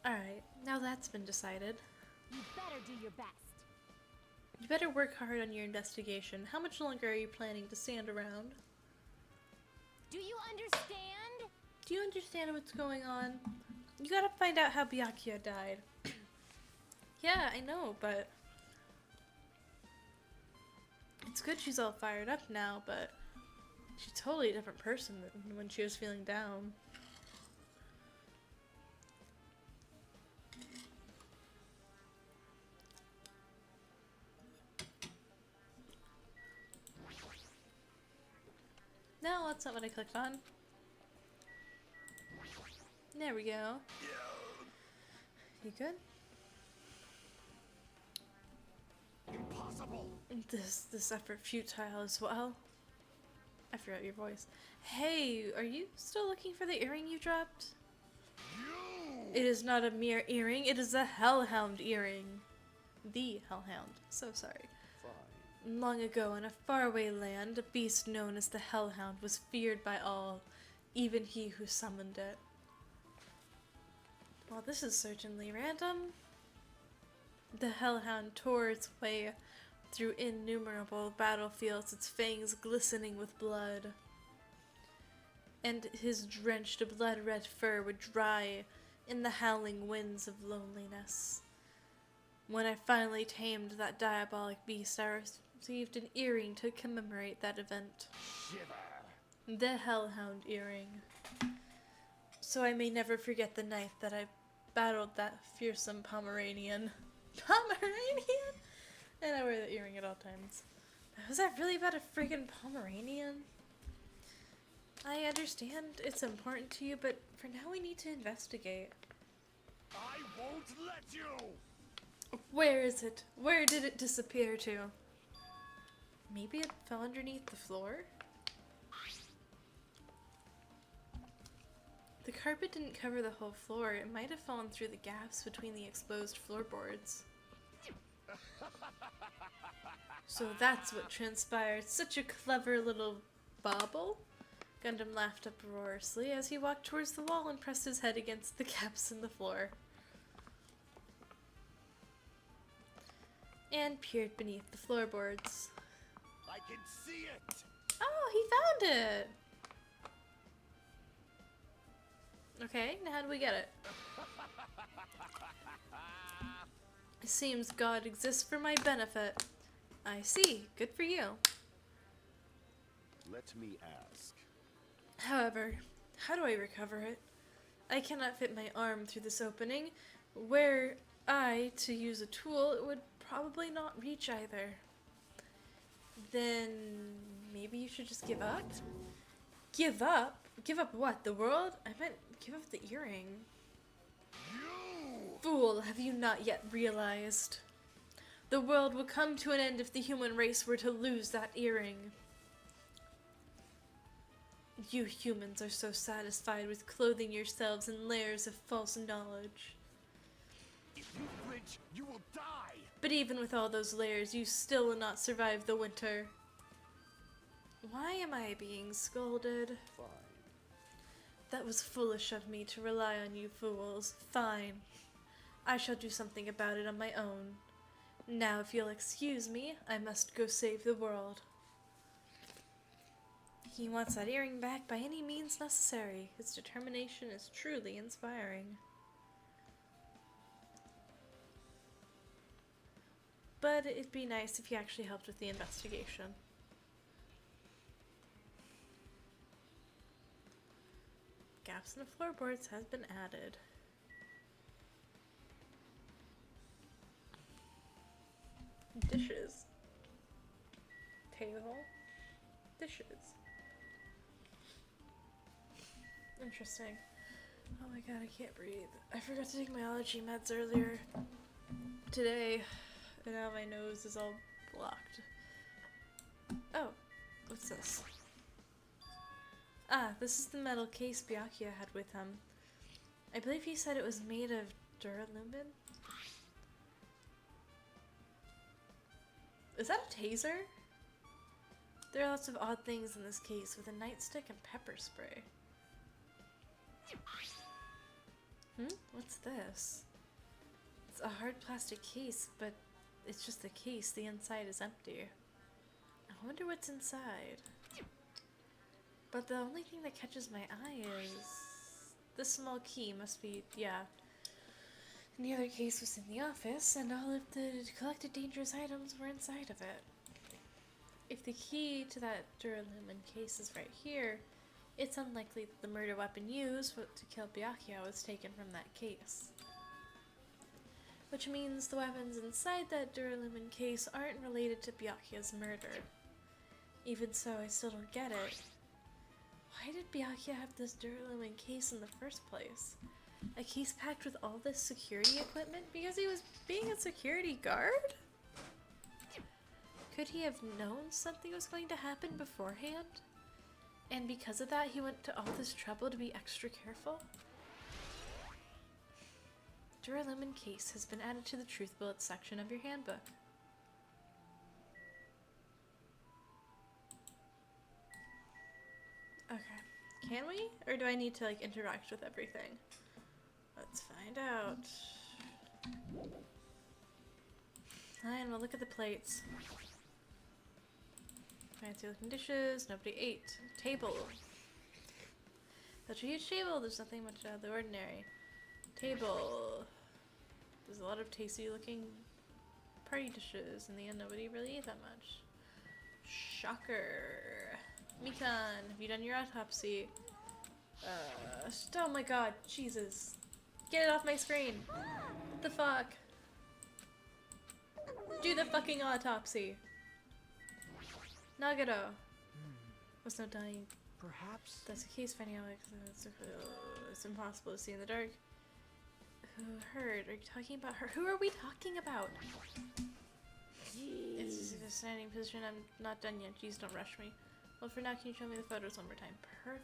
Alright, now that's been decided. You better do your best. You better work hard on your investigation. How much longer are you planning to stand around? Do you understand? Do you understand what's going on? You gotta find out how Byakuya died. Yeah, I know, but... It's good she's all fired up now, but... She's totally a different person than when she was feeling down. No, that's not what I clicked on. There we go. You good? Impossible. This effort futile as well. I forgot your voice. Hey, are you still looking for the earring you dropped? It is not a mere earring, it is a hellhound earring. The hellhound. So sorry. Fine. Long ago, in a faraway land, a beast known as the hellhound was feared by all, even he who summoned it. Well, this is certainly random. The Hellhound tore its way through innumerable battlefields, its fangs glistening with blood. And his drenched blood-red fur would dry in the howling winds of loneliness. When I finally tamed that diabolic beast, I received an earring to commemorate that event. Shiver. The Hellhound earring. So I may never forget the night that I battled that fearsome Pomeranian. Pomeranian? And I wear the earring at all times. Was that really about a friggin' Pomeranian? I understand it's important to you, but for now we need to investigate. I won't let you! Where is it? Where did it disappear to? Maybe it fell underneath the floor? The carpet didn't cover the whole floor. It might have fallen through the gaps between the exposed floorboards. So that's what transpired. Such a clever little bauble. Gundam laughed uproariously as he walked towards the wall and pressed his head against the gaps in the floor. And peered beneath the floorboards. I can see it! Oh, he found it! Okay, now how do we get it? It seems God exists for my benefit. I see. Good for you. Let me ask. However, how do I recover it? I cannot fit my arm through this opening. Were I to use a tool, it would probably not reach either. Then maybe you should just give up? Give up? Give up what? The world? I meant give up the earring. You! Fool, have you not yet realized? The world will come to an end if the human race were to lose that earring. You humans are so satisfied with clothing yourselves in layers of false knowledge. If you flinch, you will die! But even with all those layers, you still will not survive the winter. Why am I being scolded? Fine. That was foolish of me to rely on you fools. Fine. I shall do something about it on my own. Now, if you'll excuse me, I must go save the world. He wants that earring back by any means necessary. His determination is truly inspiring. But it'd be nice if he actually helped with the investigation. Gaps in the floorboards has been added. Dishes. Table. Dishes. Interesting. Oh my god, I can't breathe. I forgot to take my allergy meds earlier today, and now my nose is all blocked. Oh, what's this? Ah, this is the metal case Byakuya had with him. I believe he said it was made of duralumin. Is that a taser? There are lots of odd things in this case, with a nightstick and pepper spray. What's this? It's a hard plastic case, but it's just a case. The inside is empty. I wonder what's inside. But the only thing that catches my eye is this small key. Must be, yeah. And the other case was in the office, and all of the collected dangerous items were inside of it. If the key to that duralumin case is right here, it's unlikely that the murder weapon used to kill Byakuya was taken from that case. Which means the weapons inside that duralumin case aren't related to Byakuya's murder. Even so, I still don't get it. Why did Byakuya have this duralumin case in the first place? A case packed with all this security equipment because he was being a security guard? Could he have known something was going to happen beforehand? And because of that, he went to all this trouble to be extra careful? Duralumin case has been added to the Truth Bullets section of your handbook. Okay. Can we? Or do I need to, like, interact with everything? Let's find out. Fine, we'll look at the plates. Fancy looking dishes, nobody ate. Table. Such a huge table, there's nothing much out of the ordinary. Table. There's a lot of tasty looking party dishes. In the end, nobody really ate that much. Shocker. Mikan, have you done your autopsy? Oh my god, Jesus. Get it off my screen. What the fuck? Do the fucking autopsy. Nagano. Was no dying. Perhaps. That's the case, finding out it's impossible to see in the dark. Who heard? Are you talking about her? Who are we talking about? Jeez. It's a standing position. I'm not done yet. Jeez, don't rush me. Well, for now, can you show me the photos one more time? Perfect.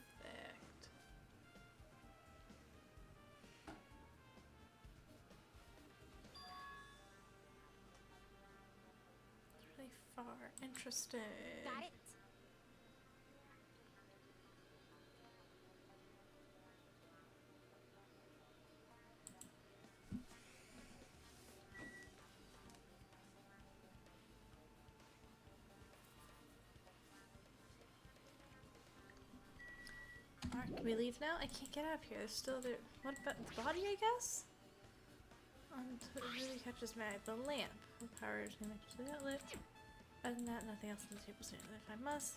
It's really far. Interesting. Got it. Alright, can we leave now? I can't get out of here. There's still there. What about the body, I guess? It really catches my eye. The lamp. The power is connected to the outlet. Other than that, nothing else on the table. So if I must.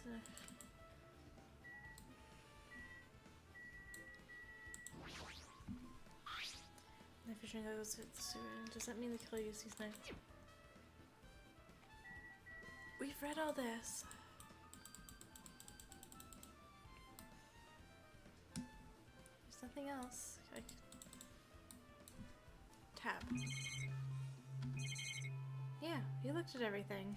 My fishing goes soon. Does that mean the killer used these knives? We've read all this. There's nothing else. Tab. Yeah, you looked at everything.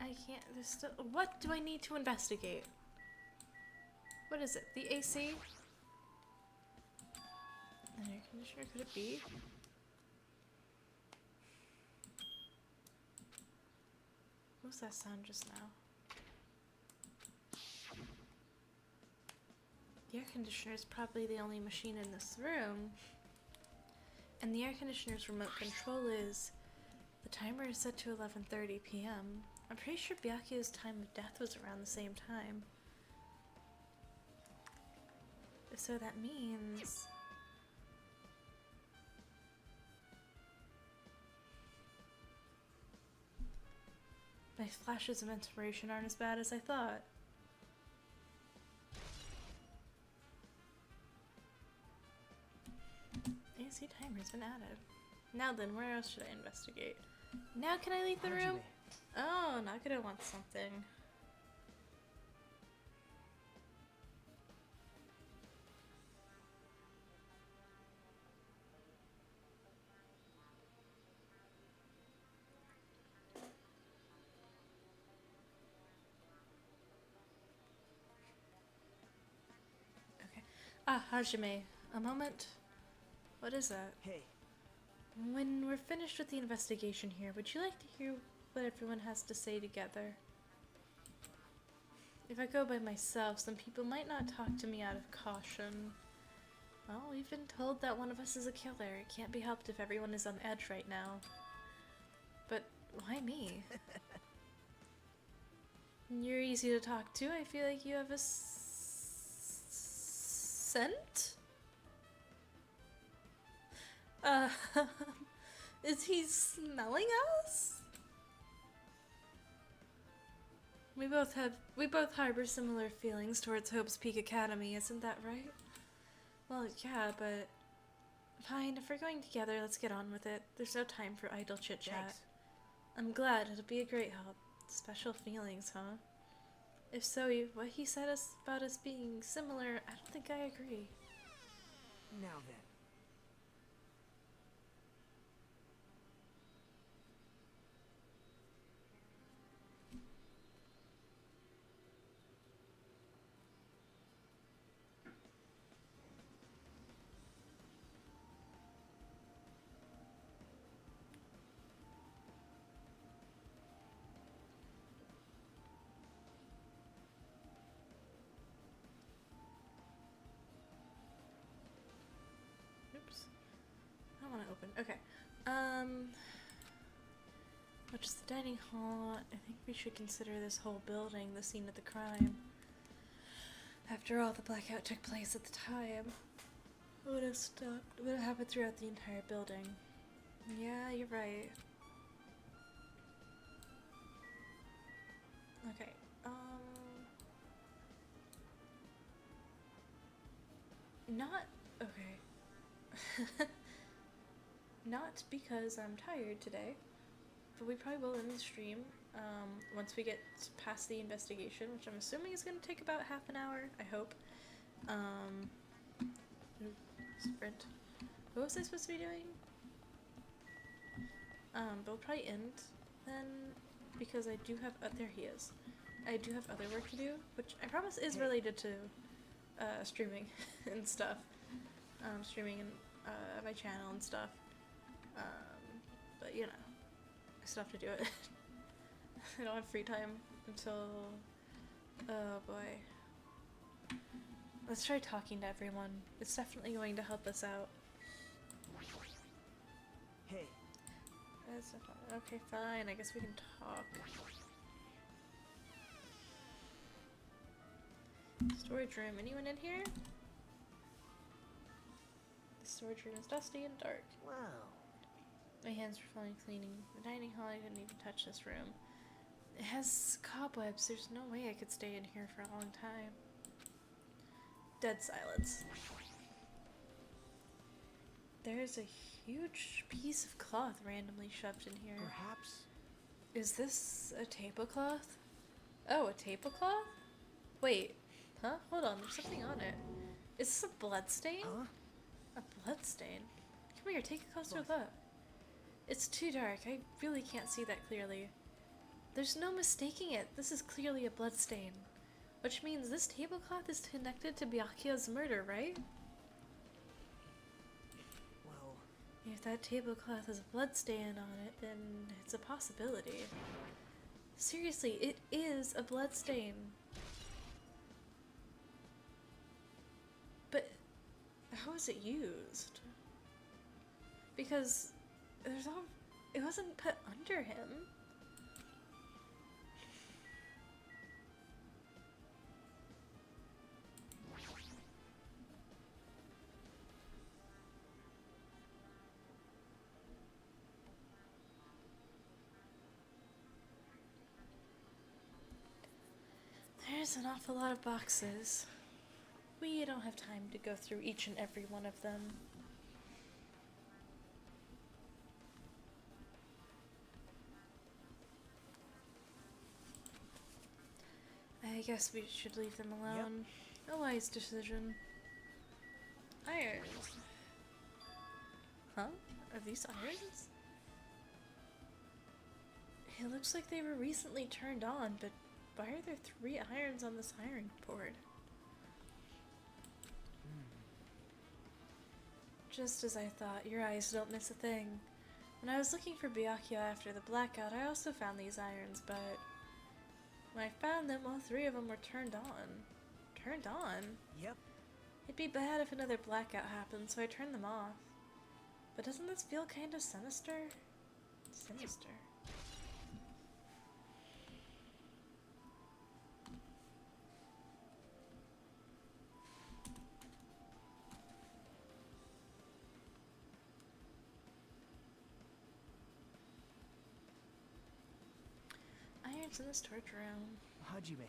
I can't. There's still. What do I need to investigate? What is it? The AC? An air conditioner? Could it be? What was that sound just now? The air conditioner is probably the only machine in this room. And the air conditioner's remote control is... The timer is set to 11:30 p.m. I'm pretty sure Byakuya's time of death was around the same time. So that means... My flashes of inspiration aren't as bad as I thought. AC timer's been added. Now then, where else should I investigate? Now can I leave the room? Oh, Nagano wants something. Okay. Ah, Hajime. A moment. What is that? Hey. When we're finished with the investigation here, would you like to hear what everyone has to say together? If I go by myself, some people might not talk to me out of caution. Well, we've been told that one of us is a killer. It can't be helped if everyone is on edge right now. But why me? You're easy to talk to. I feel like you have a scent? Is he smelling us? We both harbor similar feelings towards Hope's Peak Academy, isn't that right? Well, yeah, but fine, if we're going together, let's get on with it. There's no time for idle chit-chat. Thanks. I'm glad, it'll be a great help. Special feelings, huh? If so, what he said about us being similar, I don't think I agree. Now then. Okay. Which is the dining hall. I think we should consider this whole building the scene of the crime. After all, the blackout took place at the time. It would have stopped. It would have happened throughout the entire building. Yeah, you're right. Okay. Not okay. Not because I'm tired today, but we probably will end the stream once we get past the investigation, which I'm assuming is going to take about half an hour, I hope. Sprint. What was I supposed to be doing? But we'll probably end then, because I do have, there he is. I do have other work to do, which I promise is related to streaming and stuff. Streaming and my channel and stuff. But you know, I still have to do it. I don't have free time until, oh boy. Let's try talking to everyone. It's definitely going to help us out. Hey. Okay, fine. I guess we can talk. Storage room. Anyone in here? The storage room is dusty and dark. Wow. My hands were falling cleaning. The dining hall, I didn't even touch this room. It has cobwebs. There's no way I could stay in here for a long time. Dead silence. There's a huge piece of cloth randomly shoved in here. Perhaps. Is this a tablecloth? Oh, a tablecloth? Wait. Huh? Hold on. There's something on it. Is this a blood stain? Huh? A blood stain? Come here, take a closer look. It's too dark. I really can't see that clearly. There's no mistaking it. This is clearly a blood stain. Which means this tablecloth is connected to Byakuya's murder, right? Well, if that tablecloth has a blood stain on it, then it's a possibility. Seriously, it is a blood stain. But how is it used? Because it wasn't put under him. There's an awful lot of boxes. We don't have time to go through each and every one of them. I guess we should leave them alone. Yep. A wise decision. Irons. Huh? Are these irons? It looks like they were recently turned on, but why are there 3 irons on this ironing board? Just as I thought, your eyes don't miss a thing. When I was looking for Byakuya after the blackout, I also found these irons, but when I found them, all 3 of them were turned on. Turned on? Yep. It'd be bad if another blackout happened, so I turned them off. But doesn't this feel kind of sinister? Sinister. Irons in the storage room. Hajime.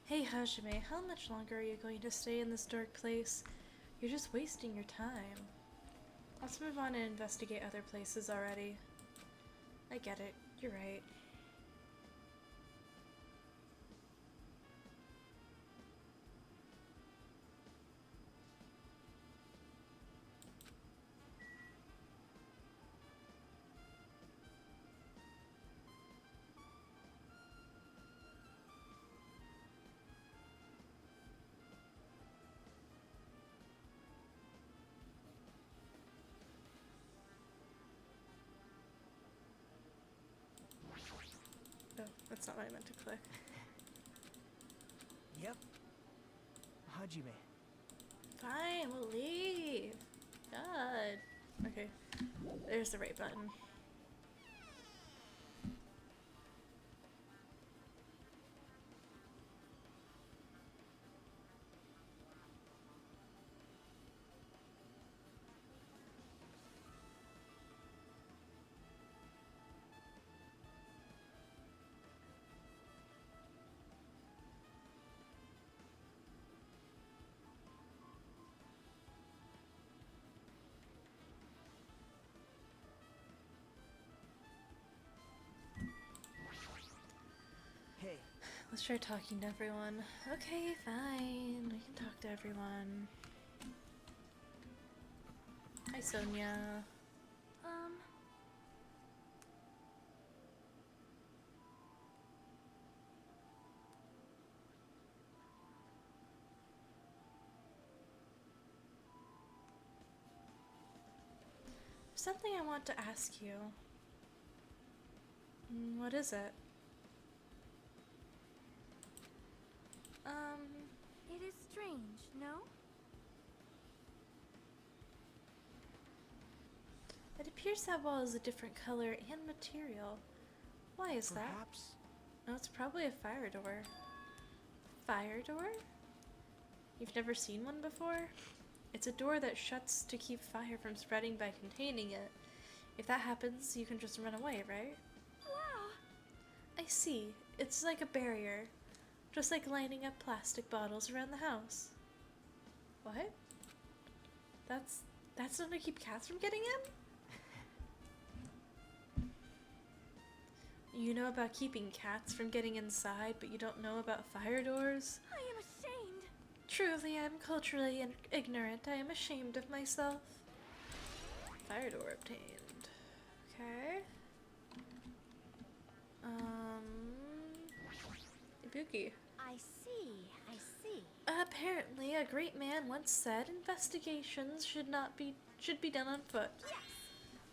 Hey Hajime, how much longer are you going to stay in this dark place? You're just wasting your time. Let's move on and investigate other places already. I get it. You're right. Oh, that's not what I meant to click. Yep. Hajime. Fine, we'll leave. God. Okay. There's the right button. Hey, Let's try talking to everyone. Okay, fine. We can talk to everyone. Hi, Sonia. Something I want to ask you. What is it? It is strange, no? It appears that wall is a different color and material. Why is that? perhaps? Oh, it's probably a fire door. Fire door? You've never seen one before? It's a door that shuts to keep fire from spreading by containing it. If that happens, you can just run away, right? Wow! I see. It's like a barrier. Just like lining up plastic bottles around the house. What? That's not to keep cats from getting in? You know about keeping cats from getting inside, but you don't know about fire doors? I am ashamed. Truly, I am culturally ignorant. I am ashamed of myself. Fire door obtained. Okay. Ibuki. I see. Apparently, a great man once said investigations should be done on foot. Yes!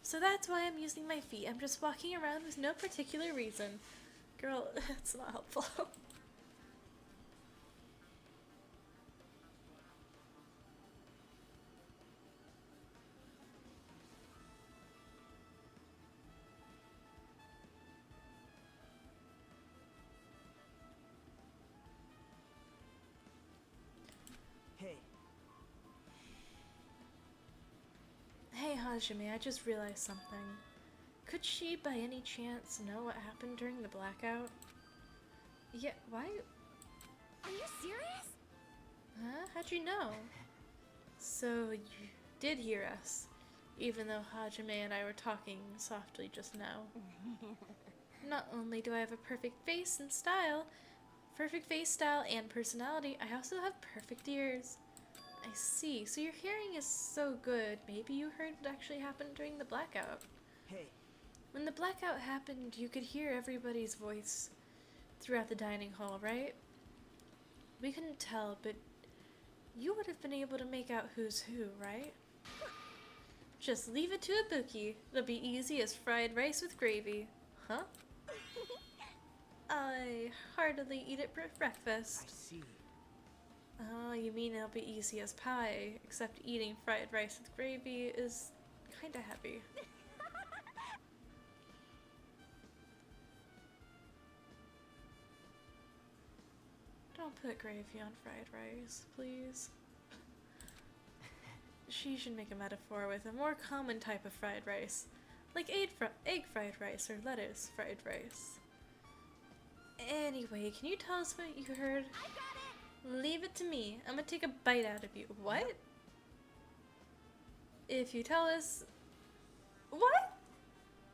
So that's why I'm using my feet. I'm just walking around with no particular reason. Girl, it's not helpful. Hey, Hey Hajime, I just realized something. Could she by any chance know what happened during the blackout? Yeah, why? Are you serious? Huh? How'd you know? So you did hear us, even though Hajime and I were talking softly just now. Not only do I have a perfect face and personality, I also have perfect ears. I see. So your hearing is so good. Maybe you heard what actually happened during the blackout. hey, When the blackout happened, you could hear everybody's voice throughout the dining hall, right? We couldn't tell, but you would have been able to make out who's who, right? Just leave it to Ibuki. It'll be easy as fried rice with gravy. Huh? I heartily eat it for I breakfast. see. Oh, you mean it'll be easy as pie, except eating fried rice with gravy is kinda heavy. Don't put gravy on fried rice, please. She should make a metaphor with a more common type of fried rice, like egg fried rice or lettuce fried rice. Anyway, can you tell us what you heard? I got it! Leave it to me. I'm gonna take a bite out of you. What? If you tell us... What?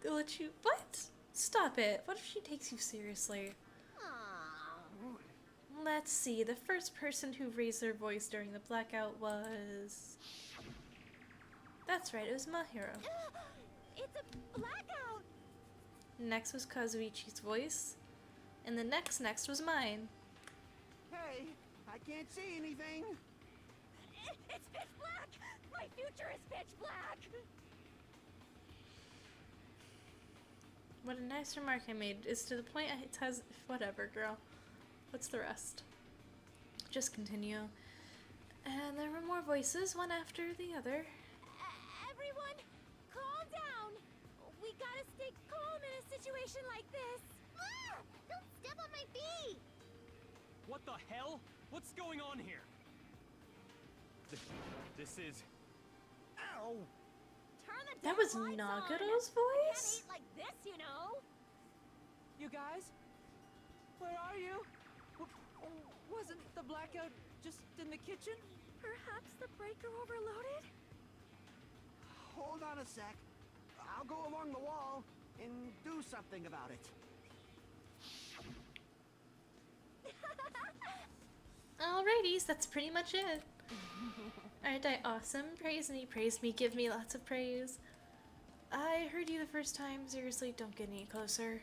They'll let you... What? Stop it. What if she takes you seriously? Aw. Let's see. The first person who raised their voice during the blackout was... That's right, it was Mahiro. It's a blackout! Next was Kazuichi's voice. And the next was mine. Hey, I can't see anything. It's pitch black! My future is pitch black! What a nice remark I made. It's to the point it has... Whatever, girl. What's the rest? Just continue. And there were more voices, one after the other. Everyone, calm down. We gotta stay calm in a situation like this. Ah! Don't step on my feet. What the hell? What's going on here? This is... Ow! Turn the That damn was lights on. Nagato's Can't voice? eat like this, you know. You guys? Where are you? Wasn't the blackout just in the kitchen? Perhaps the breaker overloaded? Hold on a sec. I'll go along the wall and do something about it. Alrighties, that's pretty much it. Aren't I awesome? Praise me, give me lots of praise. I heard you the first time. Seriously, don't get any closer.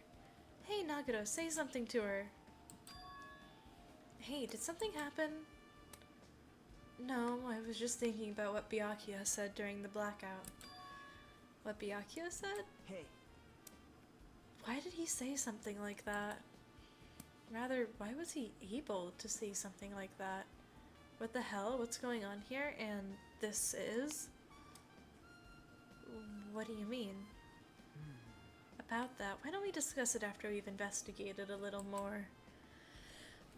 Hey, Nagato, say something to her. Hey, did something happen? No, I was just thinking about what Byakuya said during the blackout. What Byakuya said? Hey, Why did he say something like that? Rather, why was he able to say something like that? What the hell? What's going on here? And this is? What do you mean? About that, why don't we discuss it after we've investigated a little more?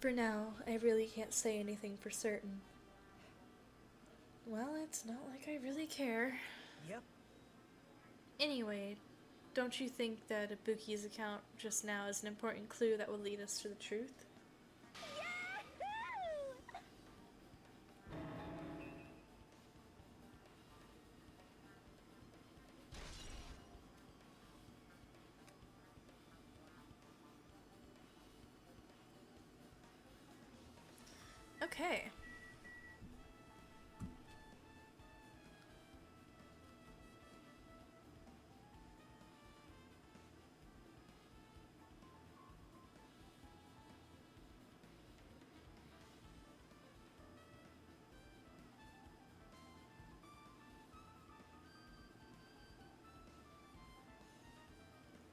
For now, I really can't say anything for certain. Well, it's not like I really care. yep. Anyway, don't you think that Ibuki's account just now is an important clue that will lead us to the truth? Yahoo! Okay.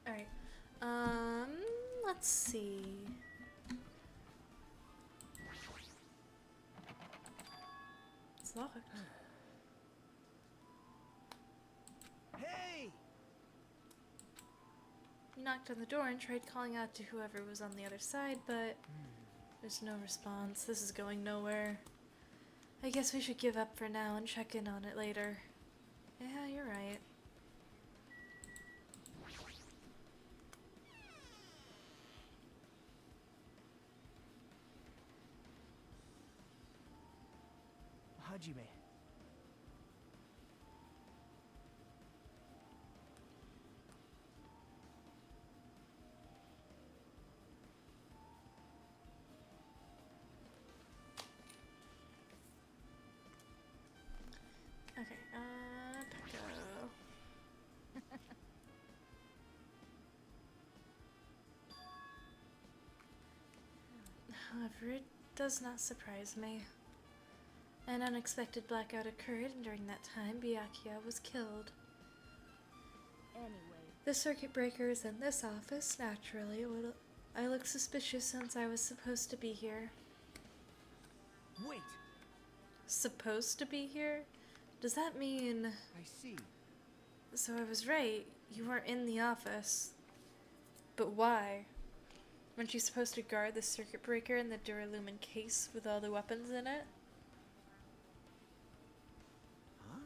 Alright. Let's see. It's locked. Hey! We knocked on the door and tried calling out to whoever was on the other side, but there's no response. This is going nowhere. I guess we should give up for now and check in on it later. Yeah, you're right. Hajime. Okay, Peko. However, it does not surprise me. An unexpected blackout occurred, and during that time, Byakuya was killed. Anyway, The circuit breaker is in this office, naturally. I look suspicious since I was supposed to be here. Wait! Supposed to be here? Does that mean... I see. So I was right, you weren't in the office. But why? Weren't you supposed to guard the circuit breaker in the Duralumin case with all the weapons in it? Huh?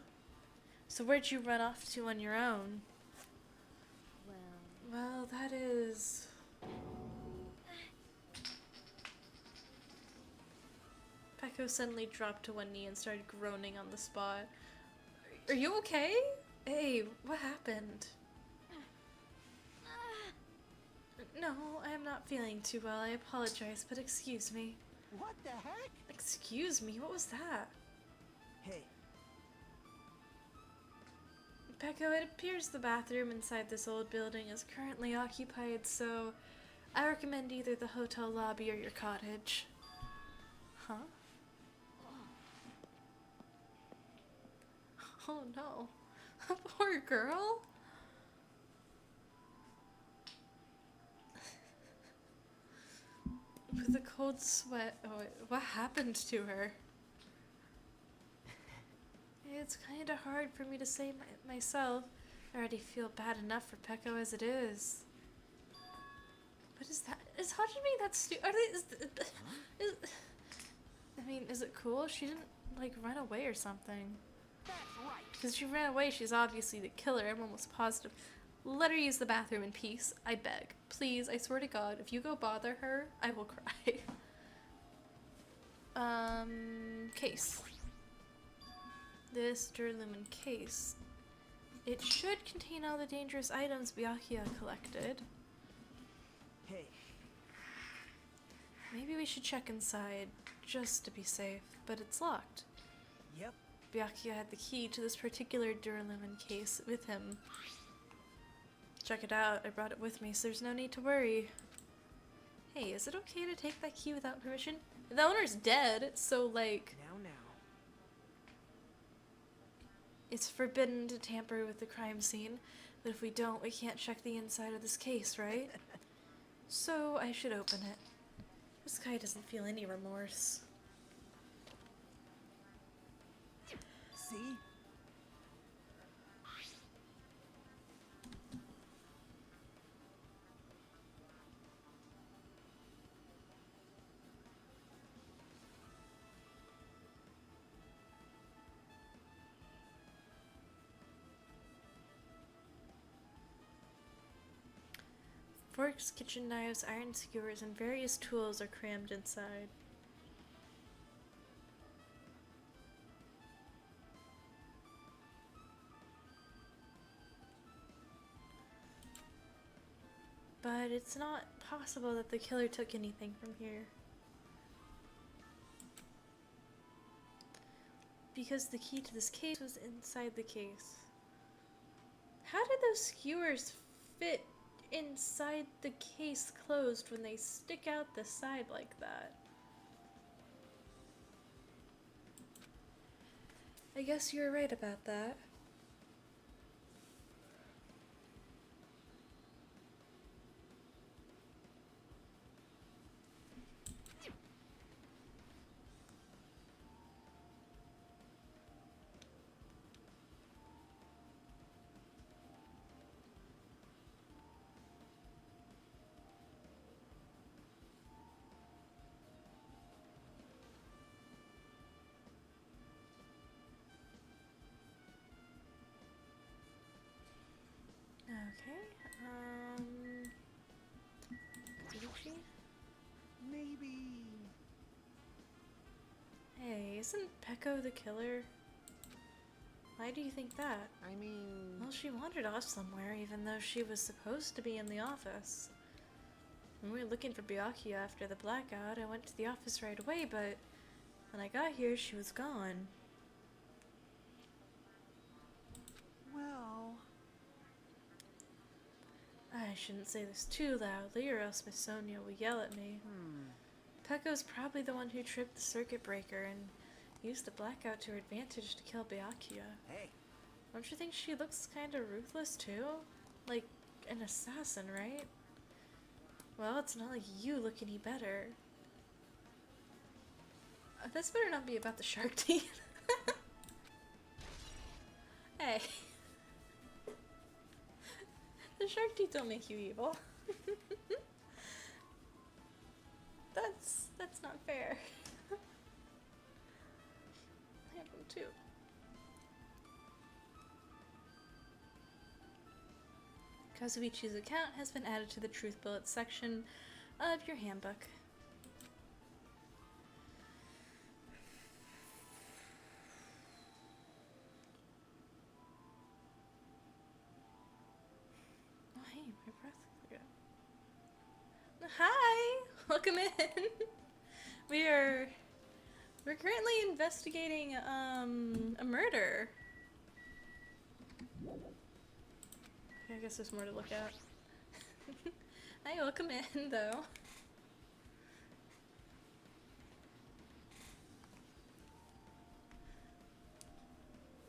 So where'd you run off to on your own? well, Well, that is... Peko suddenly dropped to one knee and started groaning on the spot. Are you okay? Hey, what happened? No, I am not feeling too well. I apologize, but excuse me. What the heck? Excuse me, what was that? Hey, Peko, it appears the bathroom inside this old building is currently occupied, so I recommend either the hotel lobby or your cottage. Huh? Oh no. Poor girl. with the cold sweat. Oh, what happened to her? It's kind of hard for me to say myself. I already feel bad enough for Peko as it is. What is that? Is Hajime that stupid? I mean, is it cool? She didn't, like, run away or something. That's right. Because she ran away, she's obviously the killer. I'm almost positive. Let her use the bathroom in peace. I beg. Please, I swear to God, if you go bother her, I will cry. Case. This Durlumin case. It should contain all the dangerous items Byakuya collected. Hey, Maybe we should check inside, just to be safe, but it's locked. yep. Byakuya had the key to this particular Durlumin case with him. Check it out, I brought it with me, so there's no need to worry. Hey, is it okay to take that key without permission? The owner's dead, so like, Now. it's forbidden to tamper with the crime scene, but if we don't, we can't check the inside of this case, right? So I should open it. This guy doesn't feel any remorse. See? Forks, kitchen knives, iron skewers, and various tools are crammed inside. But it's not possible that the killer took anything from here. Because the key to this case was inside the case. How did those skewers fit inside the case closed when they stick out the side like that? I guess you're right about that. Okay, Gucci? Maybe. Hey, isn't Peko the killer? Why do you think that? I mean... Well, she wandered off somewhere, even though she was supposed to be in the office. When we were looking for Byakuya after the blackout, I went to the office right away, but when I got here, she was gone. Well... I shouldn't say this too loudly, or else Miss Sonia will yell at me. Peko's probably the one who tripped the circuit breaker and used the blackout to her advantage to kill Byakuya. Hey. Don't you think she looks kinda ruthless too? Like an assassin, right? Well, it's not like you look any better. This better not be about the shark teeth. Hey. The shark teeth don't make you evil. That's not fair. I have them too. Kazuichi's account has been added to the Truth Bullets section of your handbook. Oh, hey, my breath cleared up. Hi! Welcome in! We're currently investigating a murder. I guess there's more to look at. Hi, welcome in though.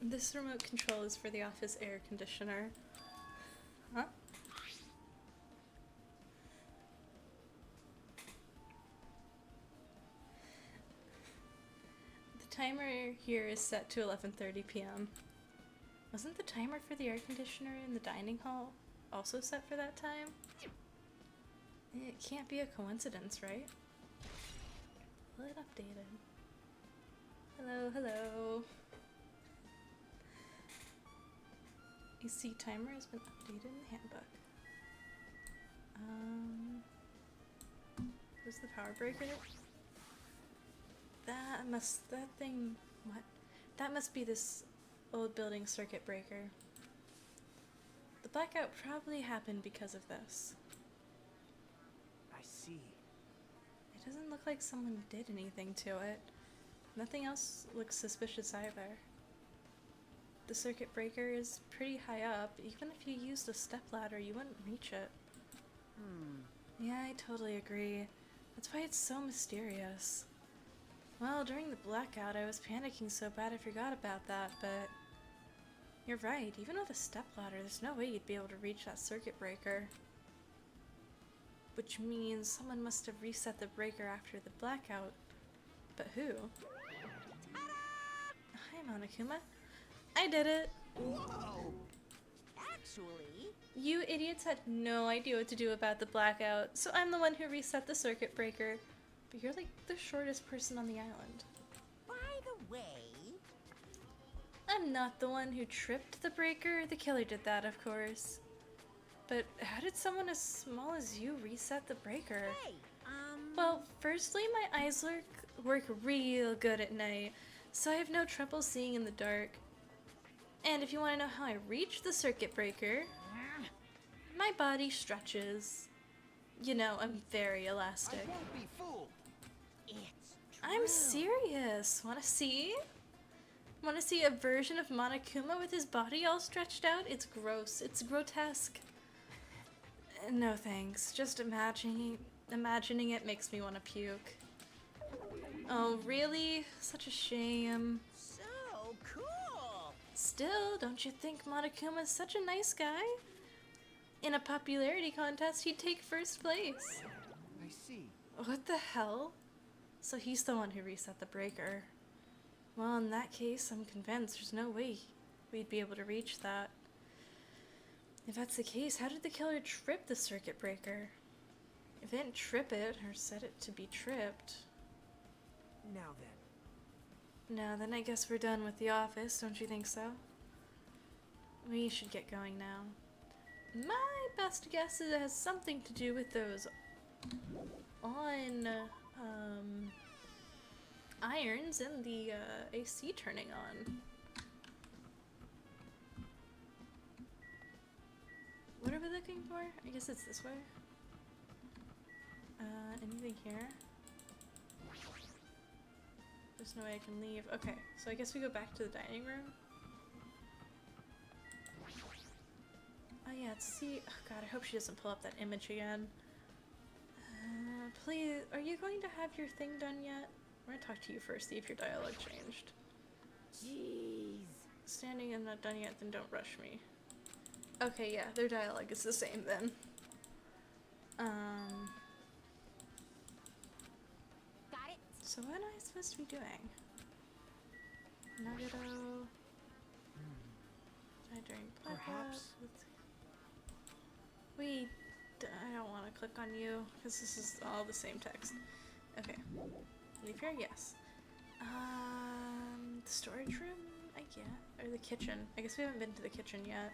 This remote control is for the office air conditioner. Huh? timer here is set to 11:30 p.m. Wasn't the timer for the air conditioner in the dining hall also set for that time? It can't be a coincidence, right? Well, it updated. Hello, hello. AC timer has been updated in the handbook. Where's the power breaker? That must be this old building circuit breaker. The blackout probably happened because of this. I see. It doesn't look like someone did anything to it. Nothing else looks suspicious either. The circuit breaker is pretty high up. Even if you used a stepladder, you wouldn't reach it. Yeah, I totally agree. That's why it's so mysterious. Well, during the blackout, I was panicking so bad I forgot about that, but you're right. Even with a stepladder, there's no way you'd be able to reach that circuit breaker. Which means someone must have reset the breaker after the blackout. But who? Hi, Monokuma. I did it! Whoa! Actually... You idiots had no idea what to do about the blackout, so I'm the one who reset the circuit breaker. But you're like the shortest person on the island. By the way... I'm not the one who tripped the breaker. The killer did that, of course. But how did someone as small as you reset the breaker? Hey, Well, firstly, my eyes work real good at night, so I have no trouble seeing in the dark. And if you want to know how I reach the circuit breaker, my body stretches. You know, I'm very elastic. I won't be fooled. It's I'm serious. Want to see? Want to see a version of Monokuma with his body all stretched out? It's gross. It's grotesque. No thanks. Just imagining it makes me want to puke. Oh, really? Such a shame. so cool! Still, don't you think Monokuma's such a nice guy? In a popularity contest, he'd take first place. I see. What the hell? So he's the one who reset the breaker. Well, in that case, I'm convinced there's no way we'd be able to reach that. If that's the case, how did the killer trip the circuit breaker? If they didn't trip it, or set it to be tripped... Now then. No, then I guess we're done with the office, don't you think so? We should get going now. My best guess is it has something to do with those irons and the AC turning on. What are we looking for? I guess it's this way. Anything here? There's no way I can leave. Okay, so I guess we go back to the dining room. Oh yeah, see. Oh god, I hope she doesn't pull up that image again. Please, are you going to have your thing done yet? I'm gonna talk to you first, see if your dialogue changed. Jeez. Standing and not done yet, then don't rush me. Okay, yeah, their dialogue is the same then. Got it? So what am I supposed to be doing? Nagito. I drink Perhaps. Wait, I don't want to click on you because this is all the same text. Okay, leave here. Yes. The storage room, I guess, or the kitchen. I guess we haven't been to the kitchen yet.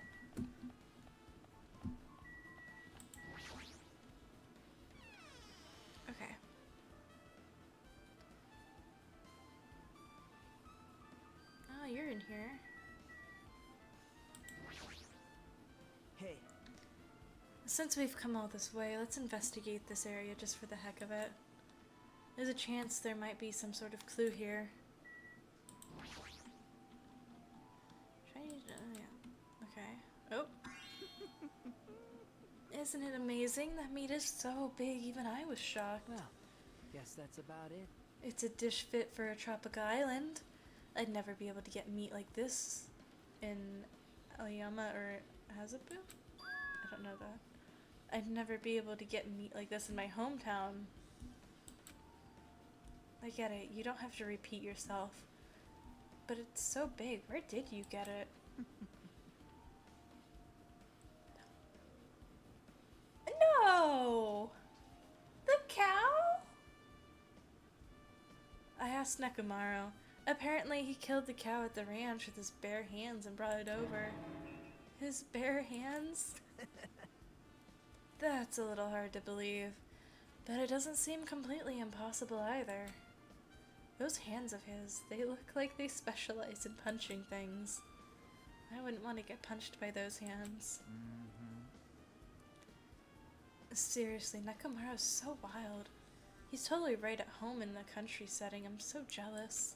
Okay. Oh, you're in here. Hey, Since we've come all this way, let's investigate this area just for the heck of it. There's a chance there might be some sort of clue here. Yeah. Okay. Oh. Isn't it amazing? That meat is so big, even I was shocked. well, guess that's about it. It's a dish fit for a tropical island. I'd never be able to get meat like this in Aoyama or Hazabu? I don't know that. I'd never be able to get meat like this in my hometown. I get it. You don't have to repeat yourself. but it's so big. Where did you get it? No! The cow? I asked Nekomaru. Apparently he killed the cow at the ranch with his bare hands and brought it over. His bare hands? That's a little hard to believe, but it doesn't seem completely impossible either. Those hands of his, they look like they specialize in punching things. I wouldn't want to get punched by those hands. Seriously, Nekomaru's so wild. He's totally right at home in the country setting. I'm so jealous.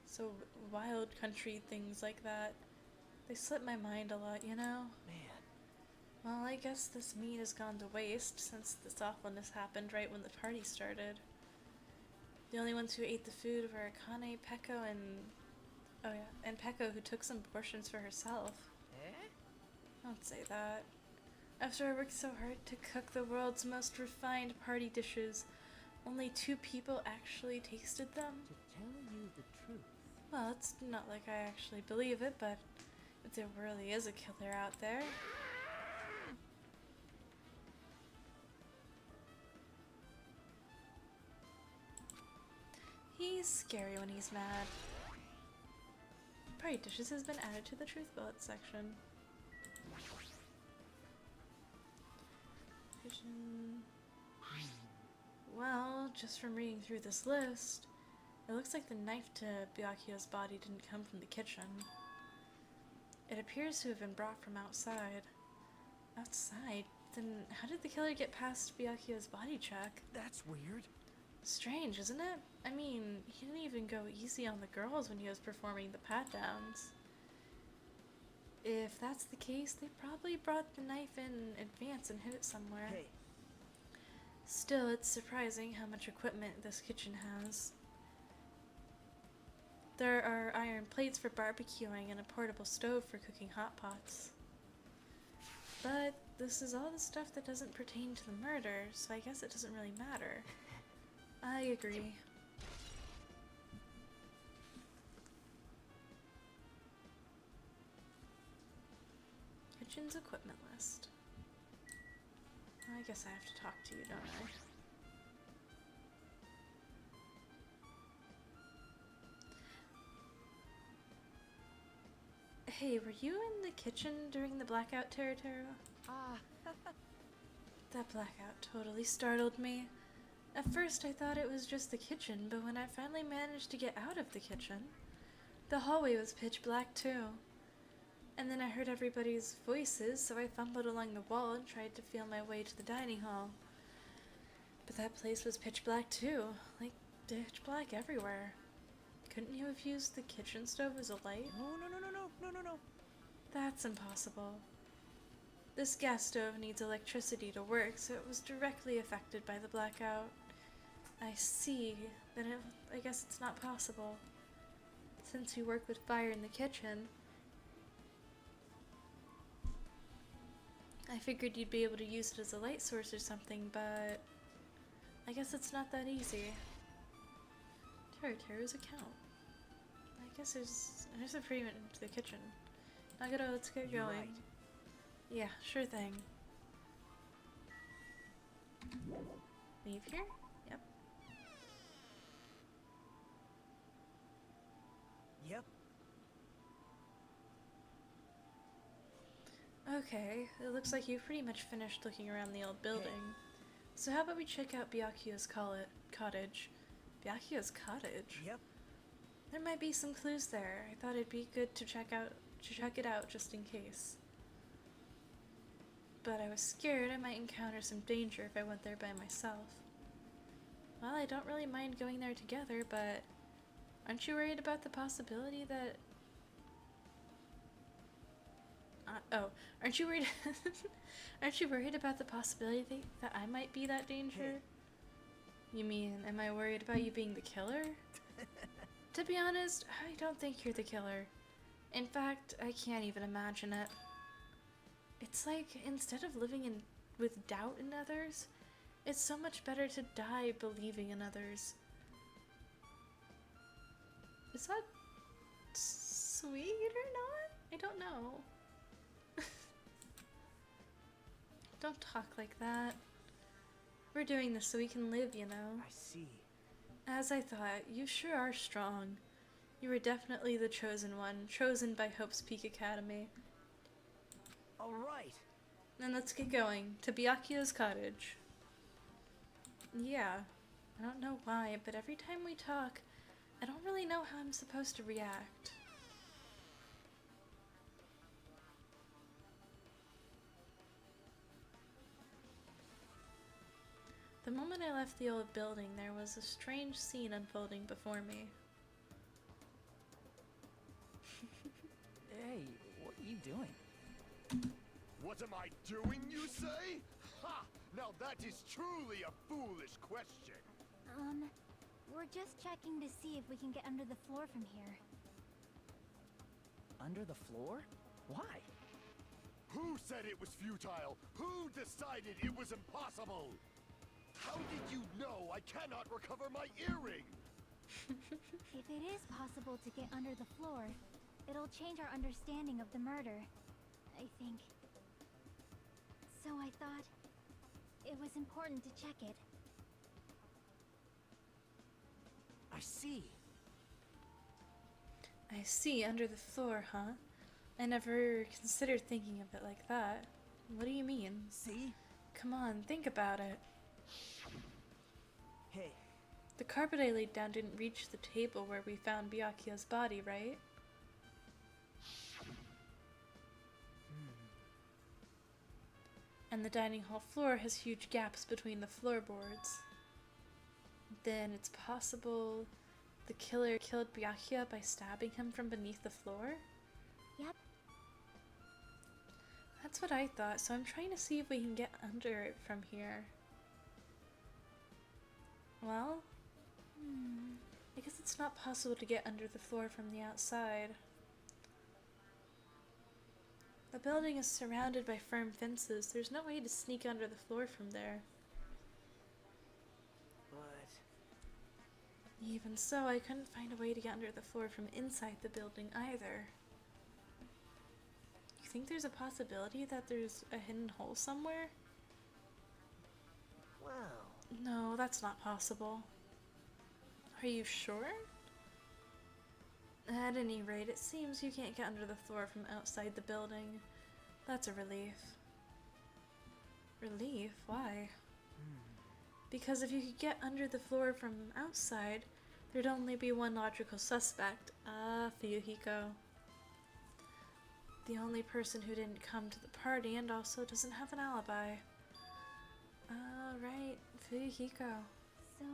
So wild country things like that, they slip my mind a lot, you know? Man. Well, I guess this meat has gone to waste since this awfulness happened right when the party started. The only ones who ate the food were Akane, Peko, and Peko, who took some portions for herself. Eh? Don't say that. After I worked so hard to cook the world's most refined party dishes, only 2 people actually tasted them? To tell you the truth. Well, it's not like I actually believe it, but if there really is a killer out there... He's scary when he's mad. Party dishes has been added to the truth bullet section. Well, just from reading through this list, it looks like the knife to Byakuya's body didn't come from the kitchen. It appears to have been brought from outside. Outside? Then how did the killer get past Byakuya's body check? That's weird. Strange, isn't it? I mean, he didn't even go easy on the girls when he was performing the pat-downs. If that's the case, they probably brought the knife in advance and hid it somewhere. Hey. Still, it's surprising how much equipment this kitchen has. There are iron plates for barbecuing and a portable stove for cooking hot pots. But this is all the stuff that doesn't pertain to the murder, so I guess it doesn't really matter. I agree. Kitchen's equipment list. I guess I have to talk to you, don't I? Hey, were you in the kitchen during the blackout, Teruteru? That blackout totally startled me. At first I thought it was just the kitchen, but when I finally managed to get out of the kitchen, the hallway was pitch black too. And then I heard everybody's voices, so I fumbled along the wall and tried to feel my way to the dining hall. But that place was pitch black too, like pitch black everywhere. Couldn't you have used the kitchen stove as a light? No. That's impossible. This gas stove needs electricity to work, so it was directly affected by the blackout. I see. Then I guess it's not possible. Since you work with fire in the kitchen, I figured you'd be able to use it as a light source or something, but I guess it's not that easy. Teruteru's account. I guess there's a payment into the kitchen. Nagata, let's get going. Right. Yeah, sure thing. Leave here? Yep. Yep. Okay, it looks like you've pretty much finished looking around the old building. So how about we check out Byakuya's cottage? Byakuya's cottage? Yep. There might be some clues there. I thought it'd be good to check it out just in case. But I was scared I might encounter some danger if I went there by myself. Well, I don't really mind going there together, but aren't you worried about the possibility that... aren't you worried... aren't you worried about the possibility that I might be that danger? You mean, am I worried about you being the killer? To be honest, I don't think you're the killer. In fact, I can't even imagine it. It's like, instead of living with doubt in others, it's so much better to die believing in others. Is that sweet or not? I don't know. Don't talk like that. We're doing this so we can live, you know. I see. As I thought, you sure are strong. You were definitely the chosen one, chosen by Hope's Peak Academy. All right. Then let's get going, to Byakuya's cottage. Yeah, I don't know why, but every time we talk, I don't really know how I'm supposed to react. The moment I left the old building, there was a strange scene unfolding before me. Hey, what are you doing? What am I doing, you say? Ha! Now that is truly a foolish question. We're just checking to see if we can get under the floor from here. Under the floor? Why? Who said it was futile? Who decided it was impossible? How did you know I cannot recover my earring? If it is possible to get under the floor, it'll change our understanding of the murder, I think. So I thought it was important to check it. I see. I see, under the floor, huh? I never considered thinking of it like that. What do you mean? See? Come on, think about it. Hey, The carpet I laid down didn't reach the table where we found Byakuya's body, right? And the dining hall floor has huge gaps between the floorboards. Then it's possible the killer killed Byakuya by stabbing him from beneath the floor? Yep. That's what I thought, so I'm trying to see if we can get under it from here. Well, I guess it's not possible to get under the floor from the outside. The building is surrounded by firm fences. There's no way to sneak under the floor from there. but Even so, I couldn't find a way to get under the floor from inside the building either. You think there's a possibility that there's a hidden hole somewhere? well, No, that's not possible. Are you sure? At any rate, it seems you can't get under the floor from outside the building. That's a relief. Relief? Why? Because if you could get under the floor from outside, there'd only be one logical suspect. Fuyuhiko. The only person who didn't come to the party and also doesn't have an alibi. Right, Fuyuhiko. So,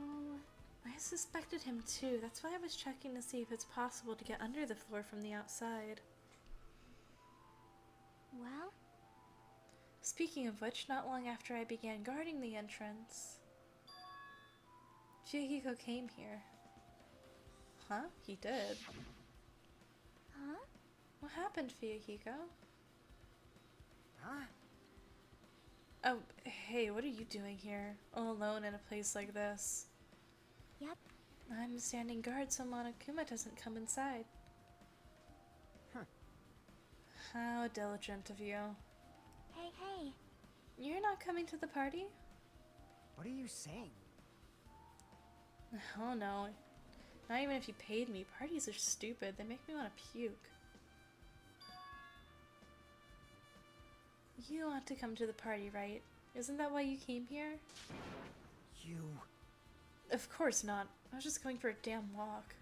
I suspected him too. That's why I was checking to see if it's possible to get under the floor from the outside. well, Speaking of which, not long after I began guarding the entrance, Fuyuhiko came here. Huh? He did. huh? What happened, Fuyuhiko? huh? Oh, hey, what are you doing here? All alone in a place like this? Yep. I'm standing guard so Monokuma doesn't come inside. Huh. How diligent of you. Hey, hey. You're not coming to the party? What are you saying? Oh no. Not even if you paid me. Parties are stupid. They make me want to puke. You want to come to the party, right? Isn't that why you came here? You... Of course not. I was just going for a damn walk.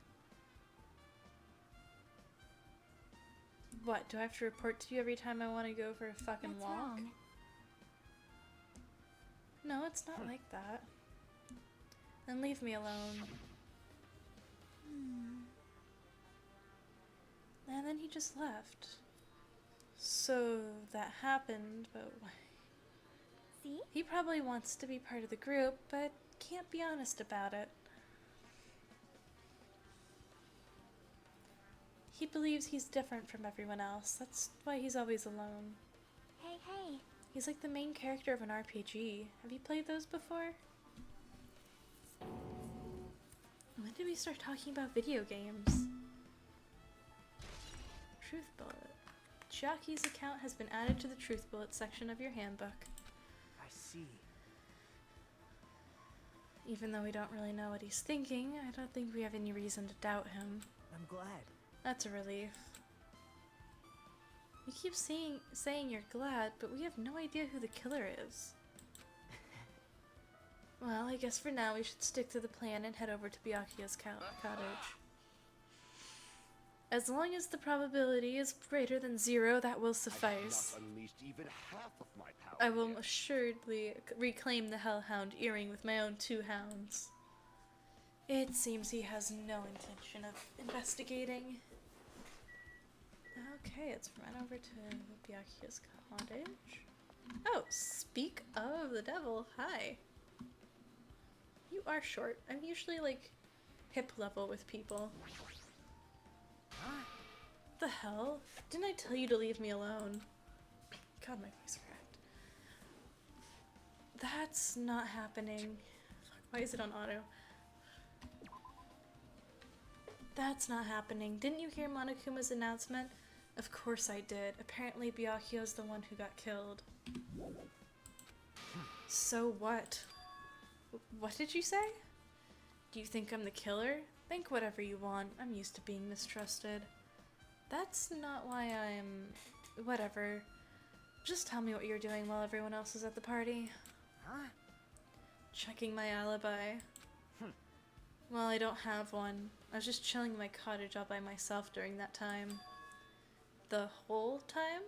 What, do I have to report to you every time I want to go for a fucking That's walk? wrong. No, it's not like that. Then leave me alone. And then he just left. So that happened, but See? he probably wants to be part of the group, but can't be honest about it. He believes he's different from everyone else. That's why he's always alone. Hey, hey. He's like the main character of an RPG. Have you played those before? When did we start talking about video games? Truth bullet. Chiaki's account has been added to the Truth bullet section of your handbook. I see. Even though we don't really know what he's thinking, I don't think we have any reason to doubt him. I'm glad. That's a relief. You keep saying you're glad, but we have no idea who the killer is. Well, I guess for now we should stick to the plan and head over to Byakuya's cottage. As long as the probability is greater than 0, that will suffice. I've not unleashed even half of my power I will yet. assuredly reclaim the Hellhound earring with my own 2 hounds. It seems he has no intention of investigating. Okay, let's run over to Byakuya's cottage. Oh, speak of the devil, hi. You are short. I'm usually like hip level with people. The hell? Didn't I tell you to leave me alone? God, my voice cracked. That's not happening. Fuck, why is it on auto? That's not happening. Didn't you hear Monokuma's announcement? Of course I did. Apparently Byakuya's the one who got killed. So what? What did you say? Do you think I'm the killer? Think whatever you want. I'm used to being mistrusted. That's not why I'm... Whatever. Just tell me what you're doing while everyone else is at the party. Huh? Checking my alibi. Well, I don't have one. I was just chilling in my cottage all by myself during that time. The whole time?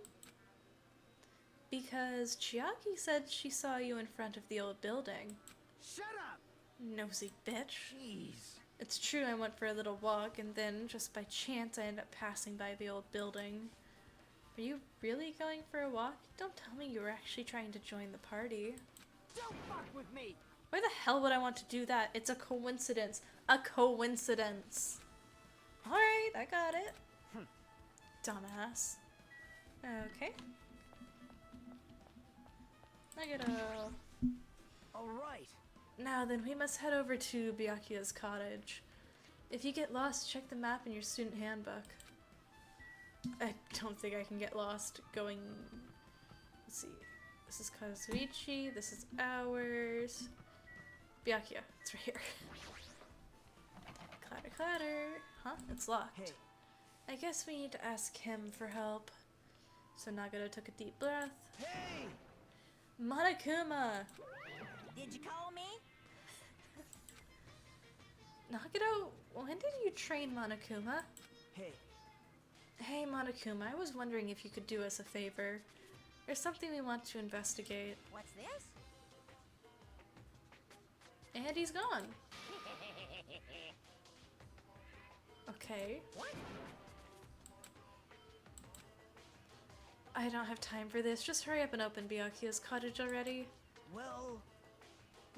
Because Chiaki said she saw you in front of the old building. Shut up! Nosy bitch. Jeez. It's true I went for a little walk and then, just by chance, I ended up passing by the old building. Are you really going for a walk? Don't tell me you were actually trying to join the party. Don't fuck with me! Why the hell would I want to do that? It's a coincidence. A coincidence. Alright, I got it. Dumbass. Okay. Nagito. Alright. Now then, we must head over to Byakuya's cottage. If you get lost, check the map in your student handbook. I don't think I can get lost going... Let's see. This is Kazuichi, this is ours. Byakuya, it's right here. Clatter, clatter. Huh? It's locked. Hey. I guess we need to ask him for help. So Nagito took a deep breath. Hey! Monokuma! Did you call me? Nagito, when did you train Monokuma? Hey. Hey Monokuma, I was wondering if you could do us a favor. There's something we want to investigate. What's this? And he's gone. Okay. What? I don't have time for this. Just hurry up and open Byakuya's cottage already. Well...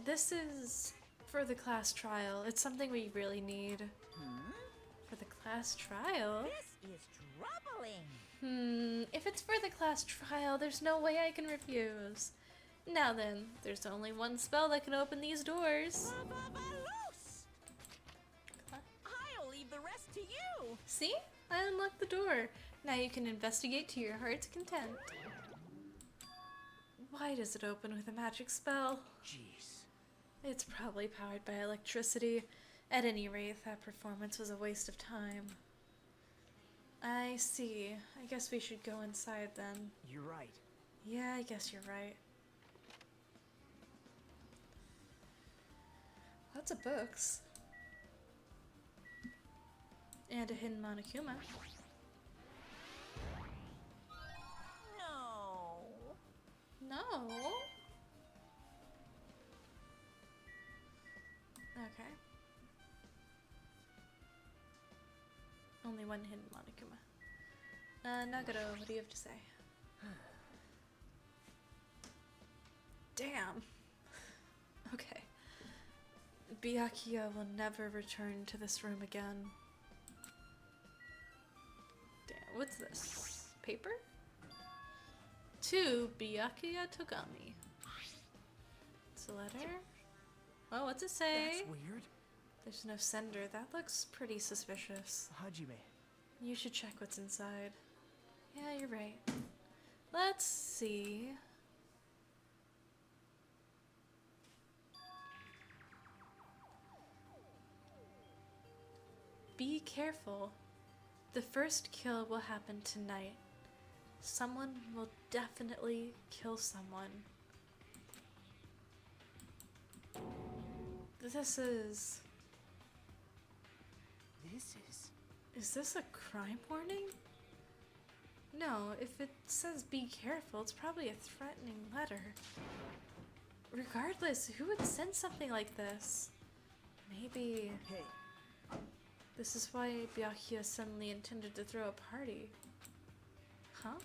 This is for the class trial. It's something we really need. For the class trial? This is troubling. If it's for the class trial, there's no way I can refuse. Now then, there's only one spell that can open these doors. Loose. I'll leave the rest to you. See? I unlocked the door. Now you can investigate to your heart's content. Why does it open with a magic spell? Jeez. It's probably powered by electricity. At any rate, that performance was a waste of time. I see. I guess we should go inside then. You're right. Yeah, I guess you're right. Lots of books. And a hidden Monokuma. No. No. Okay. Only one hidden Monokuma. Nagito, what do you have to say? Damn. Okay. Byakuya will never return to this room again. Damn, what's this? Paper? To Byakuya Togami. It's a letter? Oh, what's it say? That's weird. There's no sender. That looks pretty suspicious. Hajime. You should check what's inside. Yeah, you're right. Let's see. Be careful. The first kill will happen tonight. Someone will definitely kill someone. This is... Is this a crime warning? No, if it says be careful, it's probably a threatening letter. Regardless, who would send something like this? Maybe... Hey. This is why Byakuya suddenly intended to throw a party. Huh?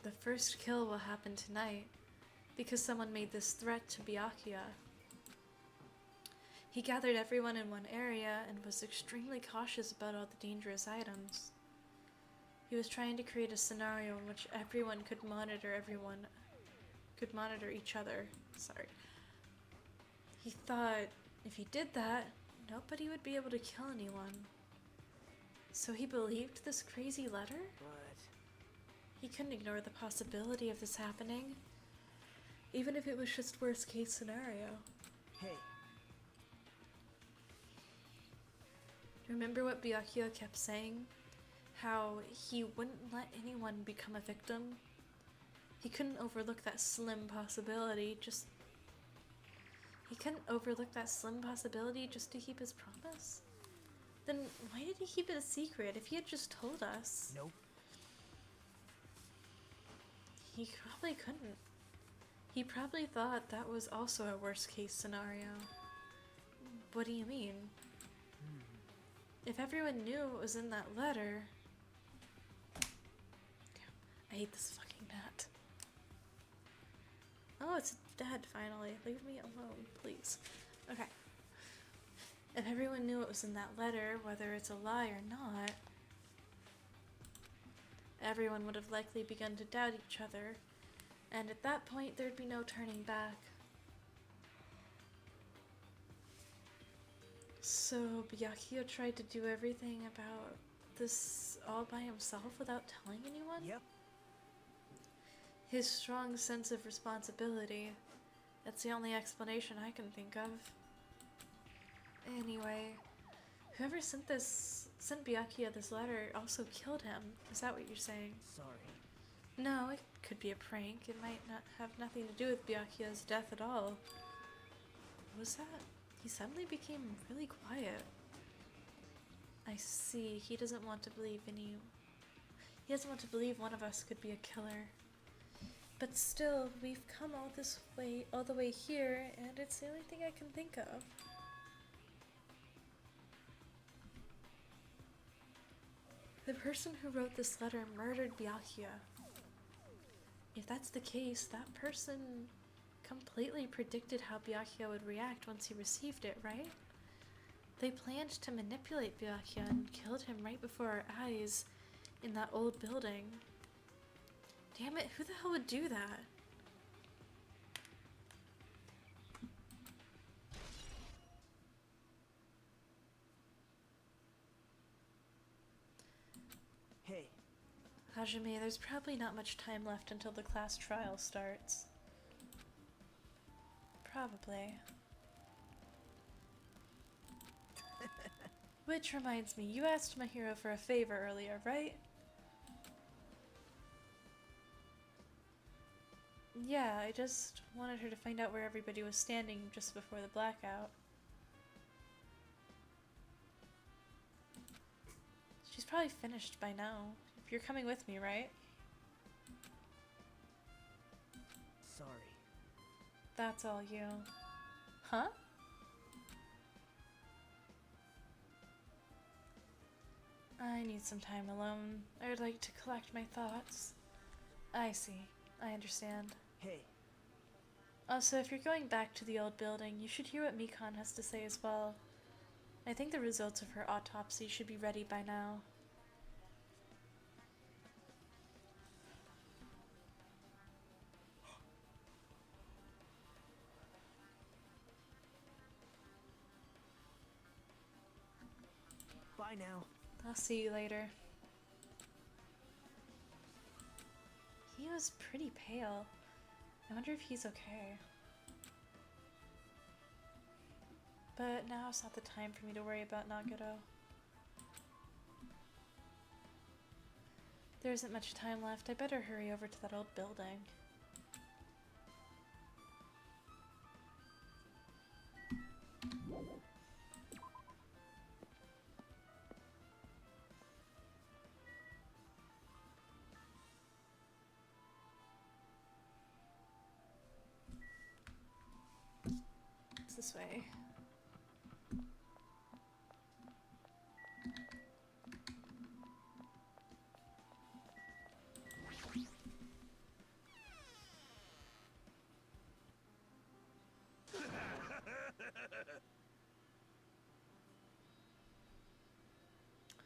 The first kill will happen tonight, because someone made this threat to Byakuya. He gathered everyone in one area and was extremely cautious about all the dangerous items. He was trying to create a scenario in which everyone could monitor each other. Sorry. He thought if he did that, nobody would be able to kill anyone. So he believed this crazy letter? But He couldn't ignore the possibility of this happening, even if it was just worst case scenario. hey, Remember what Byakuya kept saying? How he wouldn't let anyone become a victim? He couldn't overlook that slim possibility just to keep his promise? Then why did he keep it a secret if he had just told us? nope. He probably couldn't. He probably thought that was also a worst case scenario. What do you mean? If everyone knew it was in that letter... Damn, I hate this fucking gnat. Oh, it's dead finally. Leave me alone, please. Okay. If everyone knew it was in that letter, whether it's a lie or not, everyone would have likely begun to doubt each other, and at that point there'd be no turning back. So Byakuya tried to do everything about this all by himself without telling anyone? Yep. His strong sense of responsibility. That's the only explanation I can think of. Anyway, whoever sent Byakuya this letter also killed him. Is that what you're saying? Sorry. No, it could be a prank. It might not have nothing to do with Byakuya's death at all. What was that? He suddenly became really quiet. I see. He doesn't want to believe one of us could be a killer. But still, we've come all the way here, and it's the only thing I can think of. The person who wrote this letter murdered Byakuya. If that's the case, that person completely predicted how Byakuya would react once he received it, right? They planned to manipulate Byakuya and killed him right before our eyes in that old building. Damn it, who the hell would do that? Hey. Hajime, there's probably not much time left until the class trial starts. Probably. Which reminds me, you asked my hero for a favor earlier, right? Yeah, I just wanted her to find out where everybody was standing just before the blackout. She's probably finished by now. If you're coming with me, right? Sorry. That's all you. Huh? I need some time alone. I would like to collect my thoughts. I see. I understand. Hey. Also, if you're going back to the old building, you should hear what Mikon has to say as well. I think the results of her autopsy should be ready by now. Bye now. I'll see you later. was pretty pale. I wonder if he's okay. But now it's not the time for me to worry about Nagito. There isn't much time left. I better hurry over to that old building. It's this way.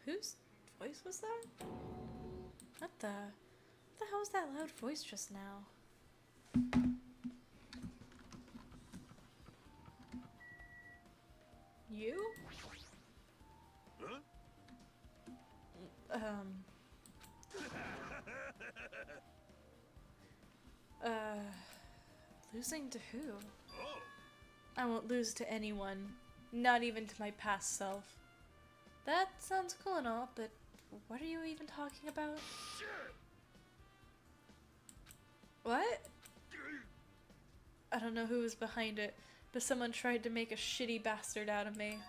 Whose voice was that? What the hell was that loud voice just now? You? Huh? Losing to who? Oh. I won't lose to anyone. Not even to my past self. That sounds cool and all, but what are you even talking about? Shit. What? I don't know who was behind it, but someone tried to make a shitty bastard out of me.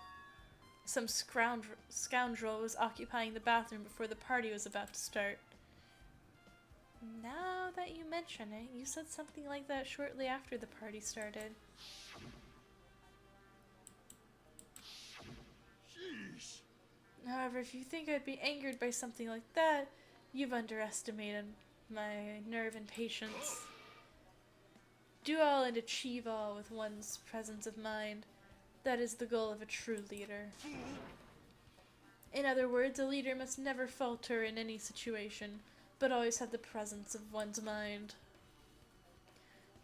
Some scoundrel was occupying the bathroom before the party was about to start. Now that you mention it, you said something like that shortly after the party started. Sheesh. However, if you think I'd be angered by something like that, you've underestimated my nerve and patience. Do all and achieve all with one's presence of mind. That is the goal of a true leader. In other words, a leader must never falter in any situation, but always have the presence of one's mind.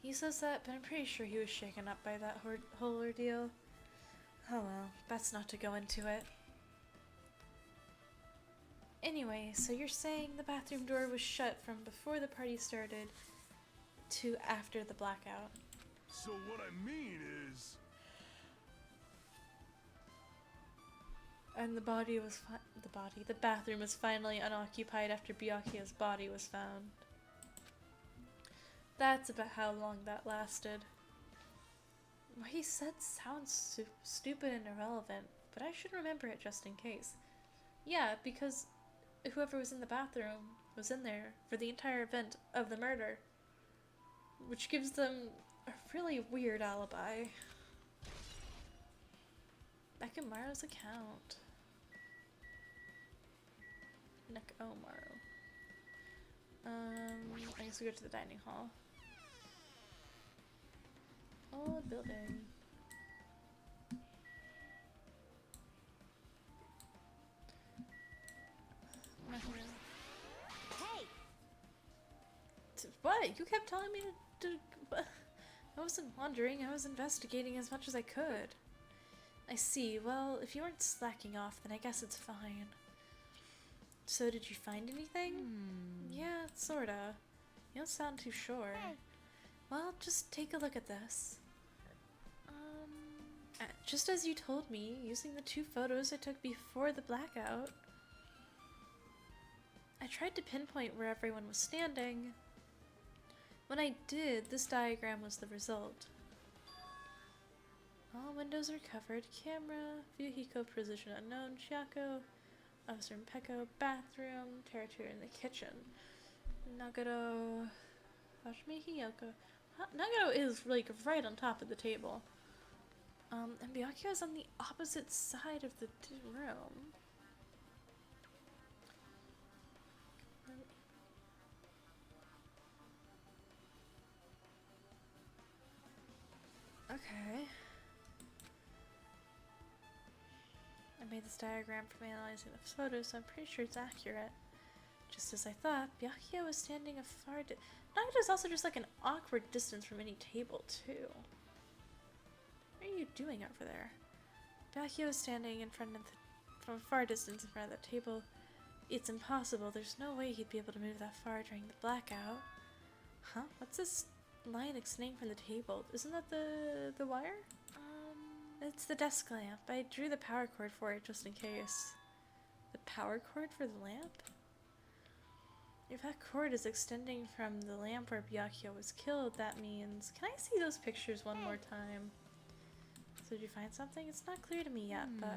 He says that, but I'm pretty sure he was shaken up by that whole ordeal. Oh well, best not to go into it. Anyway, so you're saying the bathroom door was shut from before the party started to after the blackout. So what I mean is... And the bathroom was finally unoccupied after Byakuya's body was found. That's about how long that lasted. What he said sounds stupid and irrelevant, but I should remember it just in case. Yeah, because whoever was in the bathroom was in there for the entire event of the murder, which gives them a really weird alibi. Nekomaru's account. Nekomaru. I guess we go to the dining hall. Old building. Hey! What? You kept telling me to I wasn't wandering, I was investigating as much as I could. I see. Well, if you weren't slacking off, then I guess it's fine. So, did you find anything? Yeah, sorta. You don't sound too sure. Hey. Well, just take a look at this. Just as you told me, using the 2 photos I took before the blackout, I tried to pinpoint where everyone was standing. When I did, this diagram was the result. All windows are covered. Camera, Fuyuhiko, position unknown, Chiako, Officer Peko, bathroom, territory in the kitchen. Nagito, Hajime Hiyoko. Nagito is like right on top of the table. And Byakuya is on the opposite side of the room. Okay. I made this diagram from analyzing the photos, so I'm pretty sure it's accurate. Just as I thought, Byakuya was standing a far Nagito's also just like an awkward distance from any table, too. What are you doing over there? Byakuya was standing in front of from a far distance in front of the table. It's impossible. There's no way he'd be able to move that far during the blackout. Huh? What's this line extending from the table? Isn't that the wire? It's the desk lamp. I drew the power cord for it just in case. The power cord for the lamp? If that cord is extending from the lamp where Byakuya was killed, that means... Can I see those pictures one more time? So did you find something? It's not clear to me yet, but...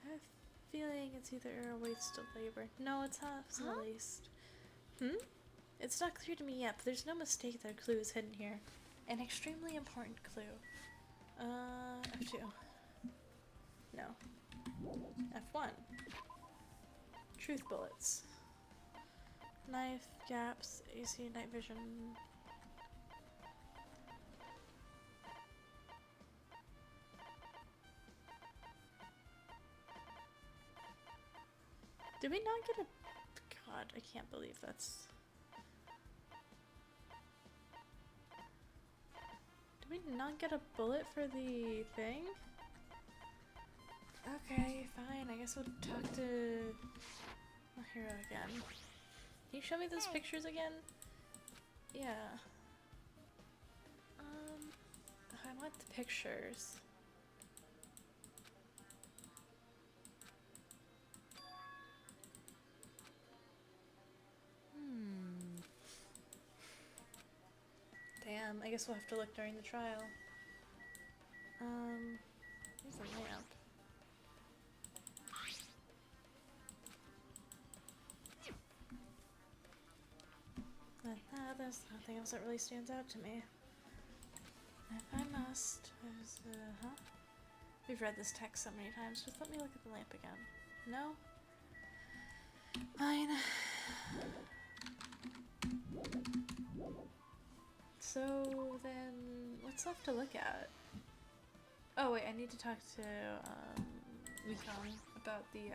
I have a feeling it's either a waste of labor. No, it's not. It's not waste. It's not clear to me yet, but there's no mistake that a clue is hidden here. An extremely important clue. F2. No. F1. Truth bullets. Knife, gaps, AC, night vision. Did we not get a... God, I can't believe that's... Did we not get a bullet for the thing? Okay, fine. I guess we'll talk to my hero again. Can you show me those pictures again? Yeah. I want the pictures. Damn, I guess we'll have to look during the trial. Here's a lamp. There's nothing else that really stands out to me. If I must, We've read this text so many times, just let me look at the lamp again. No? Fine. So then, what's left to look at? Oh wait, I need to talk to Mikon about the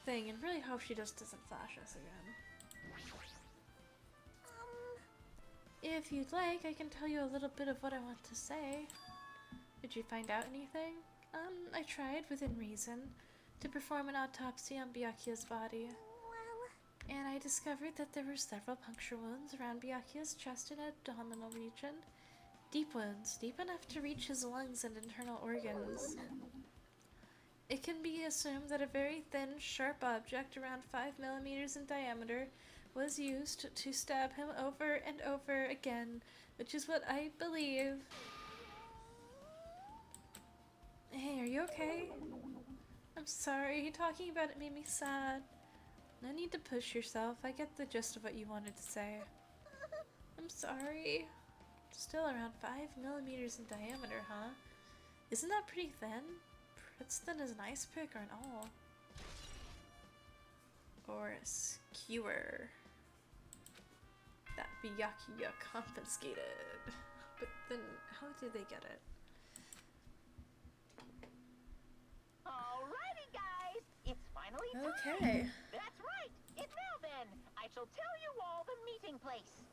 thing, and really hope she just doesn't flash us again. If you'd like, I can tell you a little bit of what I want to say. Did you find out anything? I tried, within reason, to perform an autopsy on Byakuya's body. And I discovered that there were several puncture wounds around Byakuya's chest and abdominal region. Deep wounds, deep enough to reach his lungs and internal organs. It can be assumed that a very thin, sharp object around 5 millimeters in diameter was used to stab him over and over again, which is what I believe. Hey, are you okay? I'm sorry, talking about it made me sad. No need to push yourself, I get the gist of what you wanted to say. I'm sorry. Still around 5 millimeters in diameter, huh? Isn't that pretty thin? It's thin as an ice pick or an awl. Or a skewer. That Byakuya confiscated. But then, how did they get it? Alrighty, guys, it's finally time. Okay. That's right. It's now then. I shall tell you all the meeting place.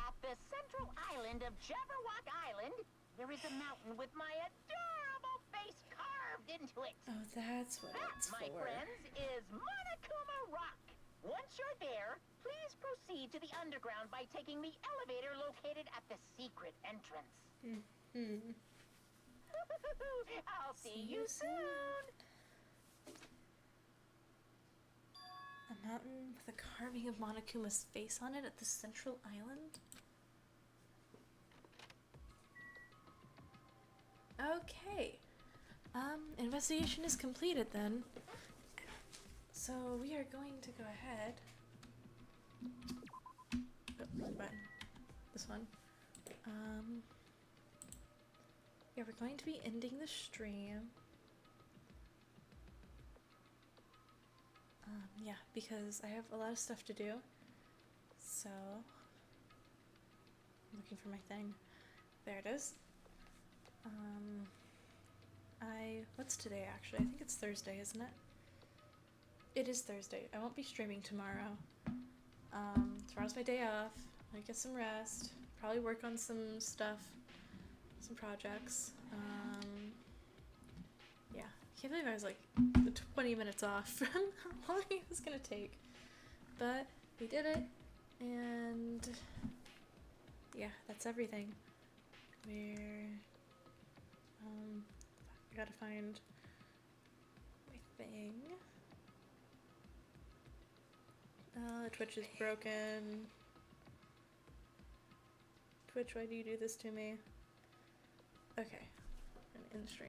At the central island of Jabberwock Island, there is a mountain with my adorable face carved into it. Oh, that's what That, it's my for. friends, is Monokuma Rock. Once you're there, please proceed to the underground by taking the elevator located at the secret entrance. I'll see you soon. A mountain with a carving of Monokuma's face on it at the central island? Okay. Investigation is completed then. So we are going to go ahead. Oh, wrong button. This one. Yeah, we're going to be ending the stream. Yeah, because I have a lot of stuff to do. So, I'm looking for my thing. There it is. What's today actually? I think it's Thursday, isn't it? It is Thursday. I won't be streaming tomorrow. Tomorrow's my day off. I get some rest. Probably work on some stuff. Some projects. Yeah. I can't believe I was like 20 minutes off from how long it was gonna take. But we did it. And yeah, that's everything. Where I gotta find my thing. Twitch is broken. Twitch, why do you do this to me? Okay, I'm in stream.